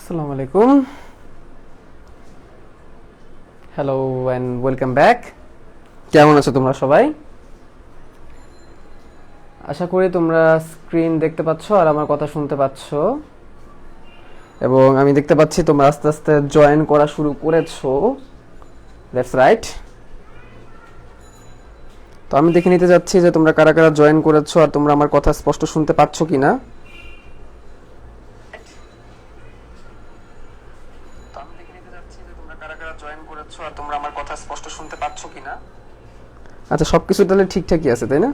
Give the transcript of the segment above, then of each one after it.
আসসালামু আলাইকুম, hello and welcome back. কেমন আছো তোমরা সবাই? আশা করি তোমরা স্ক্রিন দেখতে পাচ্ছ আর আমার কথা শুনতে পাচ্ছ, এবং আমি দেখতে পাচ্ছি তোমরা আস্তে আস্তে জয়েন করা শুরু করেছো। That's right. তো আমি দেখে নিতে যাচ্ছি যে তোমরা কারা কারা জয়েন করেছো আর তোমরা আমার কথা স্পষ্ট শুনতে পাচ্ছ কিনা। আচ্ছা, সবকিছু তাহলে ঠিকঠাকই আছে, তাই না?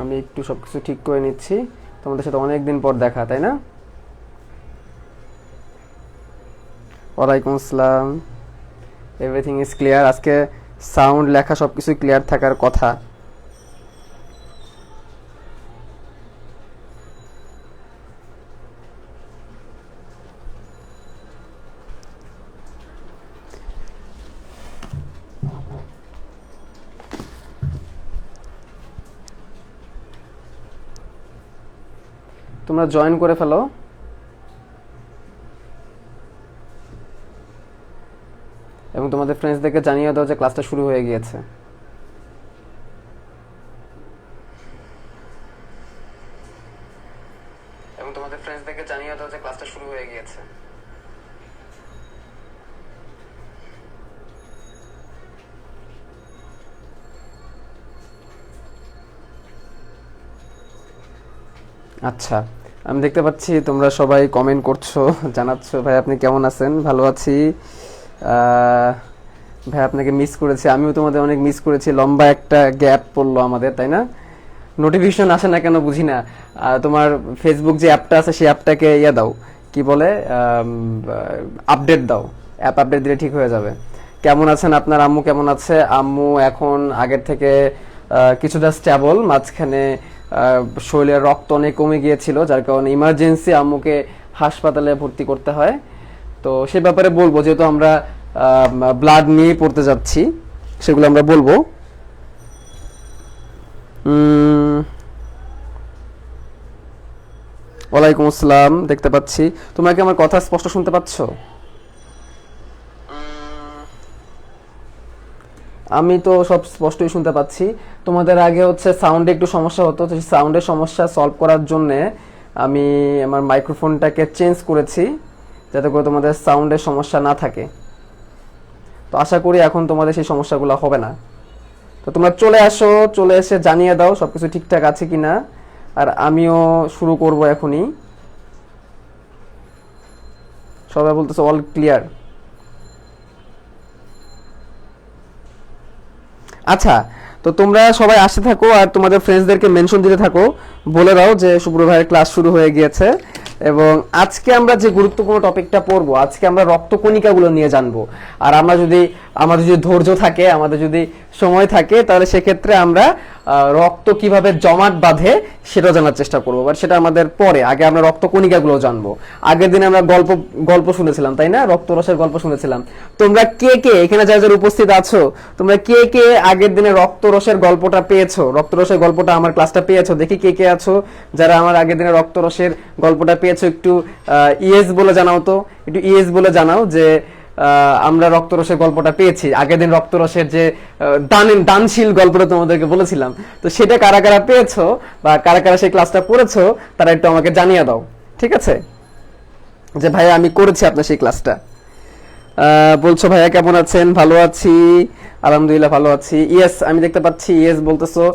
আমি একটু সবকিছু ঠিক করে নিচ্ছি। তোমাদের সাথে অনেকদিন পর দেখা, তাই না? ওয়ালাইকুম আসসালাম। Everything is clear. আজকে সাউন্ড লেখা সবকিছু ক্লিয়ার থাকার কথা। তোমরা জয়েন করে ফেলো এবং তোমাদের ফ্রেন্ডসদেরকে জানিয়ে দাও যে ক্লাসটা শুরু হয়ে গিয়েছে। আচ্ছা, আমি দেখতে পাচ্ছি তোমরা সবাই কমেন্ট করছো, জানাচ্ছ ভাই আপনি কেমন আছেন। ভালো আছি ভাই, আপনাকে মিস করেছি। আমিও তোমাদের অনেক মিস করেছি। লম্বা একটা গ্যাপ পড়লো আমাদের, তাই না? নোটিফিকেশন আসে না কেন বুঝি না। তোমার ফেসবুক যে অ্যাপটা আছে সেই অ্যাপটাকে দাও, কি বলে, আপডেট দাও। অ্যাপ আপডেট দিলে ঠিক হয়ে যাবে। কেমন আছেন আপনার আম্মু? কেমন আছে আম্মু? এখন আগের থেকে কিছুটা স্টেবল। মাঝখানে শরীরের রক্ত অনেক কমে গিয়েছিল, যার কারণে ইমার্জেন্সি আম্মুকে হাসপাতালে ভর্তি করতে হয়। তো সে ব্যাপারে বলবো, যেহেতু আমরা ব্লাড নিয়ে পড়তে যাচ্ছি, সেগুলো আমরা বলবো। ওয়ালাইকুম আসসালাম, দেখতে পাচ্ছি। তোমরা কি আমার কথা স্পষ্ট শুনতে পাচ্ছ? আমি তো সব স্পষ্টই শুনতে পাচ্ছি। তোমাদের আগে হচ্ছে সাউন্ডে একটু সমস্যা হতো, তো সাউন্ডের সমস্যা সলভ করার জন্যে আমি আমার মাইক্রোফোনটাকে চেঞ্জ করেছি, যাতে করে তোমাদের সাউন্ডের সমস্যা না থাকে। তো আশা করি এখন তোমাদের সেই সমস্যাগুলো হবে না। তো তোমরা চলে আসো, চলে এসে জানিয়ে দাও সবকিছু ঠিকঠাক আছে কিনা, আর আমিও শুরু করব এখনই। সবাই বলতেছে অল ক্লিয়ার। আচ্ছা, তো তোমরা সবাই আসতে থাকো আর তোমাদের ফ্রেন্ডসদেরকে মেনশন দিতে থাকো, বলে দাও যে শুভ্র ভাইয়ের ক্লাস শুরু হয়ে গিয়েছে। এবং আজকে আমরা যে গুরুত্বপূর্ণ টপিকটা পড়বো, আজকে আমরা রক্তকণিকাগুলো নিয়ে জানবো। আর আমাদের যদি ধৈর্য থাকে, আমাদের যদি সময় থাকে, তাহলে সেক্ষেত্রে আমরা রক্ত কিভাবে জমাট বাঁধে সেটা জানার চেষ্টা করবো। বাট সেটা আমাদের পরে, আগে আমরা রক্তকণিকাগুলো জানবো। আগের দিনে আমরা গল্প শুনেছিলাম, তাই না? রক্তরসের গল্প শুনেছিলাম। তোমরা কে কে এখানে যারা যারা উপস্থিত আছো, তোমরা কে কে আগের দিনে রক্তরসের গল্পটা পেয়েছো? রক্তরসের গল্পটা আমার ক্লাসটা পেয়েছো? দেখি কে কে আছো যারা আমার আগের দিনে রক্তরসের গল্পটা পেয়েছো। একটু ইয়েস বলে জানাও তো, একটু ইয়েস বলে জানাও যে আমরা রক্তরসের গল্পটা পেয়েছি। আগের দিন রক্তরসের যে দানশীল গল্পটা তোমাদেরকে বলেছিলাম, তো সেটা কারা কারা পেয়েছো বা কারা কারা সেই ক্লাসটা পড়েছো, তারা একটু আমাকে জানিয়ে দাও, ঠিক আছে? যে ভাইয়া আমি করেছি আপনার সেই ক্লাসটা। বলছো ভাইয়া কেমন আছেন? ভালো আছি, আলহামদুলিল্লাহ ভালো আছি। ইয়েস আমি দেখতে পাচ্ছি, ইয়েস বলতেছো।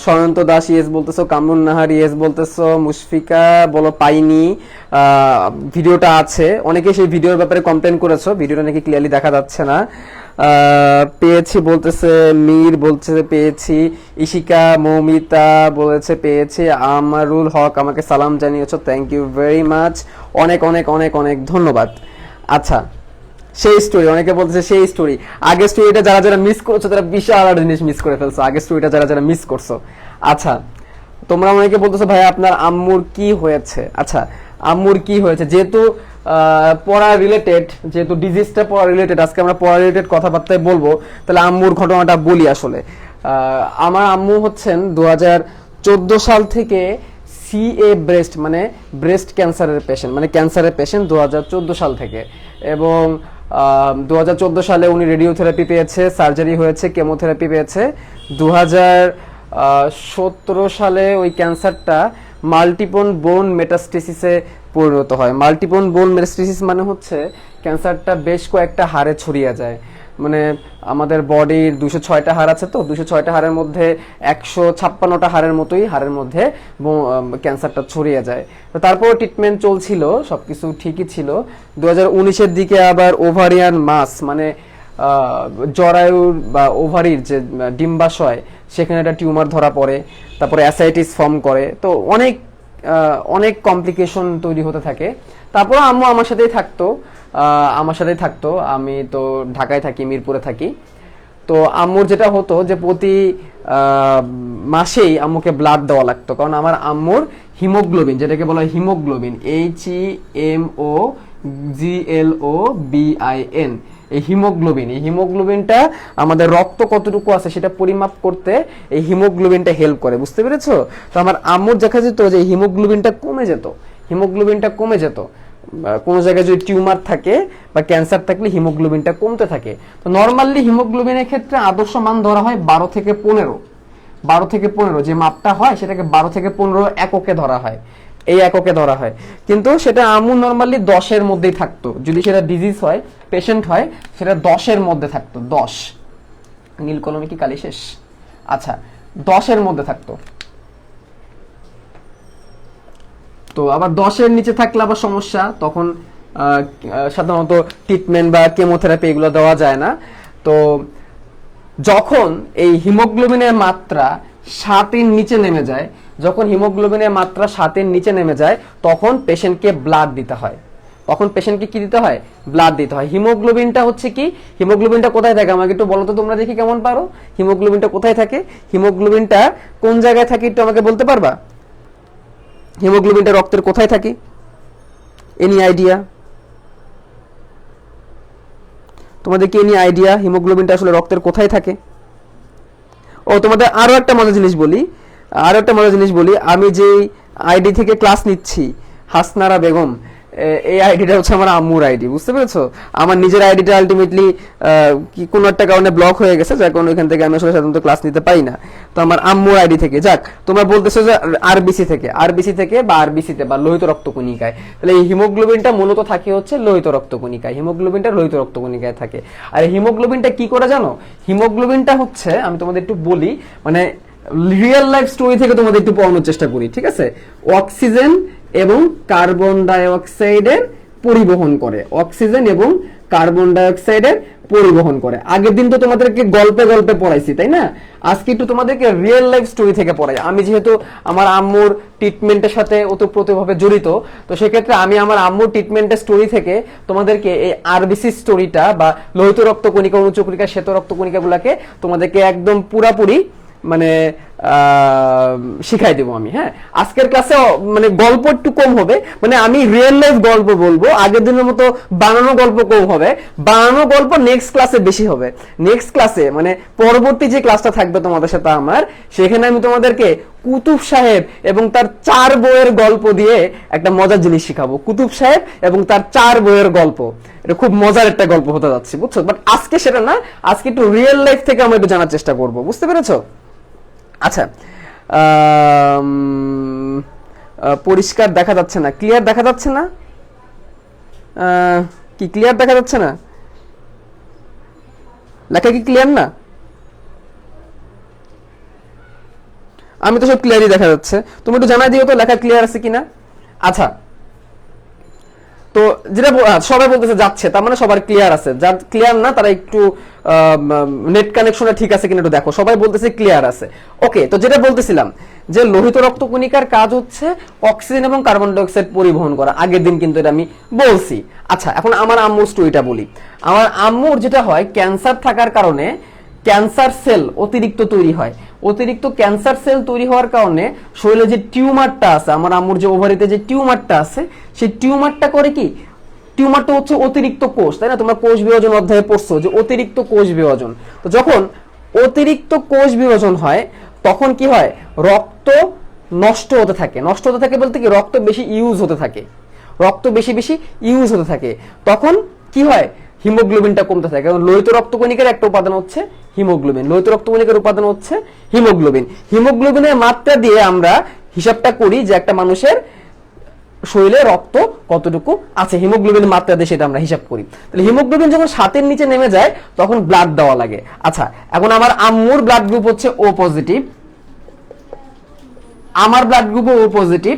সয়ন্ত দাস ইয়েস বলতেছো, কামরুন নাহার ইয়েস বলতেছো, মুশফিকা বলো পাইনি, ভিডিওটা আছে। অনেকে সেই ভিডিওর ব্যাপারে কমপ্লেন করেছো, ভিডিওটা নাকি ক্লিয়ারলি দেখা যাচ্ছে না। পেয়েছি বলতেছে মীর, বলছে পেয়েছি। ইশিকা মৌমিতা বলেছে পেয়েছি। আমারুল হক আমাকে সালাম জানিয়েছো, থ্যাংক ইউ ভেরি মাচ, অনেক অনেক অনেক অনেক ধন্যবাদ। আচ্ছা, সেই স্টোরি, অনেকে বলতেছে সেই স্টোরি। আগের স্টোরিটা যারা যারা মিস করছো তারা বিশাল একটা জিনিস মিস করে ফেলছো, আগের স্টোরিটা যারা যারা মিস করছো। আচ্ছা, তোমরা অনেকে বলতেছো ভাই আপনার আম্মুর কি হয়েছে। আচ্ছা, আম্মুর কি হয়েছে, যেহেতু পড়া রিলেটেড, যেহেতু ডিজিজটা পড়া রিলেটেড, আজকে আমরা পড়া রিলেটেড কথাবার্তায় বলবো। তাহলে আম্মুর ঘটনাটা বলি। আসলে আমার আম্মু হচ্ছেন 2014 সাল থেকে সিএ ব্রেস্ট মানে ব্রেস্ট ক্যান্সারের পেশেন্ট, মানে ক্যান্সারের পেশেন্ট 2014 সাল থেকে। এবং 2014 সালে উনি রেডিওথেরাপি পেয়েছে, সার্জারি হয়েছে, কেমোথেরাপি পেয়েছে। 2017 সালে ওই ক্যান্সারটা মাল্টিপল বোন মেটাস্টেসিসে পরিণত হয়। মাল্টিপল বোন মেটাস্টেসিস মানে হচ্ছে ক্যান্সারটা বেশ কয়েকটা হাড়ে ছড়িয়ে যায়। মানে আমাদের বডির 206টা হাড় আছে, তো 206টা হাড়ের মধ্যে 156টা হাড়ের মতোই হাড়ের মধ্যে ক্যান্সারটা ছড়িয়ে যায়। তো তারপর ট্রিটমেন্ট চলছিল, সবকিছু ঠিকই ছিল। 2019-এর দিকে আবার ওভারিয়ান মাস মানে জরায়ুর বা ওভারির যে ডিম্বাশয় সেখানে একটা টিউমার ধরা পড়ে, তারপরে অ্যাসাইটিস ফর্ম করে। তো অনেক কমপ্লিকেশন তৈরি হতে থাকে। তারপর আম্মু আমার সাথেই থাকতো। আমি তো ঢাকায় থাকি, মিরপুরে থাকি। তো আম্মুর যেটা হতো যে প্রতি মাসেই আম্মুকে ব্লাড দেওয়া লাগতো, কারণ আমার আম্মুর হিমোগ্লোবিন, যেটাকে বলা হয় হিমোগ্লোবিন, HEMOGLOBIN, এই হিমোগ্লোবিনটা আমাদের রক্ত কতটুকু আছে সেটা পরিমাপ করতে এই হিমোগ্লোবিনটা হেল্প করে, বুঝতে পেরেছো? তো আমার আম্মুর দেখা যেত যে হিমোগ্লোবিনটা কমে যেত। কোনো জায়গায় যদি টিউমার থাকে বা ক্যান্সার থাকলে হিমোগ্লোবিনটা কমতে থাকে। তো নর্মালি হিমোগ্লোবিনের ক্ষেত্রে আদর্শ মান ধরা হয় 12 থেকে 15 যে মাপটা হয় সেটাকে 12 থেকে 15 এককে ধরা হয়, এই এককে ধরা হয়। কিন্তু সেটা আম্মু নর্মালি 10-এর মধ্যেই থাকতো। যদি সেটা ডিজিজ হয়, পেশেন্ট হয়, সেটা 10-এর মধ্যে থাকতো। 10, নীল কলমে কি কালি শেষ? আচ্ছা, 10-এর মধ্যে থাকতো। তো আবার 10-এর নিচে থাকলে আবার সমস্যা, তখন সাধারণত ট্রিটমেন্ট বা কেমোথেরাপি এগুলো দেওয়া যায় না। তো যখন এই হিমোগ্লোবিনের মাত্রা 7-এর নিচে নেমে যায়, তখন পেশেন্টকে ব্লাড দিতে হয়। ব্লাড দিতে হয়। হিমোগ্লোবিনটা হচ্ছে কি, হিমোগ্লোবিনটা কোথায় থাকে আমাকে একটু বলো তো তোমরা, দেখি কেমন পারো। হিমোগ্লোবিনটা কোথায় থাকে? হিমোগ্লোবিনটা কোন জায়গায় থাকে একটু আমাকে বলতে পারবা? হিমোগ্লোবিনটা রক্তের কোথায় থাকে? Any idea? তোমাদের কি এনি আইডিয়া হিমোগ্লোবিনটা আসলে রক্তের কোথায় থাকে? ও, তোমাদের আরো একটা মজার জিনিস বলি। আমি যে আইডি থেকে ক্লাস নিচ্ছি, হাসনারা বেগম, এই আইডিটা হচ্ছে আমার আম্মুর আইডি, বুঝতে পেরেছো? আমার নিজের আইডিটা আলটিমেটলি কি কোনো একটা কারণে ব্লক হয়ে গেছে, যার কারণে ওইখান থেকে আমি আসলে সাধারণত ক্লাস নিতে পারি না। তো আমার আম্মুর আইডি থেকে, যাক তোমরা বলতেছো যে আরবিসি থেকে বা আরবিসিতে বা লোহিত রক্তকণিকায়, তাহলে এই হিমোগ্লোবিনটা মূলত থাকে হচ্ছে লোহিত রক্তকণিকায়। হিমোগ্লোবিনটা লোহিত রক্তকণিকায় থাকে। আর এই হিমোগ্লোবিনটা কি করে জানো? হিমোগ্লোবিনটা হচ্ছে, আমি তোমাদের একটু বলি, মানে রিয়েল লাইফ স্টোরি থেকে তোমাদের একটু পড়ানোর চেষ্টা করি, ঠিক আছে? অক্সিজেন এবং কার্বন ডাইঅক্সাইডের পরিবহন করে। আগের দিন তো তোমাদেরকে গল্পে পড়াইছি, তাই না? আজকে একটু তোমাদেরকে রিয়েল লাইফ স্টোরি থেকে পড়াই। আমি যেহেতু আমার আম্মুর ট্রিটমেন্টের সাথে ওতপ্রোতভাবে জড়িত, তো সেক্ষেত্রে আমি আমার আম্মুর ট্রিটমেন্টের স্টোরি থেকে তোমাদেরকে এই আরবিসি স্টোরিটা বা লোহিত রক্তকণিকা, অনুচক্রিকা, শ্বেত রক্তকণিকা গুলাকে তোমাদেরকে একদম পুরাপুরি মানে শিখাই দেবো আমি। হ্যাঁ, আজকের ক্লাসে মানে গল্প একটু কম হবে, মানে আমি রিয়েল লাইফ গল্প বলবো। আগের দিনের মতো বানানো গল্প কম হবে, বানানো গল্প নেক্সট ক্লাসে বেশি হবে। নেক্সট ক্লাসে মানে পরবর্তী যে ক্লাসটা থাকবে তোমাদের সাথে আমার, সেখানে আমি তোমাদেরকে কুতুব সাহেব এবং তার 4 বইয়ের গল্প দিয়ে একটা মজার জিনিস শিখাবো। কুতুব সাহেব এবং তার 4 বইয়ের গল্প, এটা খুব মজার একটা গল্প হতে যাচ্ছে, বুঝছো? বাট আজকে সেটা না, আজকে একটু রিয়েল লাইফ থেকে আমরা একটু জানার চেষ্টা করবো, বুঝতে পেরেছো? আচ্ছা, পরিষ্কার দেখা যাচ্ছে না, ক্লিয়ার দেখা যাচ্ছে না? কি ক্লিয়ার দেখা যাচ্ছে না? লেখা কি ক্লিয়ার না? আমি তো সব ক্লিয়ারই দেখা যাচ্ছে, তুমি একটু জানাই দিও তো লেখা ক্লিয়ার আছে কিনা। আচ্ছা, তো যেটা সবাই বলতেছে যাচ্ছে, তার মানে সবার ক্লিয়ার আছে। যার ক্লিয়ার না তারা একটু নেট কানেকশনটা ঠিক আছে কিনা একটু দেখো। সবাই বলতেছে ক্লিয়ার আছে। ওকে, তো যেটা বলতেছিলাম যে লোহিত রক্তকণিকার কাজ হচ্ছে অক্সিজেন এবং কার্বন ডাইঅক্সাইড পরিবহন করা। আগের দিন কিন্তু এটা আমি বলছি। আচ্ছা, এখন আমার আম্মুর স্টোরিটা বলি। আমার আম্মুর যেটা হয়, ক্যান্সার থাকার কারণে ক্যান্সার সেল অতিরিক্ত তৈরি হয়। অতিরিক্ত ক্যান্সার সেল তৈরি হওয়ার কারণে শরীরে যে টিউমারটা আছে, আমার আম্মুর যে ওভারিতে যে টিউমারটা আছে, সেই টিউমারটা করে কি টিউমারটা হচ্ছে অতিরিক্ত কোষ, তাই না? তোমরা কোষ বিভাজন অধ্যায়ে পড়ছো যে অতিরিক্ত কোষ বিভাজন। তো যখন অতিরিক্ত কোষ বিভাজন হয় তখন কি হয়, রক্ত নষ্ট হতে থাকে। নষ্ট হতে থাকে বলতে কি, রক্ত বেশি ইউজ হতে থাকে, রক্ত বেশি বেশি ইউজ হতে থাকে। তখন কি হয়, হিমোগ্লোবিনটা কমতে থাকে। কারণ লোহিত রক্তকণিকার একটা উপাদান হচ্ছে হিমোগ্লোবিন, লোহিত রক্তকণিকার উপাদান হচ্ছে হিমোগ্লোবিন। হিমোগ্লোবিনের মাত্রা দিয়ে আমরা হিসাবটা করি যে একটা মানুষের শরীরে রক্ত কতটুকু আছে, হিমোগ্লোবিনের মাত্রা দিয়ে সেটা আমরা হিসাব করি। তাহলে হিমোগ্লোবিন যখন 7-এর নিচে নেমে যায় তখন ব্লাড দেওয়া লাগে। আচ্ছা, এখন আমার আম্মুর ব্লাড গ্রুপ হচ্ছে ও পজিটিভ, আমার ব্লাড গ্রুপ ও পজিটিভ,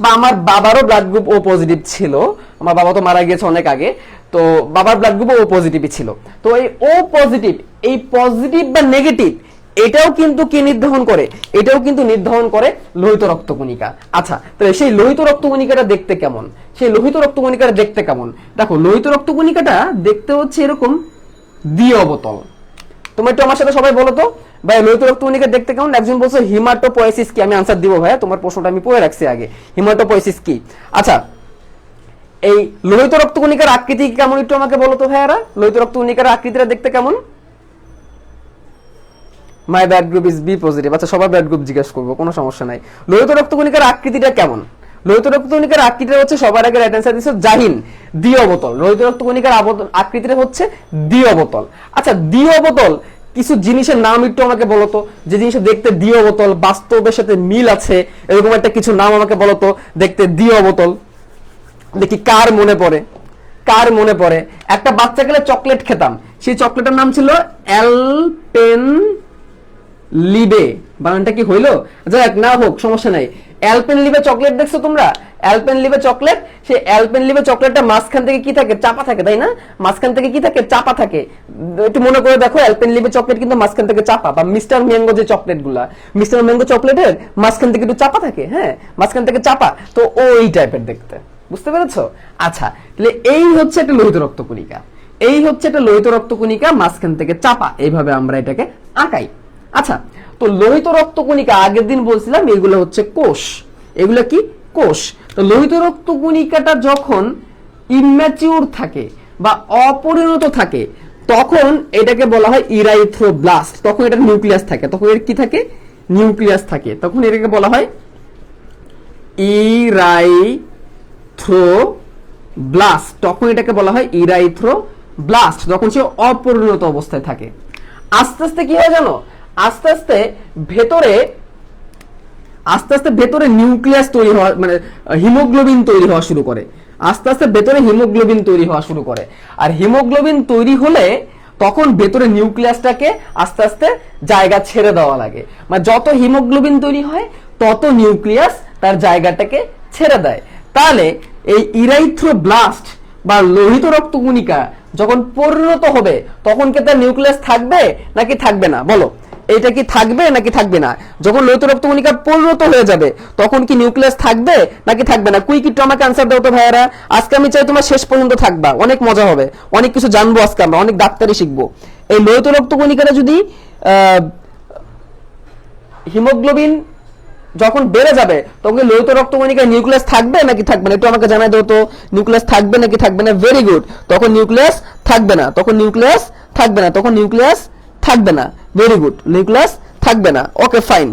বা আমার বাবারও ব্লাড গ্রুপ ও পজিটিভ ছিল, আমার বাবা তো মারা গিয়েছে অনেক আগে, তো বাবার ব্লাড গ্রুপ ও পজিটিভই ছিল। তো এই ও পজিটিভ, এই পজিটিভ বা নেগেটিভ, এটাও কিন্তু কি নির্ধারণ করে, এটাও কিন্তু নির্ধারণ করে লোহিত রক্তকণিকা। আচ্ছা, তাহলে সেই লোহিত রক্তকণিকাটা দেখতে কেমন, সেই লোহিত রক্তকণিকাটা দেখতে কেমন? দেখো, লোহিত রক্তকণিকাটা দেখতে হচ্ছে এরকম দ্বি-অবতল। তোমরা একটু আমার সাথে সবাই বলো তো ভাই, লোহিত রক্তকণিকা দেখতে কেমন? একজন বলছে হিমাটোপয়েসিস কি, আমি আনসার দিব ভাইয়া, তোমার প্রশ্নটা আমি পড়ে রাখছি আগে, হিমাটোপয়েসিস কি। আচ্ছা, এই লোহিত রক্তকণিকার আকৃতি কেমন একটু আমাকে বলো তো ভাইয়ারা, লোহিত রক্তকণিকার আকৃতিটা দেখতে কেমন? My blood group is B positive. আচ্ছা, সবার ব্লাড গ্রুপ জিজ্ঞেস করবো, কোনো সমস্যা নাই। লোহিত রক্তকণিকার আকৃতিটা কেমন? লোহিত রক্তকণিকার আকৃতিটা হচ্ছে, সবার আগে রাইট অ্যান্সার দিচ্ছে জাহিন, দ্বি-অবতল। লোহিত রক্তকণিকার আকৃতিটা হচ্ছে দ্বি-অবতল। আচ্ছা, দ্বি-অবতল কিছু জিনিসের নাম একটু আমাকে বলো তো, যে জিনিসটা দেখতে দ্বি-অবতল, বাস্তবের সাথে মিল আছে, এরকম একটা কিছু নাম আমাকে বলো তো, দেখতে দ্বি-অবতল। দেখি কার মনে পড়ে, কার মনে পড়ে। একটা বাচ্চা গেলে চকলেট খেতাম, সেই চকলেটের নাম ছিল অ্যালপেন লিবে। বানানটা কি হইলো? যাক, না হোক, সমস্যা নাই। অ্যালপেন লিবে চকলেট দেখছো তোমরা? অ্যালপেন লিবে চকলেট, সেই অ্যালপেন লিবে চকলেটটা মাঝখান থেকে কি থাকে, চাপা থাকে, তাই না? মাঝখান থেকে কি থাকে, চাপা থাকে। একটু মনে করে দেখো, অ্যালপেন লিবে চকলেট কিন্তু মাঝখান থেকে চাপা। বা মিস্টার ম্যাঙ্গো যে চকলেট গুলা, মিস্টার ম্যাঙ্গো চকলেটের মাঝখান থেকে একটু চাপা থাকে, হ্যাঁ, মাঝখান থেকে চাপা। তো ওই টাইপের দেখতে, বুঝতে পেরেছো? আচ্ছা, তাহলে এই হচ্ছে একটা লোহিত রক্তকণিকা, এই হচ্ছে একটা লোহিত রক্তকণিকা, মাঝখান থেকে চাপা, এইভাবে আমরা এটাকে আঁকাই। আচ্ছা, তো লোহিত রক্তকণিকা আগের দিন বলছিলাম এগুলো হচ্ছে কোষ, এগুলো কি কোষ। তো লোহিত রক্তকণিকাটা যখন ইম্যাচিউর থাকে বা অপরিণত থাকে তখন এটাকে বলা হয় ইরাইথ্রোব্লাস্ট। তখন এটা নিউক্লিয়াস থাকে, তখন এর কি থাকে, নিউক্লিয়াস থাকে, তখন এটাকে বলা হয় ইরাইথ্রোব্লাস্ট। তখন এটাকে বলা হয় ইরাইথ্রোব্লাস্ট, যখন সে অপরিণত অবস্থায় থাকে। আস্তে আস্তে কি হয় জানো, আস্তে আস্তে ভেতরে নিউক্লিয়াস তৈরি হওয়া, মানে হিমোগ্লোবিন তৈরি হওয়া শুরু করে। আস্তে আস্তে ভেতরে হিমোগ্লোবিন তৈরি হওয়া শুরু করে। আর হিমোগ্লোবিন তৈরি হলে তখন ভেতরে নিউক্লিয়াসটাকে আস্তে আস্তে জায়গা ছেড়ে দেওয়া লাগে। মানে যত হিমোগ্লোবিন তৈরি হয় তত নিউক্লিয়াস তার জায়গাটাকে ছেড়ে দেয়। তাহলে এই ইরাইথ্রোব্লাস্ট বা লোহিত রক্তকণিকা যখন পরিণত হবে তখন কি তার নিউক্লিয়াস থাকবে নাকি থাকবে না, বলো? এটা কি থাকবে নাকি থাকবে না? যখন লোহিত রক্তকণিকা পরিণত হয়ে যাবে তখন কি নিউক্লিয়াস থাকবে নাকি থাকবে না? কুইক একটু আমাকে আনসার দাও তো ভাইয়ারা। আজকে আমি চাই তোমার শেষ পর্যন্ত থাকবা, অনেক মজা হবে, অনেক কিছু জানবো আজকে, আমরা অনেক ডাক্তারি শিখবো। এই লোহিত রক্তকণিকাটা যদি হিমোগ্লোবিন যখন বেড়ে যাবে তখন লোহিত রক্তকণিকায় নিউক্লিয়াস থাকবে নাকি থাকবে না, একটু আমাকে জানাই দাও তো। নিউক্লিয়াস থাকবে নাকি থাকবে না? ভেরি গুড, তখন নিউক্লিয়াস থাকবে না, তখন নিউক্লিয়াস থাকবে না, তখন নিউক্লিয়াস থাকবে না। ভেরি গুড, নিউক্লিয়াস থাকবে না, ওকে ফাইন,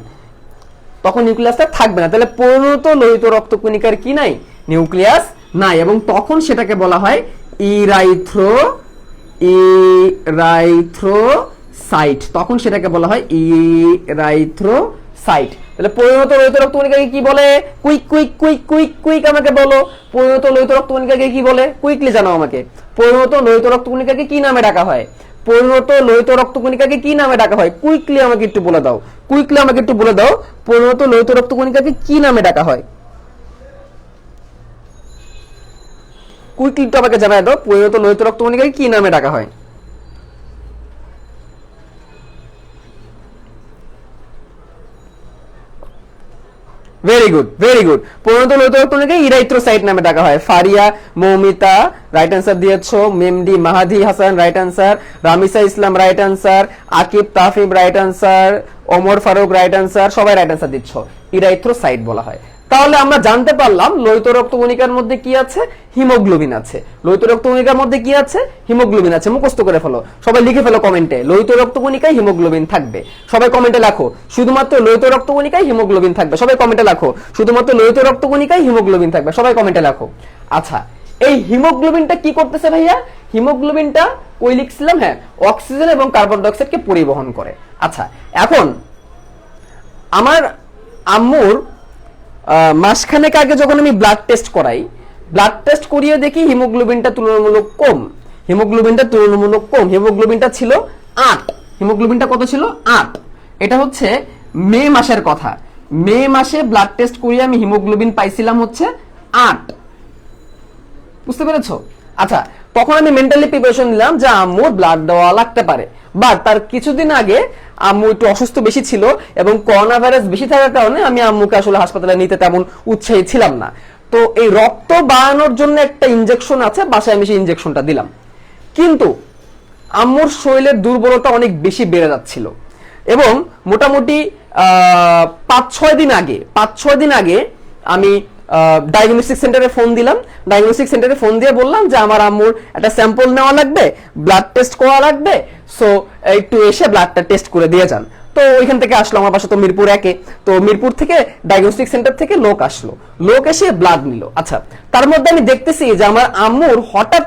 তখন নিউক্লিয়াসটা থাকবে না। তাহলে পরিণত লোহিত রক্তকণিকার কি নাই, নিউক্লিয়াস নাই, এবং তখন সেটাকে বলা হয় ইরাইথ্রোসাইট। তখন সেটাকে বলা হয় ইরাইথ্রোসাইট। তাহলে পরিণত লোহিত রক্তকণিকাকে কি বলে? Quick quick quick quick quick আমাকে বলো, পরিণত লোহিত রক্তকণিকাকে কি বলে? কুইকলি জানাও আমাকে। পরিণত লোহিত রক্তকণিকাকে কি নামে ডাকা হয়? পরিণত লোহিত রক্তকণিকাকে কি নামে ডাকা হয়? কুইকলি আমাকে একটু বলে দাও, কুইকলি আমাকে একটু বলে দাও, পরিণত লোহিত রক্তকণিকাকে কি নামে ডাকা হয়? কুইকলি একটু আমাকে জানাই দাও, পরিণত লোহিত রক্তকণিকাকে কি নামে ডাকা হয়? Very good, very good. পরিণত লোহিত রক্তকণিকাকে ইরাইথ্রোসাইট নামে ডাকা হয়। ফারিয়া, মৌমিতা রাইট অ্যান্সার দিয়েছো, মেমডি Mahadi Hasan right answer, Ramisa Islam right answer, Akib Tafib right answer, Omar Faruk right answer, সবাই রাইট অ্যান্সার দিচ্ছ। ইরাইথ্রোসাইট বলা হয়। তাহলে আমরা জানতে পারলাম লোহিত রক্তকণিকার মধ্যে কি আছে, হিমোগ্লোবিন আছে। লোহিত রক্তকণিকার মধ্যে কি আছে, হিমোগ্লোবিন আছে। মুখস্থ করে ফেলো, সবাই লিখে ফেলো কমেন্টে, লোহিত রক্তকণিকায় হিমোগ্লোবিন থাকবে। সবাই কমেন্টে লেখো শুধুমাত্র লোহিত রক্তকণিকায় হিমোগ্লোবিন থাকবে। সবাই কমেন্টে লেখো শুধুমাত্র লোহিত রক্তকণিকায় হিমোগ্লোবিন থাকবে। সবাই কমেন্টে লেখো। আচ্ছা, এই হিমোগ্লোবিনটা কি করতেছে ভাইয়া? হিমোগ্লোবিনটা কই লিখছিলাম, হ্যাঁ, অক্সিজেন এবং কার্বন ডাই অক্সাইডকে পরিবহন করে। আচ্ছা, এখন আমার আম্মুর মাসখানেক আগে যখন আমি ব্লাড টেস্ট করাই, ব্লাড টেস্ট করিয়ে দেখি হিমোগ্লোবিনটা তুলনামূলক কম। হিমোগ্লোবিনটা তুলনামূলক কম, হিমোগ্লোবিনটা ছিল 8। হিমোগ্লোবিনটা কত ছিল? 8। এটা হচ্ছে মে মাসের কথা। মে মাসে ব্লাড টেস্ট করিয়ে আমি হিমোগ্লোবিন পাইছিলাম হচ্ছে 8। বুঝতে পেরেছো? আচ্ছা, তখন আমি মেন্টালি প্রিপারেশন নিলাম যে আম্মুর ব্লাড দেওয়া লাগতে পারে। বাট তার কিছুদিন আগে আম্মু একটু অসুস্থ বেশি ছিল এবং করোনা ভাইরাস বেশি থাকার কারণে আমি আম্মুকে আসলে হাসপাতালে নিতে তেমন উৎসাহী ছিলাম না। তো এই রক্ত বাড়ানোর জন্য একটা ইনজেকশন আছে, বাসায় আমি সেই ইনজেকশনটা দিলাম। কিন্তু আম্মুর শরীরের দুর্বলতা অনেক বেশি বেড়ে যাচ্ছিল এবং মোটামুটি 5-6 দিন আগে আমি ডায়াগনস্টিক সেন্টারে ফোন দিলাম। ডায়াগনস্টিক সেন্টারে ফোন দিয়ে বললাম যে আমার আম্মুর একটা স্যাম্পল নেওয়া লাগবে, ব্লাড টেস্ট করা লাগবে, সো একটু এসে ব্লাডটা টেস্ট করে দিয়ে যান। তো ওইখান থেকে আসলো, আমার বাসা তো মিরপুর 1-এ, তো মিরপুর থেকে ডায়াগনস্টিক সেন্টার থেকে লোক আসলো, লোক এসে ব্লাড নিল। আচ্ছা, তার মধ্যে আমি দেখতেছি যে আমার আম্মুর হঠাৎ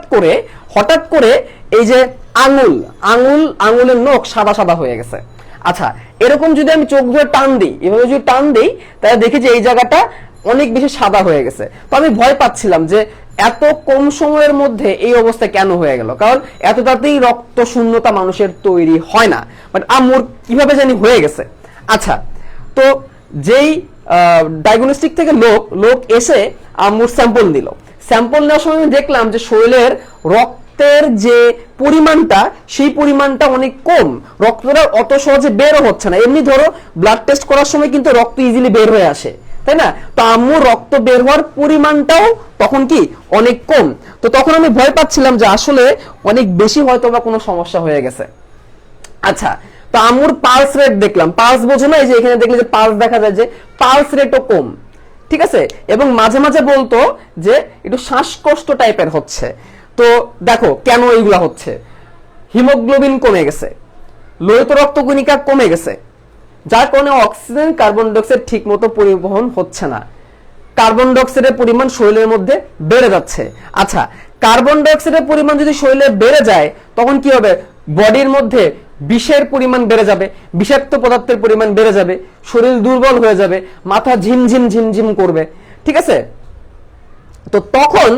করে এই যে আঙুলের নখ সাদা সাদা হয়ে গেছে। আচ্ছা, এরকম যদি আমি চোখ ধরে টান দিই, এভাবে যদি টান দিই, তাহলে দেখি যে এই জায়গাটা অনেক বেশি সাদা হয়ে গেছে। তো আমি ভয় পাচ্ছিলাম যে এত কম সময়ের মধ্যে এই অবস্থা কেন হয়ে গেল, কারণ এত তাড়াতাড়ি রক্ত শূন্যতা মানুষের তৈরি হয় না, বাট আম্মুর কিভাবে জানি হয়ে গেছে। আচ্ছা, তো যেই ডায়াগনস্টিক থেকে লোক এসে আম্মুর স্যাম্পল দিল। স্যাম্পল নেওয়ার সময় আমি দেখলাম যে শরীরের রক্তের যে পরিমাণটা, সেই পরিমাণটা অনেক কম, রক্তটা অত সহজে বেরও হচ্ছে না। এমনি ধরো ব্লাড টেস্ট করার সময় কিন্তু রক্ত ইজিলি বের হয়ে আসে, তাই না? তো আম্মুর রক্ত বের হওয়ার পরিমাণটাও তখন কি অনেক কম। তো তখন আমি ভয় পাচ্ছিলাম যে আসলে অনেক বেশি হয়তো বা কোনো সমস্যা হয়ে গেছে। আচ্ছা, তো আম্মুর পালস রেট দেখলাম, পালস বোঝো না, এই যে এখানে দেখলে যে পালস দেখা যায়, যে পালস রেটও কম, ঠিক আছে? এবং মাঝে মাঝে বলতো যে একটু শ্বাসকষ্ট টাইপের হচ্ছে। তো দেখো কেন এইগুলা হচ্ছে, হিমোগ্লোবিন কমে গেছে, লোহিত রক্তকণিকা কমে গেছে, যার কারণে অক্সিজেন কার্বন ডাই অক্সাইড ঠিক মতো পরিবহন হচ্ছে না, কার্বন ডাই অক্সাইডের পরিমাণ শরীরের মধ্যে বেড়ে যাচ্ছে। আচ্ছা, কার্বন ডাই অক্সাইডের পরিমাণ যদি শরীরে বেড়ে যায়, তখন কি হবে? বডির মধ্যে বিষের পরিমাণ বেড়ে যাবে, বিষাক্ত পদার্থের পরিমাণ বেড়ে যাবে, শরীর দুর্বল হয়ে যাবে, মাথা ঝিমঝিম করবে, ঠিক আছে? তো তখন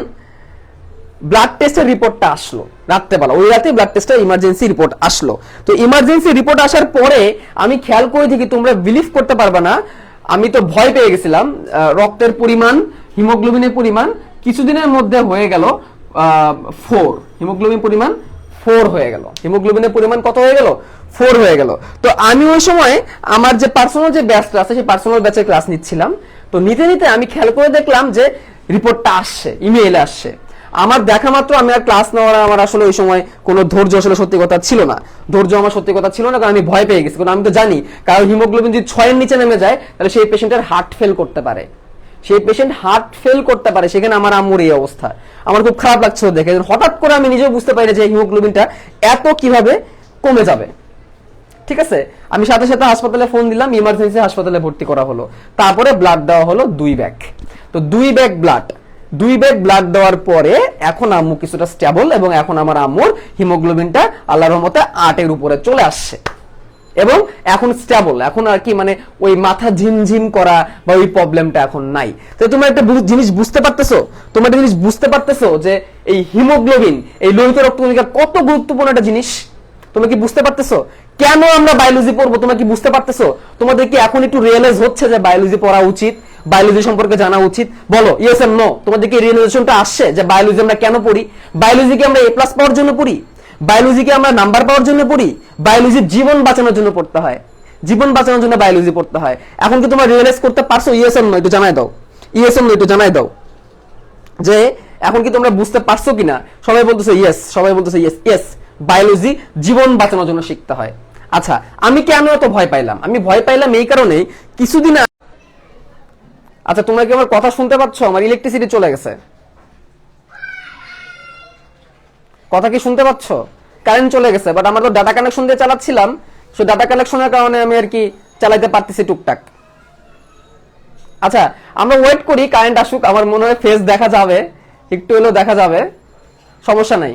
ব্লাড টেস্টের রিপোর্টটা আসলো রাত্রেবেলা, ওই রাতে ব্লাড টেস্টের ইমার্জেন্সি রিপোর্ট আসলো। তো ইমার্জেন্সি রিপোর্ট আসার পরে আমি খেয়াল করে দেখি, তোমরা বিলিভ করতে পারবে না, আমি তো ভয় পেয়ে গেছিলাম। রক্তের পরিমাণ, হিমোগ্লোবিনের পরিমাণ কিছুদিনের মধ্যে হয়ে গেল 4, হিমোগ্লোবিন পরিমাণ 4 হয়ে গেল। হিমোগ্লোবিনের পরিমাণ কত হয়ে গেল? 4 হয়ে গেল। তো আমি ওই সময় আমার যে পার্সোনাল যে ব্যাচটা আছে, সেই পার্সোনাল ব্যাচের ক্লাস নিচ্ছিলাম। তো নিতে আমি খেয়াল করে দেখলাম যে রিপোর্টটা আসছে, ইমেইলে আসছে। আমার দেখা মাত্র আমি আর ক্লাস নেওয়ার আমার আসলে ওই সময় কোনো ধৈর্য আসলে সত্যি কথা ছিল না, কারণ আমি ভয় পেয়ে গেছি। কারণ আমি তো জানি, কারণ হিমোগ্লোবিন যদি 6 এর নিচে নেমে যায়, তাহলে সেই পেশেন্টের হার্ট ফেল করতে পারে, সেখানে আমার আম্মুর এই অবস্থা। আমার খুব খারাপ লাগছিল দেখে, হঠাৎ করে আমি নিজেও বুঝতে পারি যে হিমোগ্লোবিনটা এত কিভাবে কমে যাবে। ঠিক আছে, আমি সাথে সাথে হাসপাতালে ফোন দিলাম, ইমার্জেন্সি হাসপাতালে ভর্তি করা হলো। তারপরে ব্লাড দেওয়া হলো 2 ব্যাগ। তো 2 ব্যাগ ব্লাড দেওয়ার পরে এখন আম্মু কিছুটা স্টেবল, এবং এখন আমার আম্মুর হিমোগ্লোবিনটা আল্লাহর রহমতে 8 এর উপরে চলে আসছে এবং এখন স্টেবল। এখন আর কি মানে ওই মাথা ঝিমঝিম করা বা ওই প্রবলেমটা এখন নাই। তো তোমরা একটা জিনিস বুঝতে পারতেছো যে এই হিমোগ্লোবিন, এই লোহিত রক্তকণিকা কত গুরুত্বপূর্ণ একটা জিনিস। তোমরা কি বুঝতে পারতেছো কেন আমরা বায়োলজি পড়বো? তোমরা কি বুঝতে পারতেছো? তোমাদের কি এখন একটু রিয়েলাইজ হচ্ছে যে বায়োলজি পড়া উচিত, বায়োলজি সম্পর্কে জানা উচিত? বলো ইয়েস এন্ড নো। তোমাদের কি রিয়েলাইজেশনটা আসছে যে বায়োলজি আমরা কেন পড়ি? বায়োলজি কি আমরা A+ পাওয়ার জন্য পড়ি? বায়োলজি কি আমরা নাম্বার পাওয়ার জন্য পড়ি? বায়োলজি জীবন বাঁচানোর জন্য পড়তে হয়, জীবন বাঁচানোর জন্য বায়োলজি পড়তে হয়। এখন কি তোমরা রিয়েলাইজ করতে পারছো? ইয়েস এন্ড নো একটু জানাই দাও, যে এখন কি তোমরা বুঝতে পারছো কিনা? সবাই বলতেছে ইয়েস, বায়োলজি জীবন বাঁচানোর জন্য শিখতে হয়। আচ্ছা, আমি কেন এত ভয় পাইলাম? আমি ভয় পাইলাম এই কারণে, কিছুদিন আচ্ছা তোমরা কি আমার কথা শুনতে পাচ্ছ? আমার ইলেকট্রিসিটি চলে গেছে, কথা কি শুনতে পাচ্ছ? কারেন্ট চলে গেছে, বাট আমরা তো ডাটা কানেকশন দিয়ে চালাচ্ছিলাম, সো ডাটা কানেকশনের কারণে আমি আর কি চালাইতে পারতেছি টুকটাক। আচ্ছা আমরা ওয়েট করি কারেন্ট আসুক, আমার মনে হয় ফেস দেখা যাবে, একটু হলেও দেখা যাবে, সমস্যা নাই,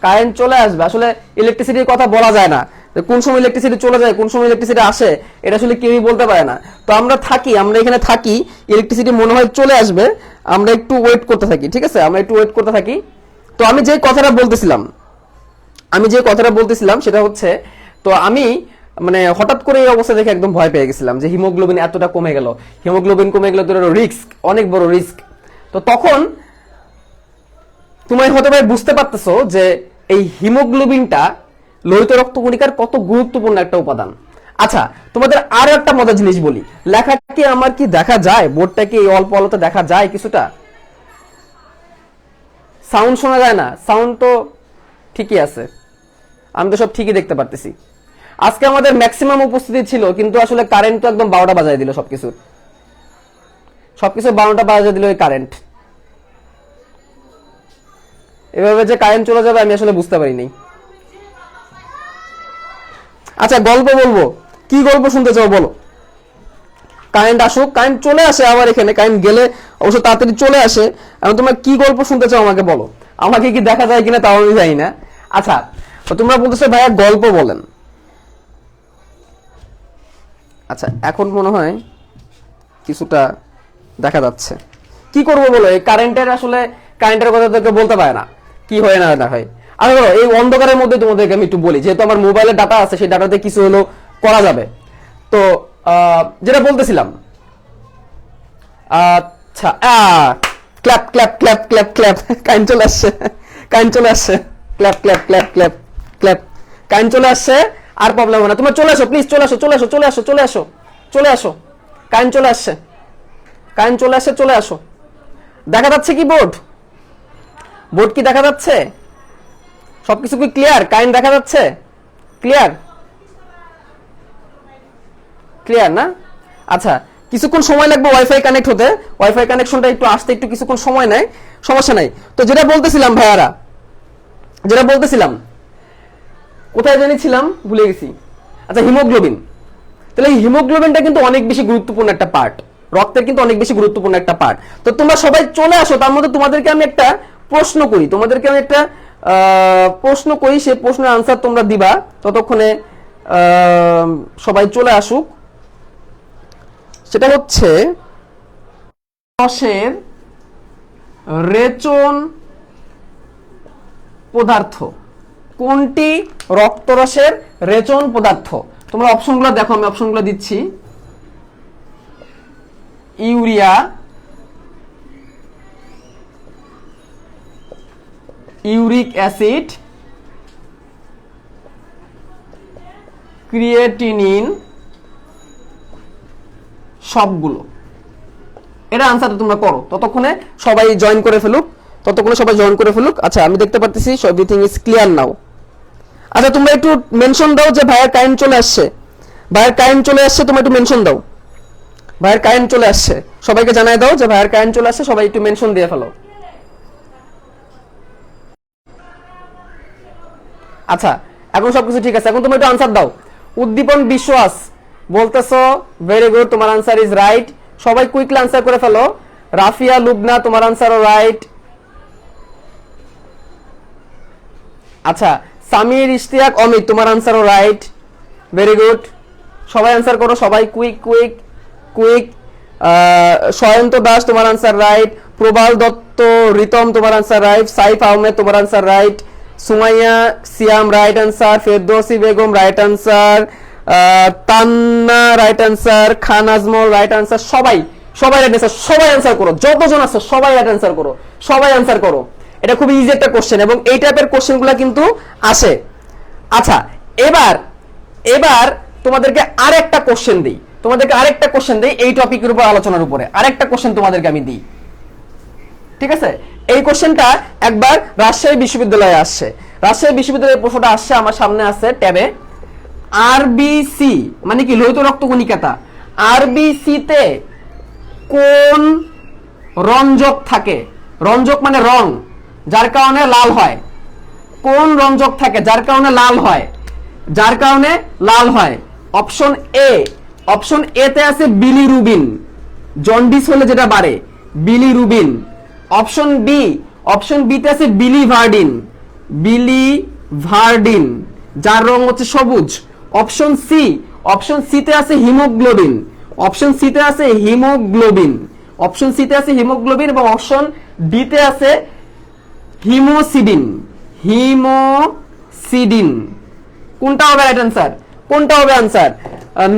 কারেন্ট চলে আসবে। আসলে ইলেকট্রিসিটির কথা বলা যায় না, কোন সময় ইলেকট্রিসিটি চলে যায় কোন সময় ইলেকট্রিসিটি আসে, এটা আসলে কেউই বলতে পারে না। তো আমরা এখানে থাকি, ইলেকট্রিসিটি মনে হয় চলে আসবে, আমরা একটু ওয়েট করতে থাকি, ঠিক আছে, আমরা একটু ওয়েট করতে থাকি। তো আমি যে কথাটা বলতেছিলাম সেটা হচ্ছে, তো আমি মানে হঠাৎ করে এই অবস্থা দেখে একদম ভয় পেয়ে গেছিলাম যে হিমোগ্লোবিন এতটা কমে গেল, হিমোগ্লোবিন কমে গেলে তো রিস্ক, অনেক বড় রিস্ক। তো তখন তুমি হতে পারে বুঝতে পারতেছো যে এই হিমোগ্লোবিনটা লোহিত রক্তকণিকার কত গুরুত্বপূর্ণ একটা উপাদান। আচ্ছা তোমাদের আরো একটা মজার জিনিস বলি, লেখা কি আমার কি দেখা যায়, বোর্ডটা কি অল্প আলোতে দেখা যায় কিছুটা? সাউন্ড শোনা যায় না? সাউন্ড তো ঠিকই আছে, আমি তো সব ঠিকই দেখতে পারতেছি। আজকে আমাদের ম্যাক্সিমাম উপস্থিতি ছিল, কিন্তু আসলে কারেন্ট তো একদম 12টা বাজায় দিল, সবকিছু 12টা বাজায় দিল এই কারেন্ট। এভাবে যে কারেন্ট চলে যাবে আমি আসলে বুঝতে পারিনি। আচ্ছা গল্প বলবো, কি গল্প শুনতে চাও বলো? কারেন্ট আসুক, কারেন্ট চলে আসে আবার এখানে, কারেন্ট গেলে অবশ্য তাড়াতাড়ি চলে আসে। আমি তোমার কি গল্প শুনতে চাও আমাকে বলো, আমাকে কি দেখা যায় কিনা তাও আমি জানি না। আচ্ছা তোমরা বলতেছো ভাইয়া গল্প বলেন। আচ্ছা এখন মনে হয় কিছুটা দেখা যাচ্ছে, কি করবো বলো, এই কারেন্টের কথা তোকে বলতে পারে না, কি হয় না না হয়। আর বলো এই অন্ধকারের মধ্যে তোমাদেরকে আমি একটু বলি, যেহেতু আমার মোবাইলে ডাটা আছে, সেই ডাটাতে কিছু হলো করা যাবে। তো যেটা বলতেছিলাম, আচ্ছা clap clap clap clap clap, current চলে আসছে, clap clap clap clap clap, current চলে আসছে, আর প্রবলেম হয় না। তোমরা চলে আসো প্লিজ, চলে আসো কারেন্ট চলে আসছে, চলে আসো। দেখা যাচ্ছে কি বোর্ড কি দেখা যাচ্ছে? সবকিছু কি ক্লিয়ার? কারেন্ট দেখা যাচ্ছে? ক্লিয়ার না? আচ্ছা কিছুক্ষণ সময় লাগবে ওয়াইফাই কানেক্ট হতে, ওয়াইফাই কানেকশনটা একটু আসতে একটু কিছুক্ষণ সময় নেয়, সমস্যা নাই। তো যেটা বলতেছিলাম ভাইয়ারা, কোথায় জানিছিলাম ভুলে গেছি। আচ্ছা হিমোগ্লোবিন, তাহলে এই হিমোগ্লোবিনটা কিন্তু অনেক বেশি গুরুত্বপূর্ণ একটা পার্ট, রক্তের কিন্তু অনেক বেশি গুরুত্বপূর্ণ একটা পার্ট। তো তোমরা সবাই চলে আসো, তার মধ্যে তোমাদেরকে আমি একটা প্রশ্ন করি, সেই প্রশ্নের আনসার তোমরা দিবা। ততক্ষণে সবাই চলে আসুক। সেটা হচ্ছে রসের রেচন পদার্থ কোনটি? রক্তরসের রেচন পদার্থ। তোমরা অপশনগুলো দেখো, আমি অপশনগুলো দিচ্ছি। ইউরিয়া, ইউরিক অ্যাসিড, ক্রিয়েটিনিন, সবগুলো। এটা আনসারটা তোমরা করো, ততক্ষণে সবাই জয়েন করে ফেলুক। আচ্ছা আমি দেখতে পারতেছি এভরিথিং ইজ ক্লিয়ার নাও। আচ্ছা তোমরা একটু মেনশন দাও যে ভাইয়ের কারেন্ট চলে আসছে, তোমরা একটু মেনশন দাও ভাইয়ের কারেন্ট চলে আসছে, সবাইকে জানাই দাও যে ভাইয়ের কারেন্ট চলে আসছে, সবাই একটু মেনশন দিয়ে ফেলো। আচ্ছা এখন সবকিছু ঠিক আছে, এখন তুমি একটু আনসার দাও। উদ্দীপন বিশ্বাস বলতেছো ভেরি গুড, তোমার আনসার ইজ রাইট। সবাই কুইকলি আনসার করে ফেলো। রাফিয়া, লুবনা, তোমার আনসারও রাইট। আচ্ছা সামির, ইশতিয়াক, অমিত, তোমার আনসারও রাইট, ভেরি গুড। সবাই আনসার করো, সবাই কুইক। সয়ন্ত দাস, তোমার আনসার রাইট। প্রবাল দত্ত, রিতম, তোমার আনসার রাইট। সাইফ আহমেদ, তোমার answer right. Sumaiya Siam, right answer. Ferdousi Begum, right answer. Tanna, right answer. Khan Ajmal, right answer. সবাই রাইট আনসার, সবাই আনসার করো, যতজন আছে সবাই রাইট আনসার করো, আনসার করো। এটা খুব ইজি একটা কোশ্চেন, এবং এই টাইপের কোশ্চেনগুলো কিন্তু আসে। আচ্ছা এবার তোমাদেরকে আরেকটা কোশ্চেন দিই, এই টপিকের উপর আলোচনার উপরে আরেকটা কোশ্চেন তোমাদেরকে আমি দিই, ঠিক আছে? এই কোশ্চেনটা একবার রাজশাহী বিশ্ববিদ্যালয়ে আসছে, রাজশাহী প্রশ্নটা আসছে, আমার সামনে আছে ট্যাবে। আরবিসি মানে কি? লোহিত রক্তকণিকাটা। আরবিসি তে কোন রঞ্জক থাকে? রঞ্জক মানে রং, যার কারণে লাল হয়। কোন রঞ্জক থাকে যার কারণে লাল হয়? যার কারণে লাল হয়। অপশন এ, অপশন এ তে আছে বিলিরুবিন, জন্ডিস হলে যেটা বাড়ে, bilirubin. Option B, option B তে আছে বিলিভার্ডিন, বিলিভার্ডিন, যার রং হচ্ছে সবুজ। অপশন সি, অপশন সি তে আছে হিমোগ্লোবিন, অপশন সি তে আছে হিমোগ্লোবিন, অপশন সি তে আছে হিমোগ্লোবিন, এবং অপশন ডি তে আছে হিমোসিডিন, হিমোসিডিন। কোনটা হবে রাইট অ্যান্সার? কোনটা হবে আনসার?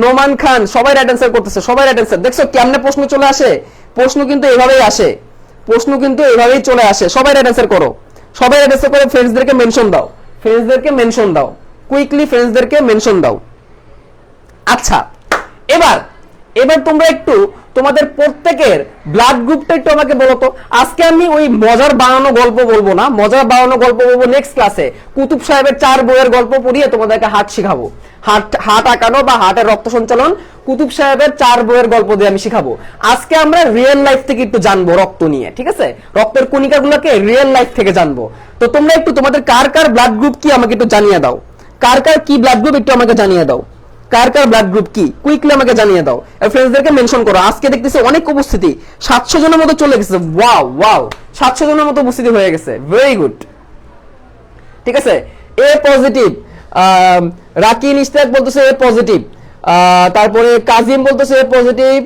নোমান খান, সবাই রাইট অ্যান্সার করতেছে, সবাই রাইট অ্যান্সার। দেখছো কেমনে প্রশ্ন চলে আসে? প্রশ্ন কিন্তু এভাবেই আসে, প্রশ্ন কিন্তু এভাবেই চলে আসে। সবাই রাইট অ্যান্সার করো, সবাই রাইট অ্যান্সার করে ফ্রেন্ডসদেরকে মেনশন দাও, ফ্রেন্ডসদেরকে মেনশন দাও, কুইকলি ফ্রেন্ডসদেরকে মেনশন দাও। আচ্ছা, এবার এবার তোমরা একটু তোমাদের প্রত্যেকের ব্লাড গ্রুপটা একটু আমাকে বলো তো। আজকে আমি ওই মজার বানানো গল্প বলবো না, মজার বানানো গল্প বলবো নেক্সট ক্লাসে। কুতুব সাহেবের 4 বইয়ের গল্প পড়িয়ে তোমাদেরকে হার্ট শিখাবো, হার্ট আঁকানো বা হার্টের রক্ত সঞ্চালন কুতুব সাহেবের 4 বইয়ের গল্প দিয়ে আমি শিখাবো। আজকে আমরা রিয়েল লাইফ থেকে একটু জানবো রক্ত নিয়ে, ঠিক আছে? রক্তের কণিকাগুলোকে রিয়েল লাইফ থেকে জানবো। তো তোমরা একটু তোমাদের কার কার ব্লাড গ্রুপ কি আমাকে একটু জানিয়ে দাও, কার কার কি ব্লাড গ্রুপ একটু আমাকে জানিয়ে দাও, কার কার ব্লাড গ্রুপ কি কুইকলি আমাকে জানিয়ে দাও। আর ফ্রেন্ডসদেরকে মেনশন করো। আজকে দেখতেছি অনেক উপস্থিতি, 700 জনের মতো চলে গেছে। ওয়াও ওয়াও, 700 জনের মতো উপস্থিতি হয়ে গেছে, ভেরি গুড। ঠিক আছে, এ পজিটিভ, রাকিন ইশতিয়াক বলতেছে এ পজিটিভ, তারপরে কাজিম বলতেছে এ পজিটিভ,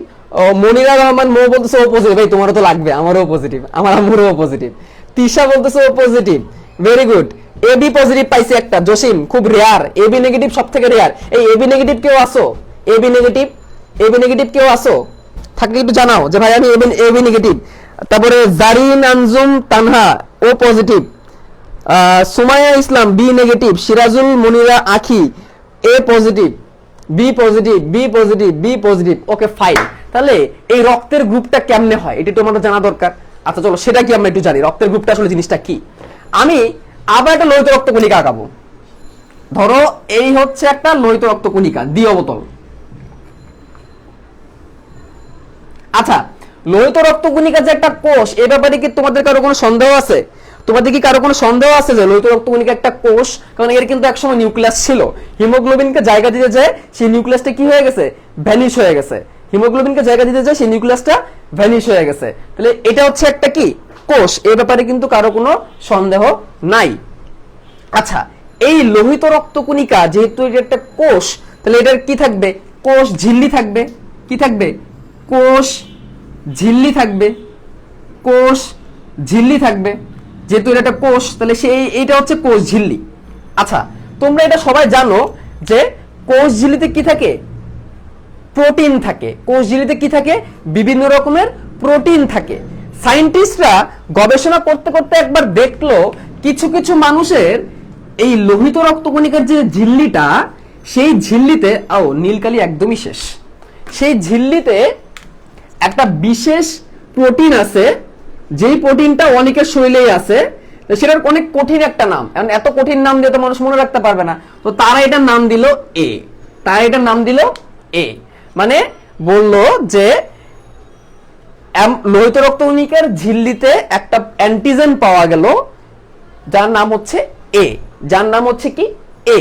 মনিরা রহমান মো বলতেছে ও পজিটিভ। ভাই তোমারও তো লাগবে, আমারও পজিটিভ, আমার আম্মুরও পজিটিভ। তিশা বলতেছে O positive, very good. AB positive পাইছে একটা, জসিম, খুব রেয়ার। এবি নেগেটিভ সবথেকে রেয়ার। এই এবি নেগেটিভ কেউ আসো? এবি নেগেটিভ, এবি নেগেটিভ কেউ আসো? থাকলে একটু জানাও যে ভাই আমি এবি নেগেটিভ। তারপরে Zarin Anjum Tanha O positive, Sumaiya Islam B negative, Sirajul Monira Akhi A positive, B positive, B positive, B positive. Okay fine. তাহলে এই রক্তের গ্রুপটা কেমনে হয় এটা তো আমাদের জানা দরকার। আচ্ছা চলো সেটা কি আমরা একটু জানি, রক্তের গ্রুপটা আসলে জিনিসটা কি। আমি আবার একটা লোহিত রক্ত কণিকা আঁকাবো। ধরো এই হচ্ছে একটা লোহিত রক্ত কণিকা, দ্বি অবতল। আচ্ছা, লোহিত রক্ত কণিকা যে একটা কোষ, এ ব্যাপারে কি তোমাদের কারো কোনো সন্দেহ আছে? তোমাদের কি কারো কোনো সন্দেহ আছে যে লোহিত রক্ত কণিকা একটা কোষ? কারণ এর কিন্তু একসময় নিউক্লিয়াস ছিল, হিমোগ্লোবিনকে জায়গা দিতে যায় সেই নিউক্লিয়াসটা কি হয়ে গেছে? ভ্যানিশ হয়ে গেছে। হিমোগ্লোবিনকে জায়গা দিতে যায় সেই নিউক্লিয়াসটা ভ্যানিশ হয়ে গেছে। তাহলে এটা হচ্ছে একটা কি কোষ, এ ব্যাপারে কিন্তু কারো কোনো সন্দেহ নাই। আচ্ছা, এই লোহিত রক্ত কণিকা যেহেতু এটা একটা কোষ, তাহলে এটার কি থাকবে? কোষ ঝিল্লি থাকবে। কি থাকবে? কোষ ঝিল্লি থাকবে, কোষ ঝিল্লি থাকবে। যেহেতু এটা একটা কোষ, তাহলে এইটা হচ্ছে কোষ ঝিল্লি। আচ্ছা, তোমরা এটা সবাই জানো যে কোষ ঝিল্লিতে কি থাকে? প্রোটিন থাকে। কোষ ঝিল্লিতে কি থাকে? বিভিন্ন রকমের প্রোটিন থাকে। সায়েন্টিস্টরা গবেষণা করতে করতে একবার দেখলো কিছু কিছু মানুষের এই লোহিত রক্তকণিকার যে ঝিল্লিটা, সেই ঝিল্লিতে নীলকালি একদমই শেষ, সেই ঝিল্লিতে একটা বিশেষ প্রোটিন আছে, যেই প্রোটিনটা অনেকের শরীরেই আছে। সেটার অনেক কঠিন একটা নাম, এখন এত কঠিন নাম দিয়ে তো মানুষ মনে রাখতে পারবে না। তো তারা এটার নাম দিল এ, তারা এটার নাম দিল এ। মানে বললো যে লোহিত রক্তকণিকার ঝিল্লিতে একটা অ্যান্টিজেন পাওয়া গেল যার নাম হচ্ছে এ, যার নাম হচ্ছে কি এ।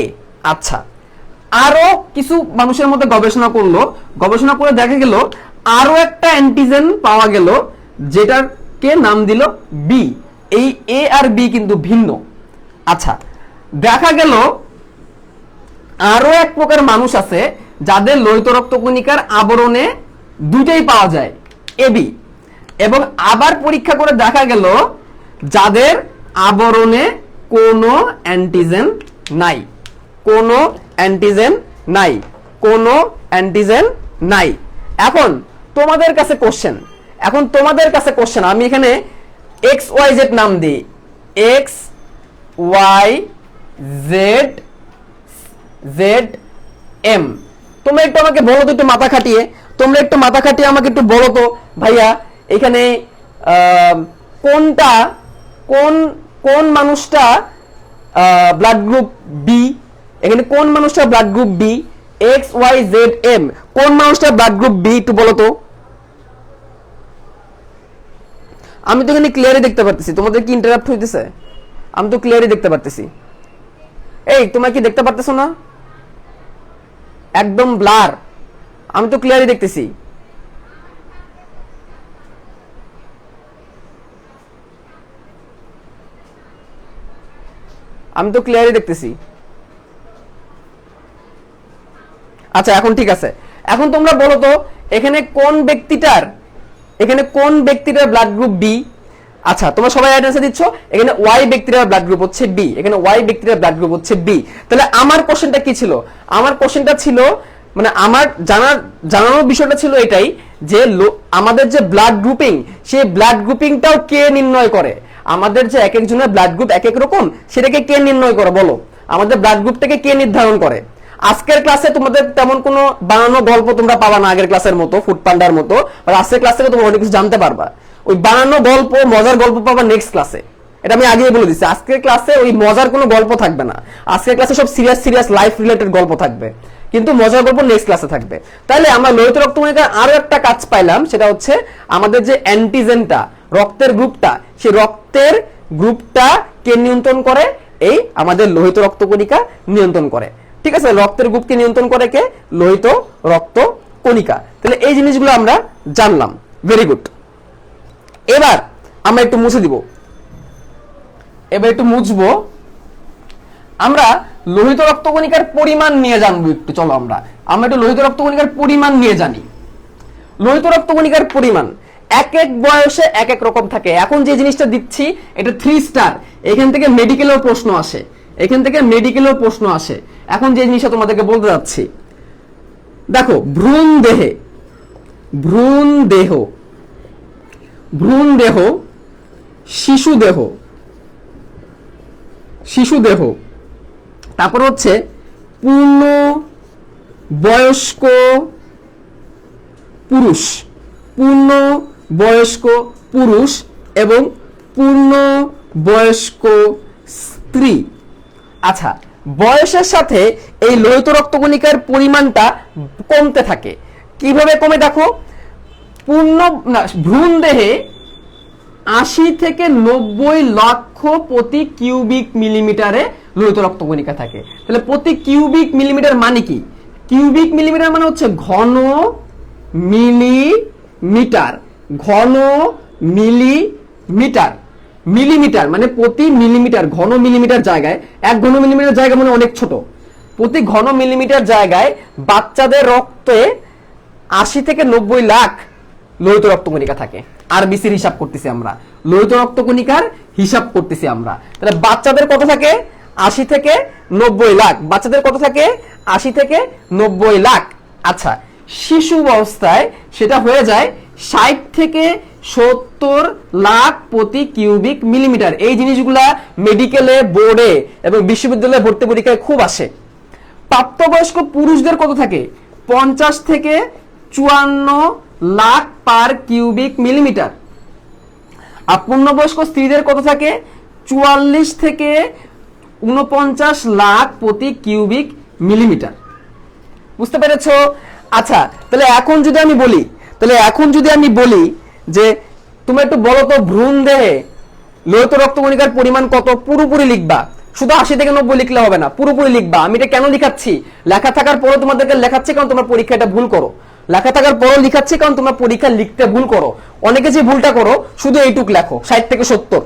আচ্ছা, আরো কিছু মানুষের মধ্যে গবেষণা করলো, গবেষণা করে দেখা গেল আরো একটা অ্যান্টিজেন পাওয়া গেল যেটাকে নাম দিল বি। এই এ আর বি কিন্তু ভিন্ন। আচ্ছা, দেখা গেল আরো এক প্রকার মানুষ আছে যাদের লোহিত রক্তকণিকার আবরণে দুইটাই পাওয়া যায়, এবি। এবং আবার পরীক্ষা করে দেখা গেল যাদের আবরণে কোনো অ্যান্টিজেন নাই, কোনো অ্যান্টিজেন নাই, কোনো অ্যান্টিজেন নাই। এখন তোমাদের কাছে কোশ্চেন, এখন তোমাদের কাছে কোশ্চেন, আমি এখানে এক্স ওয়াই জেড নাম দিই, X Y Z Z M. তোমরা একটু আমাকে বলো তো, একটু মাথা খাটিয়ে, তোমরা একটু মাথা খাটিয়ে আমাকে একটু বলো তো ভাইয়া, এখানে কোনটা কোন কোন মানুষটা ব্লাড গ্রুপ বি? এখানে কোন মানুষটা blood group B? X Y Z M, কোন মানুষটা ব্লাড গ্রুপ বি একটু বলো তো। আমি তো এখানে ক্লিয়ারই দেখতে পারতেছি, তোমাদের কি ইন্টারাপ্ট হইতেছে? আমি তো ক্লিয়ারই দেখতে পারতেছি। এই তোমরা কি দেখতে পারতেছো না? একদম ব্লার, আমি তো ক্লিয়ারই দেখতেছি। আমি তো ক্লিয়ারই দেখতেছি। আচ্ছা এখন ঠিক আছে, এখন তোমরা বলো তো এখানে কোন ব্যক্তিটার ব্লাড গ্রুপ বি? আচ্ছা তোমরা সবাই অ্যান্সার দিচ্ছ, এখানে ওয়াই ব্যক্তিটার ব্লাড গ্রুপ হচ্ছে বি, এখানে ওয়াই ব্যক্তিটার ব্লাড গ্রুপ হচ্ছে বি। তাহলে আমার কোশ্চেনটা কি ছিল? আমার কোশ্চেনটা ছিল, মানে আমার জানানোর বিষয়টা ছিল এটাই যে আমাদের যে ব্লাড গ্রুপিং, সেই ব্লাড গ্রুপিংটাও কে নির্ণয় করে? আমাদের যে এক একজনের ব্লাড গ্রুপ এক এক রকম, সেটাকে কে নির্ণয় করে বলো? আমাদের ব্লাড গ্রুপটাকে কে নির্ধারণ করে? আজকের ক্লাসে তোমাদের তেমন কোনো বানানো গল্প তোমরা পাবা না আগের ক্লাসের মতো, ফুড পান্ডার মতো। আর আজকের ক্লাস থেকে তোমরা অনেক কিছু জানতে পারবা। ওই বানানো গল্প, মজার গল্প পাবা নেক্সট ক্লাসে, এটা আমি আগেই বলে দিচ্ছি। আজকের ক্লাসে ওই মজার কোনো গল্প থাকবে না, আজকের ক্লাসে সব সিরিয়াস লাইফ রিলেটেড গল্প থাকবে, কিন্তু মজার গল্প নেক্সট ক্লাসে থাকবে। তাহলে আমরা লোহিত রক্তকণিকার আরো একটা কাজ পাইলাম, সেটা হচ্ছে আমাদের যে অ্যান্টিজেনটা, রক্তের গ্রুপটা, সেই রক্তের গ্রুপটা কে নিয়ন্ত্রণ করে? এই আমাদের লোহিত রক্তকণিকা নিয়ন্ত্রণ করে। ঠিক আছে, রক্তের গ্রুপকে নিয়ন্ত্রণ করে কে? লোহিত রক্তকণিকা। তাহলে এই জিনিসগুলো আমরা জানলাম, ভেরি গুড। এবার আমরা একটু মুছে দিব, এবার একটু মুছবো। আমরা লোহিত রক্তকণিকার পরিমাণ নিয়ে জানবো একটু। চলো আমরা একটু লোহিত রক্তকণিকার পরিমাণ নিয়ে জানি। লোহিত রক্তকণিকার পরিমাণ এক এক বয়সে এক এক রকম থাকে। এখন যে জিনিসটা দিচ্ছি এটা 3 স্টার, এখান থেকে মেডিকেলেও প্রশ্ন আসে, এখন যে জিনিসটা তোমাদেরকে বলতে যাচ্ছি, দেখো ভ্রূণ দেহ, শিশু দেহ, তারপর হচ্ছে পূর্ণ বয়স্ক পুরুষ এবং পূর্ণ বয়স্ক স্ত্রী। আচ্ছা, বয়সের সাথে এই লোহিত রক্তকণিকার পরিমাণটা কমতে থাকে। কিভাবে কমে দেখো, ভ্রূণ দেহে 80 থেকে 90 লক্ষ প্রতি কিউবিক মিলিমিটারে লোহিত রক্তকণিকা থাকে। তাহলে প্রতি কিউবিক মিলিমিটার মানে কি? কিউবিক মিলিমিটার মানে হচ্ছে ঘন মিলিমিটার, মিলিমিটার মানে প্রতি মিলিমিটার, ঘন মিলিমিটার জায়গায়, এক ঘন মিলিমিটার জায়গা মানে অনেক ছোট, প্রতি ঘন মিলিমিটার জায়গায় বাচ্চাদের রক্তে 80 থেকে 90 লাখ লোহিত রক্তকণিকা থাকে। আরবিসির হিসাব করতেছি আমরা, লোহিত রক্তকণিকার হিসাব করতেছি আমরা। তাহলে বাচ্চাদের কত থাকে? 80 থেকে 90 লাখ। বাচ্চাদের কত থাকে? 80 থেকে 90 লাখ। আচ্ছা, শিশু অবস্থায় সেটা হয়ে যায় 60 থেকে 70 লাখ প্রতি কিউবিক মিলিমিটার। এই জিনিসগুলা মেডিকেলে, বোর্ডে এবং বিশ্ববিদ্যালয়ে ভর্তি পরীক্ষায় খুব আসে। প্রাপ্তবয়স্ক পুরুষদের কত থাকে? 50 থেকে 54 লাখ পার কিউবিক মিলিমিটার। আর পূর্ণবয়স্ক স্ত্রীদের কত থাকে? 44 থেকে 49 লাখ প্রতি কিউবিক মিলিমিটার। বুঝতে পেরেছো? আচ্ছা, তাহলে এখন যদি আমি বলি যে তুমি একটু বলো তো ভ্রূণ দেহে লোহিত রক্তকণিকার পরিমাণ কত? পুরোপুরি লিখবা, শুধু 80 থেকে 90 লিখলে হবে না, পুরোপুরি লিখবা। আমি এটা কেন লিখাচ্ছি? লেখা থাকার পরও তোমাদেরকে লেখাচ্ছি কারণ তোমরা পরীক্ষা এটা ভুল করো। লেখা থাকার পরও লিখাচ্ছি কারণ তোমরা পরীক্ষা লিখতে ভুল করো। অনেকে যে ভুলটা করো শুধু এইটুক লেখো, 60 থেকে 70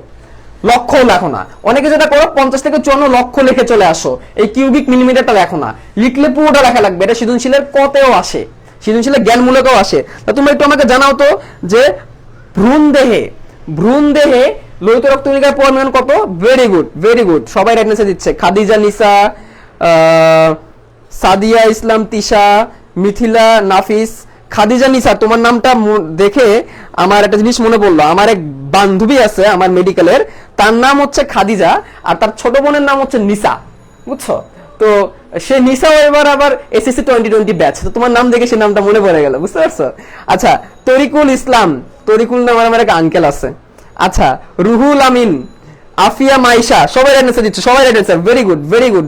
লক্ষও লেখো না। অনেকে যেটা করো 50 থেকে 54 লক্ষ লিখে চলে আসো, এই কিউবিক মিলিমিটারটা লেখো না। লিখলে পুরোটা লেখা লাগবে। এটা সৃজনশীলের কতেও আসে, সৃজনশীলের জ্ঞানমূলকেও আসে। তা তোমরা একটু আমাকে জানাও তো যে ভ্রূণ দেহে লোহিত রক্তকণিকার পরিমাণ কত? ভেরি গুড, সবাই রাইট অ্যান্সার দিচ্ছে। খাদিজা নিসা, সাদিয়া ইসলাম তিশা, মিথিলা নাফিস। খাদিজা নিসা, তোমার নামটা দেখে আমার একটা জিনিস মনে পড়লো। আমার এক বান্ধবী আছে আমার মেডিকেলের, তার নাম হচ্ছে খাদিজা আর তার ছোট বোনের নাম হচ্ছে নিসা, বুঝছো? তো সে নিসাও এবার আবার এসএসসি 2020 ব্যাচ, তো তোমার নাম দেখে সে নামটা মনে পড়ে গেল, বুঝতে পারছো? আচ্ছা, তরিকুল ইসলাম, তরিকুল নামের আমার এক আঙ্কেল আছে। আচ্ছা, রুহুল আমিন, আফিয়া মাইশা, সবাই রাইট অ্যান্সার দিচ্ছে, সবাই রাইট অ্যান্সার।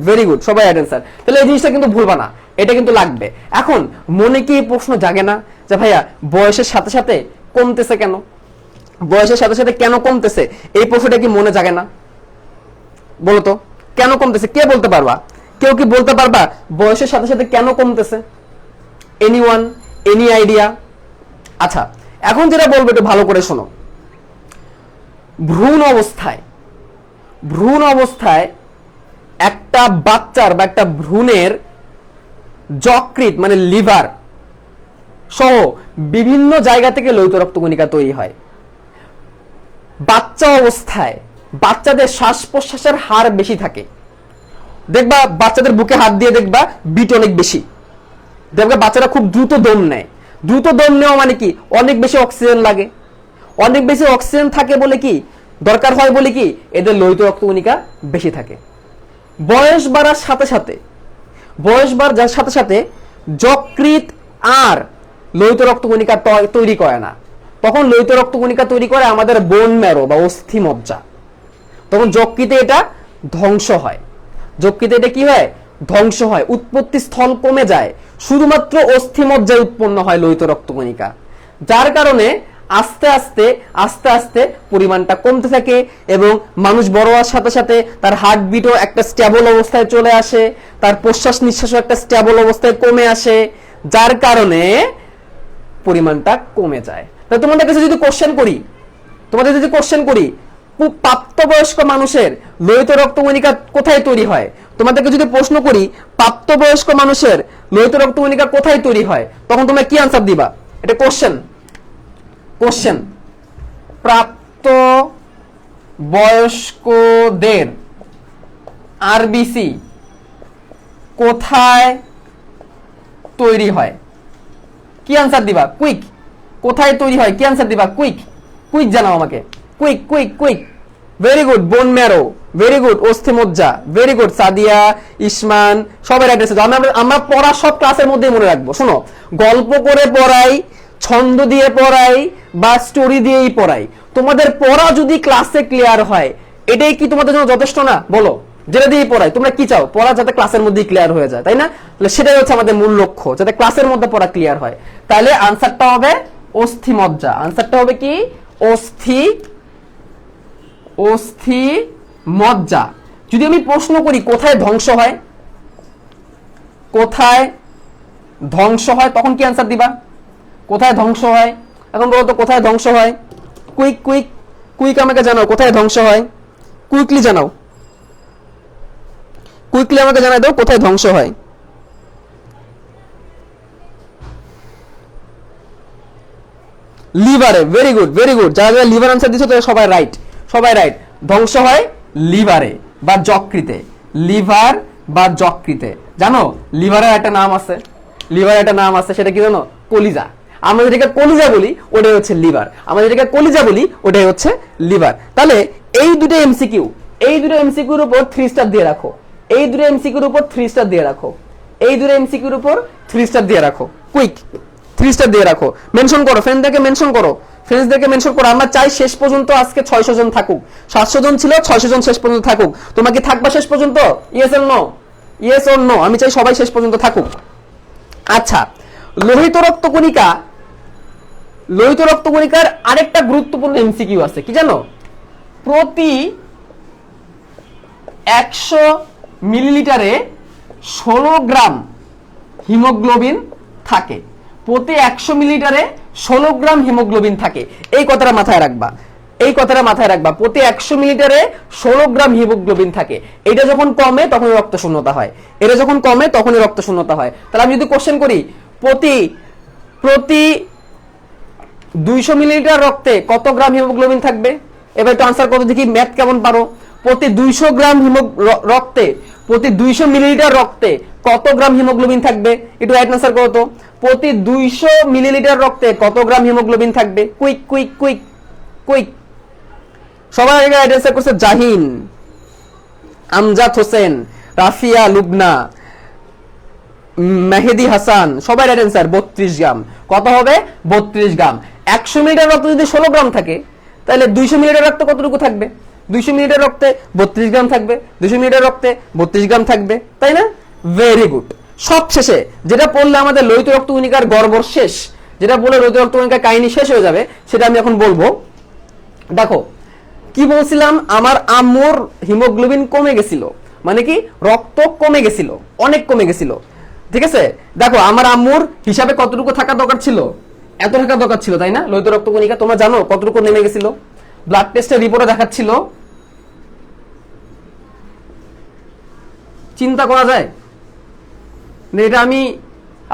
ভেরি গুড, সবাই রাইট অ্যান্সার। তাহলে এই জিনিসটা কিন্তু ভুলবা না, এটা কিন্তু লাগবে। এখন মনে কি প্রশ্ন জাগে না যে ভাইয়া বয়সের সাথে সাথে কমতেছে কেন? বয়সের সাথে সাথে কেন কমতেছে, এই প্রশ্নটা কি মনে জাগে না? বলো তো কেন কমতেছে, কে বলতে পারবা? কেউ কি বলতে পারবা বয়সের সাথে সাথে কেন কমতেছে? Anyone, any idea? আচ্ছা, এখন যেটা বলবো একটু ভালো করে শোনো। ভ্রূণ অবস্থায় একটা বাচ্চার বা একটা ভ্রূণের যকৃৎ মানে লিভার সহ বিভিন্ন জায়গা থেকে লোহিত রক্তকণিকা তৈরি হয়। বাচ্চা অবস্থায় বাচ্চাদের শ্বাস প্রশ্বাসের হার বেশি থাকে। দেখবা বাচ্চাদের বুকে হাত দিয়ে দেখবা বিট অনেক বেশি। দেখবা বাচ্চারা খুব দ্রুত দম নেয়। দ্রুত দম নেওয়া মানে কি, অনেক বেশি অক্সিজেন লাগে। অনেক বেশি অক্সিজেন থাকে বলে কি, দরকার হয় বলে কি, এদের লোহিত রক্তকণিকা বেশি থাকে। বয়স বাড়ার সাথে সাথে যকৃৎ আর লোহিত রক্তকণিকা তৈরি করে না। তখন লোহিত রক্তকণিকা তৈরি করে আমাদের বোন ম্যারো বা অস্থি মজ্জা। তখন যকৃতে এটা ধ্বংস হয়। যকৃতে এটা কি হয়, ধ্বংস হয়, উৎপত্তি স্থল কমে যায়। শুধুমাত্র অস্থি মজ্জায় উৎপন্ন হয় লোহিত রক্তকণিকা, যার কারণে আস্তে আস্তে আস্তে আস্তে পরিমাণটা কমতে থাকে এবং মানুষ বড় হওয়ার সাথে সাথে তার হার্টবিটও একটা স্টেবল অবস্থায় চলে আসে, তার প্রশ্বাস নিঃশ্বাসও একটা স্টেবল অবস্থায় কমে আসে, যার কারণে পরিমাণটা কমে যায়। তাহলে তোমাদের কাছে যদি কোশ্চেন করি প্রাপ্তবয়স্ক মানুষের লোহিত রক্তকণিকা কোথায় তৈরি হয়, তোমাদেরকে যদি প্রশ্ন করি প্রাপ্তবয়স্ক মানুষের লোহিত রক্তকণিকা কোথায় তৈরি হয়, তখন তোমরা কি আনসার দিবা? এটা কোশ্চেন। প্রাপ্ত বয়স্কদের আরবিসি কোথায় তৈরি হয়? কি আনসার দিবা? কুইক। কোথায় তৈরি হয়, কি আনসার দিবা? কুইক জানাও আমাকে। Quick. Very good, bone marrow. Very good, অস্থি মজ্জা। ভেরি গুড, সাদিয়া, ইসমান, সবার অ্যাড্রেস আমরা পড়া সব ক্লাসের মধ্যেই মনে রাখবো। শোনো, গল্প করে পড়াই, ছন্দ দিয়ে পড়াই বা স্টোরি দিয়েই পড়াই, তোমাদের পড়া যদি ক্লাসে ক্লিয়ার হয়, এটাই কি তোমাদের জন্য যথেষ্ট না? বলো, যেটা দিয়ে পড়াই তোমরা কি চাও? পড়া যাতে ক্লাসের মধ্যেই ক্লিয়ার হয়ে যায়, তাই না? তাহলে সেটাই হচ্ছে আমাদের মূল লক্ষ্য, যাতে ক্লাসের মধ্যে পড়া ক্লিয়ার হয়। তাহলে আনসারটা হবে অস্থি মজ্জা। আনসারটা হবে কি? অস্থি মজ্জা। যদি আমি প্রশ্ন করি কোথায় ধ্বংস হয়, তখন কি আনসার দিবা? কোথায় ধ্বংস হয়? এখন বলো তো কোথায় ধ্বংস হয়? কুইক আমাকে জানাও কোথায় ধ্বংস হয়। কুইকলি জানাও, কুইকলি আমাকে জানাই দাও কোথায় ধ্বংস হয়। লিভারে। Very good. যারা লিভার আনসার দিচ্ছ তারা সবাই রাইট। ধ্বংস হয় লিভারে বা যকৃতে। লিভার বা যকৃতে। জানো লিভারের একটা নাম আছে, সেটা কি জানো? কলিজা। আমরা যেটাকে কলিজা বলি ওটাই হচ্ছে লিভার। তাহলে এই দুটো এমসিকিউর উপর 3 স্টার দিয়ে রাখো। কুইক 3 স্টার দিয়ে রাখো। মেনশন করো, ফ্রেন্ডদেরকে মেনশন করো। আমরা চাই শেষ পর্যন্ত আজকে 600 জন থাকুক। 700 জন ছিল, 600 জন শেষ পর্যন্ত থাকুক। তোমরা কি থাকবা শেষ পর্যন্ত? Yes or no? আমি চাই সবাই শেষ পর্যন্ত থাকুক। আচ্ছা, লোহিত রক্তকণিকার আরেকটা গুরুত্বপূর্ণ এমসিকিউ আছে, কি জানো? প্রতি 100 মিলিলিটারে 16 গ্রাম হিমোগ্লোবিন থাকে। প্রতি 100 মিলিলিটারে 16 গ্রাম হিমোগ্লোবিন থাকে। এই কথাটা মাথায় রাখবা। প্রতি 100 মিলিলিটারে 16 গ্রাম হিমোগ্লোবিন থাকে। এটা যখন কমে তখন রক্ত শূন্যতা হয়। তাহলে আমি যদি কোশ্চেন করি প্রতি 200 মিলিলিটার রক্তে কত গ্রাম হিমোগ্লোবিন থাকবে? এবার একটু আনসার করো দেখি, ম্যাথ কেমন পারো। প্রতি 200 মিলিলিটার রক্তে কত গ্রাম হিমোগ্লোবিন থাকবে? একটু রাইট আনসার করো তো। প্রতি 200 মিলিলিটার রক্তে কত গ্রাম হিমোগ্লোবিন থাকবে? কুইক। সবাই আগে রাইট আনসার করছে জাহিন, আমজাদ হোসেন, রাফিয়া লুবনা, মেহেদি হাসান, সবাই রাইট আনসার। 32 গ্রাম। কত হবে? 32 গ্রাম। 100 মিলিলিটার রক্তে যদি 16 গ্রাম থাকে, তাহলে 200 মিলিলিটার রক্তে কতটুকু থাকবে? 200 মিলিলিটার রক্তে 32 গ্রাম থাকবে। 200 মিলিলিটার রক্তে 32 গ্রাম থাকবে, তাই না? Very good. সব শেষে যেটা পড়লে আমাদের লোহিত রক্তকণিকার গড়বড় শেষ, যেটা বলে লোহিত রক্তকণিকার কাহিনী শেষ হয়ে যাবে, সেটা আমি এখন বলবো। দেখো কি বলছিলাম, আমার আম্মুর হিমোগ্লোবিন কমে গেছিল, মানে কি রক্ত কমে গেছিল, অনেক কমে গেছিল, ঠিক আছে। দেখো আমার আম্মুর হিসাবে কতটুকু থাকা দরকার ছিল, এত থাকা দরকার ছিল, তাই না? লোহিত রক্ত কণিকা তোমরা জানো কতটুকু নেমে গেছিল? ব্লাড টেস্টের রিপোর্টে দেখাচ্ছিল, চিন্তা করা যায়? এটা আমি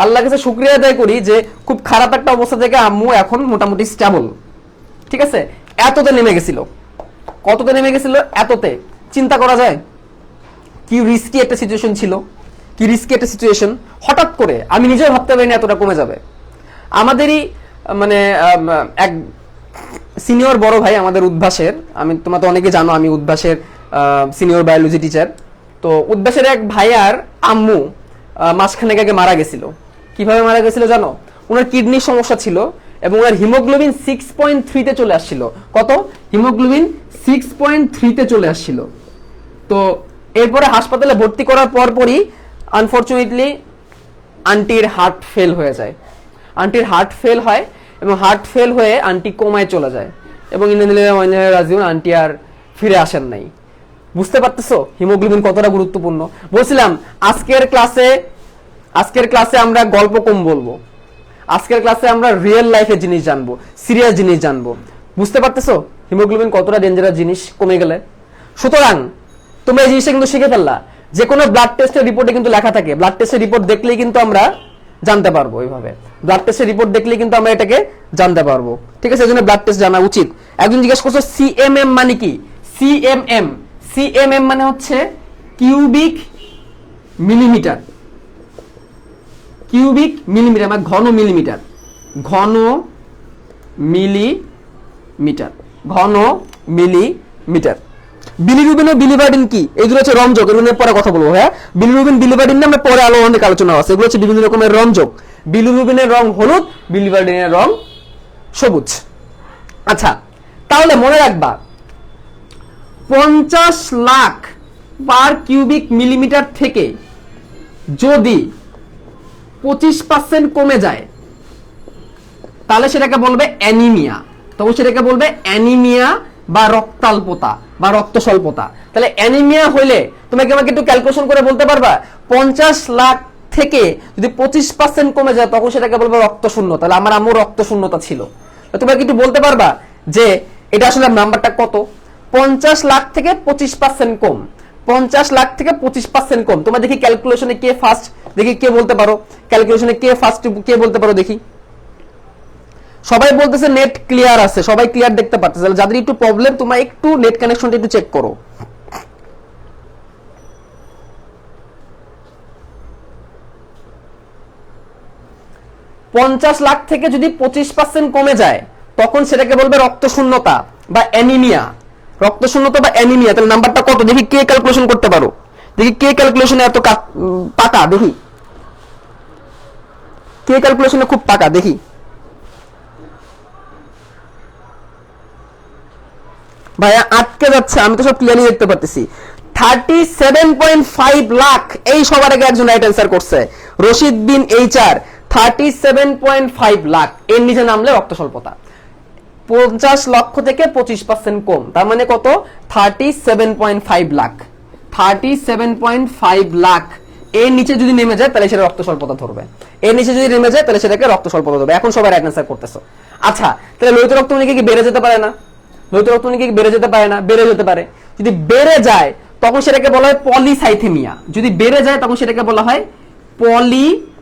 আল্লাহর কাছে শুকরিয়া আদায় করি যে খুব খারাপ একটা অবস্থা থেকে আম্মু এখন মোটামুটি স্টেবল, ঠিক আছে। এততে নেমে গেছিল, কততে নেমে গেছিল? এততে। চিন্তা করা যায় কি রিস্কি একটা সিচুয়েশন ছিল, কি রিস্কি একটা সিচুয়েশন। হঠাৎ করে আমি নিজেও ভাবতে পারিনি এতটা কমে যাবে। আমাদেরই মানে এক সিনিয়র বড় ভাই আমাদের উদ্ভাসের, আমি তোমরা তো অনেকে জানো আমি উদ্ভাসের সিনিয়র বায়োলজি টিচার। তো উদ্ভাসের এক ভাইয়ার আম্মু মাসখানেক আগে মারা গেছিল। কিভাবে মারা গেছিল জানো? ওনার কিডনির সমস্যা ছিল এবং ওনার হিমোগ্লোবিন 6.3-তে চলে আসছিল। কত? হিমোগ্লোবিন 6.3-তে চলে আসছিল। তো এরপরে হাসপাতালে ভর্তি করার পরপরই আনফরচুনেটলি আন্টির হার্ট ফেল হয়ে যায়। আন্টির হার্ট ফেল হয় এবং হার্ট ফেল হয়ে আন্টি কোমায় চলে যায় এবং রাজিউন আন্টি আর ফিরে আসেন নাই। বুঝতে পারতেছো হিমোগ্লোবিন কতটা গুরুত্বপূর্ণ? বলছিলাম আজকের ক্লাসে আমরা গল্প কম বলবো, আজকের ক্লাসে আমরা রিয়েল লাইফের জিনিস জানবো, সিরিয়াস জিনিস জানবো। বুঝতে পারতেছো হিমোগ্লোবিন কতটা ডেঞ্জারাস জিনিস কমে গেলে? সুতরাং তোমরা এই জিনিসটা কিন্তু শিখে ফেললা। যে কোনো ব্লাড টেস্টের রিপোর্টে কিন্তু লেখা থাকে, ব্লাড টেস্টের রিপোর্ট দেখলেই কিন্তু আমরা জানতে পারবো। এইভাবে ব্লাড টেস্টের রিপোর্ট দেখলেই কিন্তু আমরা এটাকে জানতে পারবো, ঠিক আছে। এজন্য ব্লাড টেস্ট জানা উচিত। একজন জিজ্ঞেস করছো সিএমএম মানে কি? সিএমএম মানে হচ্ছে কিউবিক মিলিমিটার। কিউবিক মিলিমিটার মানে ঘন মিলিমিটার, ঘন মিলিমিটার, ঘন মিলিমিটার। বিলিরুবিন ও বিলিভার্ডিন কি? এগুলো হচ্ছে রঞ্জক, এগুলো নিয়ে পরে কথা বলবো। হ্যাঁ, বিলিরুবিন বিলিভার্ডিন নিয়ে আমরা পরে অনেক আলোচনা আছে। এগুলো হচ্ছে বিভিন্ন রকমের রঞ্জক। বিলিরুবিনের রং হলুদ, বিলিভার্ডিনের রং সবুজ। আচ্ছা, তাহলে মনে রাখবা 50 লাখ পার কিউবিক মিলিমিটার থেকে যদি 25% কমে যায় তাহলে সেটাকে বলবে অ্যানিমিয়া। তখন সেটাকে বলবে অ্যানিমিয়া বা রক্তাল্পতা বা রক্ত স্বল্পতা। তাহলে অ্যানিমিয়া হইলে তুমি কি আমাকে একটু ক্যালকুলেশন করে বলতে পারবা? 50 লাখ থেকে যদি 25% কমে যায় তখন সেটাকে বলবে রক্ত শূন্য। তাহলে আমার আম্মুর রক্ত শূন্যতা ছিল। তোমরা কি একটু বলতে পারবা যে এটা আসলে নাম্বারটা কত? 50 লাখ থেকে 25% কম, 50 লাখ থেকে 25% কম। তোমরা দেখি ক্যালকুলেশনে কে ফার্স্ট, দেখি কে বলতে পারো ক্যালকুলেশনে কে ফার্স্ট, কে বলতে পারো দেখি। সবাই বলতেছে নেট ক্লিয়ার আছে, সবাই ক্লিয়ার দেখতে পাচ্ছে। যাদের একটু প্রবলেম তোমরা একটু নেট কানেকশনটা একটু চেক করো। পঞ্চাশ লাখ থেকে যদি 25% কমে যায় তখন সেটাকে বলবে রক্ত শূন্যতা বা অ্যানিমিয়া। রক্ত শূন্যতা বা অ্যানিমিয়া। তাহলে নাম্বারটা কত দেখি কে ক্যালকুলেশন করতে পারো, দেখি কে ক্যালকুলেশনে এত পাকা, দেখি কে ক্যালকুলেশনে খুব পাকা, দেখি। ভাইয়া আটকে যাচ্ছে, আমি তো সব ক্লিয়ারলি দেখতে পাচ্ছি। 37.5 লাখ, এই সবার আগে একজন রাইট অ্যান্সার করছে, রশিদ বিন এইচআর। 37.5 লাখ, এর নিচে নামলে রক্ত স্বল্পতা। 50 লক্ষ থেকে 25% কম, তার মানে কত? 37.5 লাখ। 37.5 লাখ এর নিচে যদি নেমে যায় তাহলে সেটা রক্ত স্বল্পতা ধরবে, এর নিচে যদি নেমে যায় তাহলে সেটাকে রক্ত স্বল্পতা ধরবে। এখন সবাই রাইট অ্যান্সার করতেছো। আচ্ছা, তাহলে লোহিত রক্তকণিকা কি বেড়ে যেতে পারে না? লোহিত রক্তকণিকা কি বেড়ে যেতে পারে না? বেড়ে যেতে পারে। যদি বেড়ে যায় তখন সেটাকে বলা হয় পলিসাইথেমিয়া। যদি বেড়ে যায় তখন সেটাকে বলা হয় পলিসাইথেমিয়া।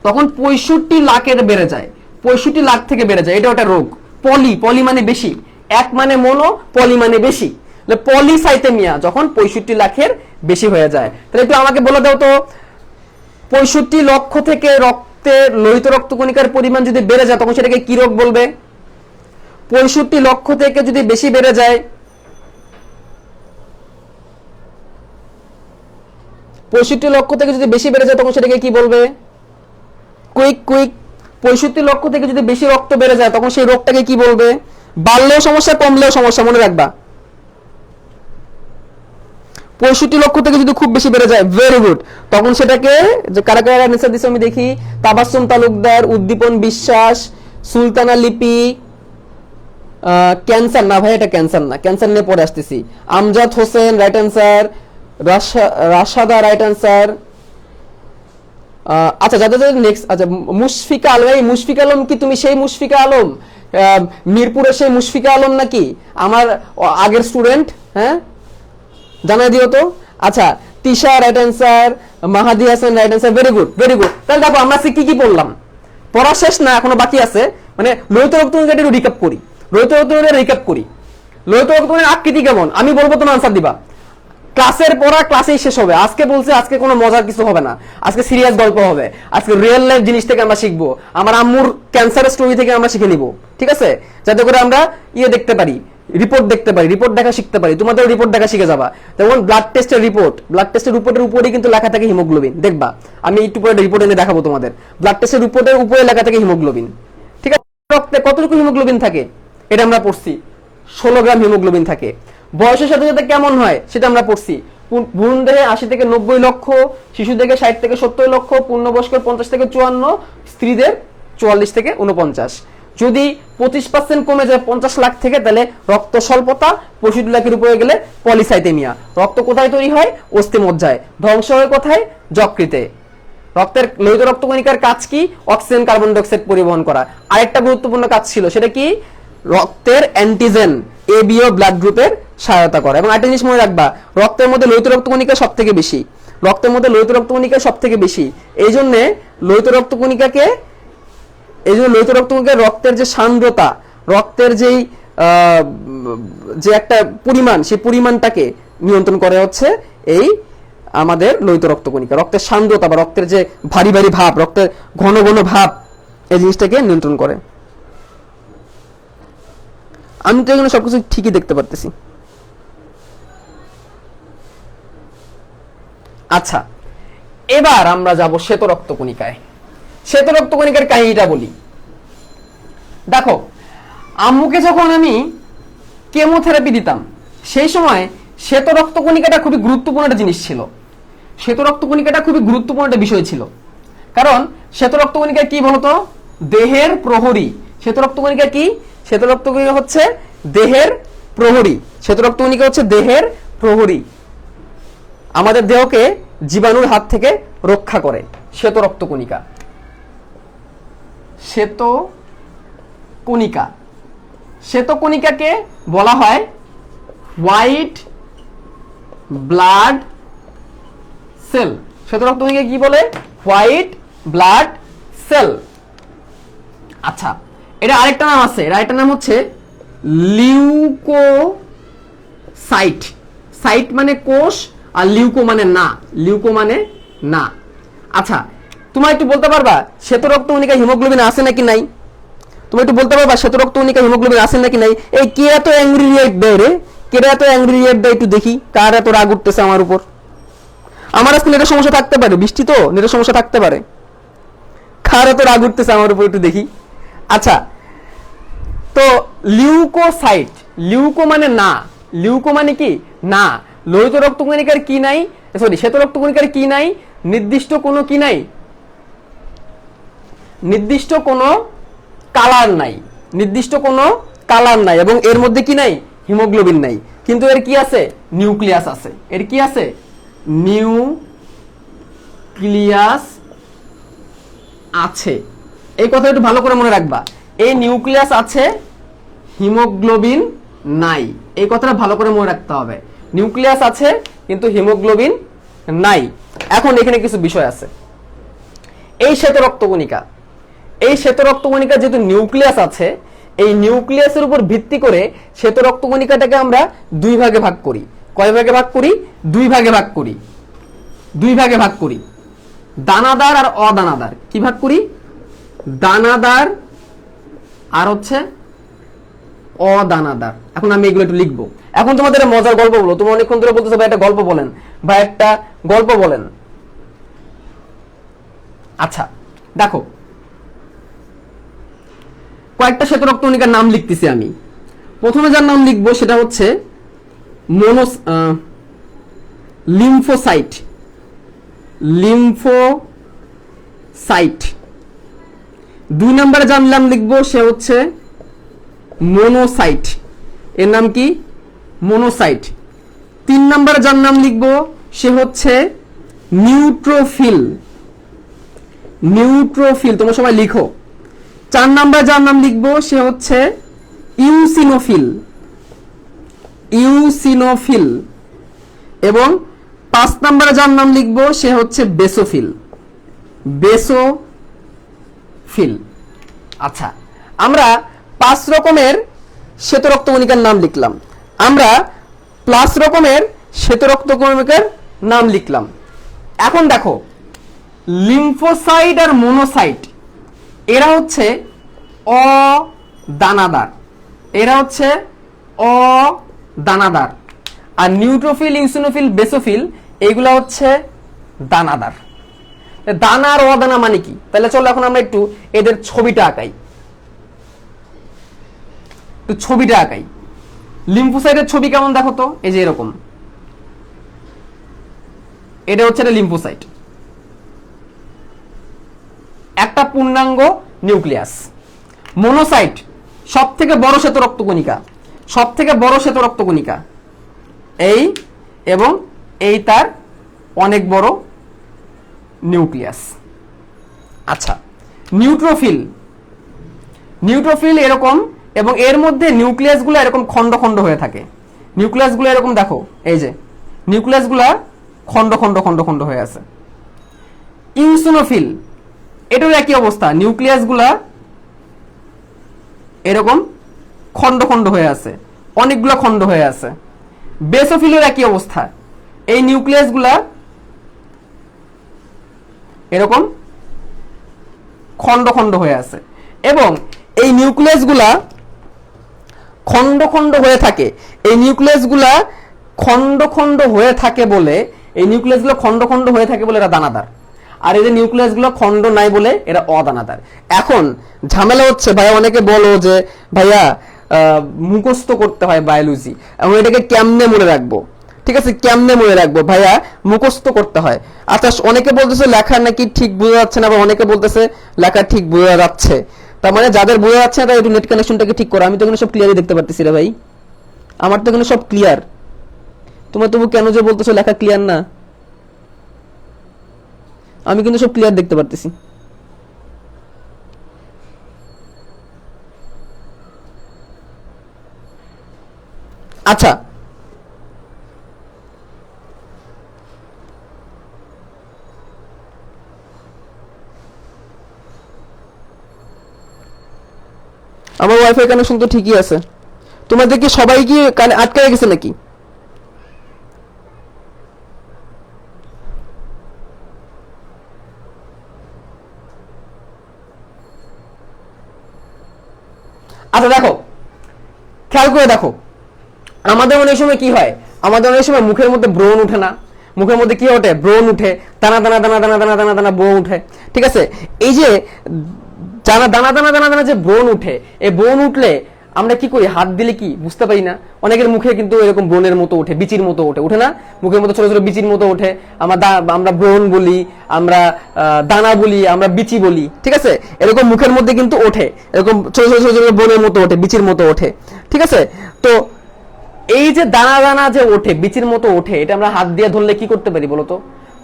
তখন 65 লাখের বেড়ে যায়, 65 লাখ থেকে বেড়ে যায়, এটা ওটা রোগ। পলি মানে বেশি, এক মানে মনো, পলি মানে বেশি। পলিসাইথেমিয়া যখন 65 লাখের বেশি হয়ে যায়। তাহলে একটু আমাকে বলে দাও তো, 65 লক্ষ থেকে রক্তে লোহিত রক্তকণিকার পরিমাণ যদি বেড়ে যায় তখন সেটাকে কি রোগ বলবে? 65 লক্ষ থেকে যদি বেশি বেড়ে যায়, 65 লক্ষ থেকে যদি বেশি বেড়ে যায় তখন সেটাকে কি বলবে? কুইক 65 লক্ষ থেকে যদি বেশি রক্ত বেড়ে যায় তখন সেই রোগটাকে কি বলবে? বাড়লেও সমস্যা, কমলেও সমস্যা, মনে রাখবা। 65 লক্ষ থেকে যদি খুব বেশি বেড়ে যায়, ভেরি গুড, তখন সেটাকে যে কারা কারা আনসার দিছে আমি দেখি। তাবাসসুম তালুকদার, উদ্দীপন বিশ্বাস, সুলতানা লিপি, ক্যান্সার না ভাই, এটা ক্যান্সার না, ক্যান্সার নিয়ে পরে আসতেছি। Amjad Hossain right answer, Rashada right answer. আচ্ছা যাদের যাদের নেক্সট, আচ্ছা মুশফিকা আলম, এই মুশফিকা আলম কি তুমি সেই মুশফিকা আলম মিরপুরের সেই মুশফিকা আলম নাকি আমার আগের স্টুডেন্ট? হ্যাঁ জানাই দিও তো। আচ্ছা Tisha right answer, Mahadi Hasan right answer, very good very good. তাহলে দেখো আমরা কি কি পড়লাম, পড়া শেষ না, এখনো বাকি আছে। মানে লোহিত রক্তকণিকা একটু রিক্যাপ করি, লোহিত রক্তকণিকা রিক্যাপ করি। লোহিত রক্তকণিকার আকৃতি কেমন আমি বলবো, তুমি আনসার দিবা। ক্লাসের পড়া ক্লাসেই শেষ হবে। আজকে বলছে আজকে কোনো মজার কিছু হবে না, আজকে সিরিয়াস গল্প হবে, আজকে রিয়েল লাইফ জিনিস থেকে আমরা শিখবো, আমার আম্মুর ক্যান্সারের স্টোরি থেকে আমরা শিখে নিব, ঠিক আছে? যাতে করে আমরা দেখতে পারি, রিপোর্ট দেখতে পারি, রিপোর্ট দেখা শিখতে পারি। তোমাদের রিপোর্ট দেখা শিখে যাবা। যেমন ব্লাড টেস্টের রিপোর্ট, ব্লাড টেস্টের রিপোর্টের উপরেই কিন্তু লেখা থাকে হিমোগ্লোবিন, দেখবা আমি একটু পরে রিপোর্ট এনে দেখাবো তোমাদের। ব্লাড টেস্টের রিপোর্টের উপরে লেখা থাকে হিমোগ্লোবিন, ঠিক আছে? রক্তে কতটুকু হিমোগ্লোবিন থাকে এটা আমরা পড়ছি, 16 গ্রাম হিমোগ্লোবিন থাকে। বয়সের সাথে সাথে কেমন হয় সেটা আমরা পড়ছি। ভ্রূণ দেহে 80 থেকে 90 লক্ষ, শিশু দেহে 60 থেকে 70 লক্ষ, পূর্ণবয়স্কের 50 থেকে 54, স্ত্রীদের 44 থেকে 49। যদি 25% কমে যায় 50 লাখ থেকে, তাহলে রক্ত স্বল্পতা, 65 লাখের উপরে গেলে পলিসাইথেমিয়া। রক্ত কোথায় তৈরি হয়? অস্থিমজ্জায়। ধ্বংস হয় কোথায়? যকৃতে। রক্তের লোহিত রক্তকণিকার কাজ কি? অক্সিজেন কার্বন ডাই অক্সাইড পরিবহন করা। আরেকটা গুরুত্বপূর্ণ কাজ ছিল, সেটা কি? রক্তের অ্যান্টিজেন এবিও ব্লাড গ্রুপের সহায়তা করে। এবং একটা জিনিস মনে রাখবা, রক্তের মধ্যে লোহিত রক্তকণিকা সব থেকে বেশি, রক্তের মধ্যে লোহিত রক্তকণিকা সব থেকে বেশি। এই জন্য লোহিত রক্তকণিকাকে, এই জন্য লোহিত রক্তকণিকার রক্তের যে সান্দ্রতা, রক্তের যেই যে একটা পরিমাণ, সেই পরিমাণটাকে নিয়ন্ত্রণ করে হচ্ছে এই আমাদের লোহিত রক্তকণিকা। রক্তের সান্দ্রতা বা রক্তের যে ভারী ভারী ভাব, রক্তের ঘন ঘন ভাব, এই জিনিসটাকে নিয়ন্ত্রণ করে। আমি তো এখানে সবকিছু ঠিকই দেখতে পারতেছি। আচ্ছা এবার আমরা যাব শ্বেত রক্তকণিকায়। শ্বেত রক্তকণিকার কাহিনীটা বলি। দেখো আম্মুকে যখন আমি কেমোথেরাপি দিতাম, সেই সময় শ্বেত রক্তকণিকাটা খুবই গুরুত্বপূর্ণ একটা জিনিস ছিল। শ্বেত রক্তকণিকাটা খুবই গুরুত্বপূর্ণ একটা বিষয় ছিল। কারণ শ্বেত রক্তকণিকা কি বলতো? দেহের প্রহরী। শ্বেত রক্তকণিকা কি? শ্বেত রক্তকণিকা হচ্ছে দেহের প্রহরী। শ্বেত রক্তকণিকা হচ্ছে দেহের প্রহরী, আমাদের দেহকে জীবাণুর হাত থেকে রক্ষা করে শ্বেত রক্তকণিকা। শ্বেত কণিকা, শ্বেত কণিকাকে বলা হয় হোয়াইট ব্লাড সেল। শ্বেত রক্তকণিকা কি বলে? White blood cell. আচ্ছা এটা আরেকটা নাম আছে, এর আরেকটা নাম হচ্ছে লিউকোসাইট। সাইট মানে কোষ, আর লিউকো মানে না, লিউকো মানে না। আচ্ছা তোমরা একটু বলতে পারবা শ্বেত রক্তকণিকায় হিমোগ্লোবিন আছে নাকি নাই? তুমি একটু বলতে পারবা শ্বেত রক্তকণিকায় হিমোগ্লোবিন আছে নাকি নাই? এই কে এত অ্যাংরি রিঅ্যাক্ট দেয় রে? কে এত অ্যাংরি রিঅ্যাক্ট দেয় একটু দেখি, কার এত রাগ উঠতেছে আমার উপর? আমার আজকে নেটের সমস্যা থাকতে পারে, বৃষ্টি তো নেটের সমস্যা থাকতে পারে, কার এত রাগ উঠতেছে আমার উপর একটু দেখি। আচ্ছা তো লিউকোসাইট, লিউকো মানে না, লিউকো মানে কি? না। লোহিত রক্তকণিকার কি নাই? সরি, শ্বেত রক্তকণিকার কি নাই? নির্দিষ্ট কোনো কি নাই? নির্দিষ্ট কোনো কালার নাই, নির্দিষ্ট কোনো কালার নাই। এবং এর মধ্যে কি নাই? হিমোগ্লোবিন নাই। কিন্তু এর কি আছে? নিউক্লিয়াস আছে। এর কি আছে? নিউক্লিয়াস আছে। এই কথা একটু ভালো করে মনে রাখবা, এই নিউক্লিয়াস আছে, হিমোগ্লোবিন নাই। এই কথাটা ভালো করে মনে রাখতে হবে, নিউক্লিয়াস আছে কিন্তু হিমোগ্লোবিন নাই। এখন এখানে কিছু বিষয় আছে। এই শ্বেত রক্তকণিকা, এই শ্বেত রক্তকণিকা যেহেতু নিউক্লিয়াস আছে, এই নিউক্লিয়াসের উপর ভিত্তি করে শ্বেত রক্তকণিকাটাকে আমরা দুই ভাগে ভাগ করি। কয় ভাগে ভাগ করি? দুই ভাগে ভাগ করি, দুই ভাগে ভাগ করি। দানাদার আর অদানাদার। কি ভাগ করি? দানাদার আর হচ্ছে অদানাদার। এখন আমি এগুলো একটু লিখবো। এখন তোমাদের মজার গল্প বলো। তোমরা অনেকক্ষণ ধরে বলতেছো ভাই একটা গল্প বলেন, ভাই একটা গল্প বলেন। আচ্ছা দেখো কয়েকটা শ্বেত রক্তকণিকার নাম লিখতেছি আমি। প্রথমে যার নাম লিখবো সেটা হচ্ছে লিম্ফোসাইট, লিম্ফোসাইট। দুই নম্বরে যার নাম লিখবো সে হচ্ছে মোনোসাইট, এর নাম কি? মোনোসাইট। 3 নম্বরে যার নাম লিখবো সে হচ্ছে নিউট্রোফিল। নিউট্রোফিল তোমরা সবাই লিখো। 4 নম্বরে যার নাম লিখবো সে হচ্ছে ইউসিনোফিল। ইউসিনোফিল। এবং 5 নম্বরে যার নাম লিখবো সে হচ্ছে বেসোফিল। বেসোফিল। আচ্ছা, আমরা 5 রকমের শ্বেত রক্তকণিকার নাম লিখলাম, আমরা 5 রকমের শ্বেত রক্তকণিকার নাম লিখলাম। এখন দেখো, লিম্ফোসাইট আর মোনোসাইট এরা হচ্ছে অদানাদার, এরা হচ্ছে অদানাদার। আর নিউট্রোফিল, ইউসিনোফিল, বেসোফিল এইগুলা হচ্ছে দানাদার। দানা আর অদানা মানে কি? তাহলে চলো এখন আমরা একটু এদের ছবিটা আঁকাই। ছবিটা আঁকাই। লিম্ফোসাইটের ছবি কেমন দেখো তো, এই যে এরকম। এটা হচ্ছে একটা লিম্ফোসাইট, একটা পূর্ণাঙ্গ নিউক্লিয়াস। মোনোসাইট সব থেকে বড় শ্বেত রক্তকণিকা, সব থেকে বড় শ্বেত রক্তকণিকা এই, এবং এই তার অনেক বড় নিউক্লিয়াস। আচ্ছা, নিউট্রোফিল, নিউট্রোফিল এরকম, এবং এর মধ্যে নিউক্লিয়াসগুলো এরকম খন্ড খন্ড হয়ে থাকে। নিউক্লিয়াসগুলো এরকম দেখো, এই যে নিউক্লিয়াসগুলো খন্ড খন্ড খন্ড খন্ড হয়ে আছে। ইউসিনোফিল এটাও একই অবস্থা, নিউক্লিয়াসগুলা এরকম খন্ড খন্ড হয়ে আছে, অনেকগুলো খন্ড হয়ে আছে। বেসোফিলের একই অবস্থা, এই নিউক্লিয়াসগুলা এরকম খন্ড খন্ড হয়ে আছে, এবং এই নিউক্লিয়াসগুলা খন্ড খন্ড হয়ে থাকে। এই নিউক্লিয়াসগুলা খন্ড খন্ড হয়ে থাকে বলে, এই নিউক্লিয়াসগুলো খন্ড খন্ড হয়ে থাকে বলে এরা দানাদার, আর এই যে নিউক্লিয়াসগুলো খন্ড নাই বলে এরা অদানাদার। এখন ঝামেলা হচ্ছে ভাইয়া, অনেকে বলো যে ভাইয়া মুখস্থ করতে হয় বায়োলজি, এবং এটাকে কেমনে মনে রাখবো? ঠিক আছে, কেমনে মনে রাখবো ভাইয়া? মুখস্থ করতে হয়। আচ্ছা, অনেকে বলতেছে লেখা নাকি ঠিক বোঝা যাচ্ছে না, বা অনেকে বলতেছে লেখা ঠিক বোঝা যাচ্ছে। তার মানে যাদের বোঝা যাচ্ছে না তারা একটু নেট কানেকশনটাকে ঠিক করো। আমি তো এখানে সব ক্লিয়ারই দেখতে পারতেছি রে ভাই, আমার তো এখানে সব ক্লিয়ার। তোমার তবু কেন যে বলতেছো লেখা ক্লিয়ার না? আমি কিন্তু সব ক্লিয়ার দেখতে পারতেছি। আচ্ছা, আমার ওয়াইফাই কানেকশন তো ঠিকই আছে। তোমাদের কি সবাই কি আটকে গেছে নাকি? আচ্ছা দেখো, খেয়াল করে দেখো, আমাদের অনেক সময় কি হয়, আমাদের অনেক সময় মুখের মধ্যে ব্রণ উঠে না? মুখের মধ্যে কি ওঠে? ব্রণ উঠে, দানা দানা দানা দানা দানা দানা দানা ব্রণ উঠে। ঠিক আছে, এই যে দানা দানা দানা দানা দানা যে ব্রণ উঠে, এই ব্রণ উঠলে আমরা কি করি? হাত দিলে কি বুঝতে পারি না? অনেকের মুখে কিন্তু এরকম ব্রণের মতো ওঠে, বিচির মতো ওঠে, ওঠে না? মুখের মতো ছোট ছোট বিচির মতো ওঠে। আমরা ব্রণ বলি, আমরা দানা বলি, আমরা বিচি বলি। ঠিক আছে, এরকম মুখের মধ্যে কিন্তু ওঠে, এরকম ছোট ছোট ছোট ছোট ব্রণের মতো ওঠে, বিচির মতো ওঠে। ঠিক আছে, তো এই যে দানা দানা যে ওঠে, বিচির মতো ওঠে, এটা আমরা হাত দিয়ে ধরলে কি করতে পারি বলতো?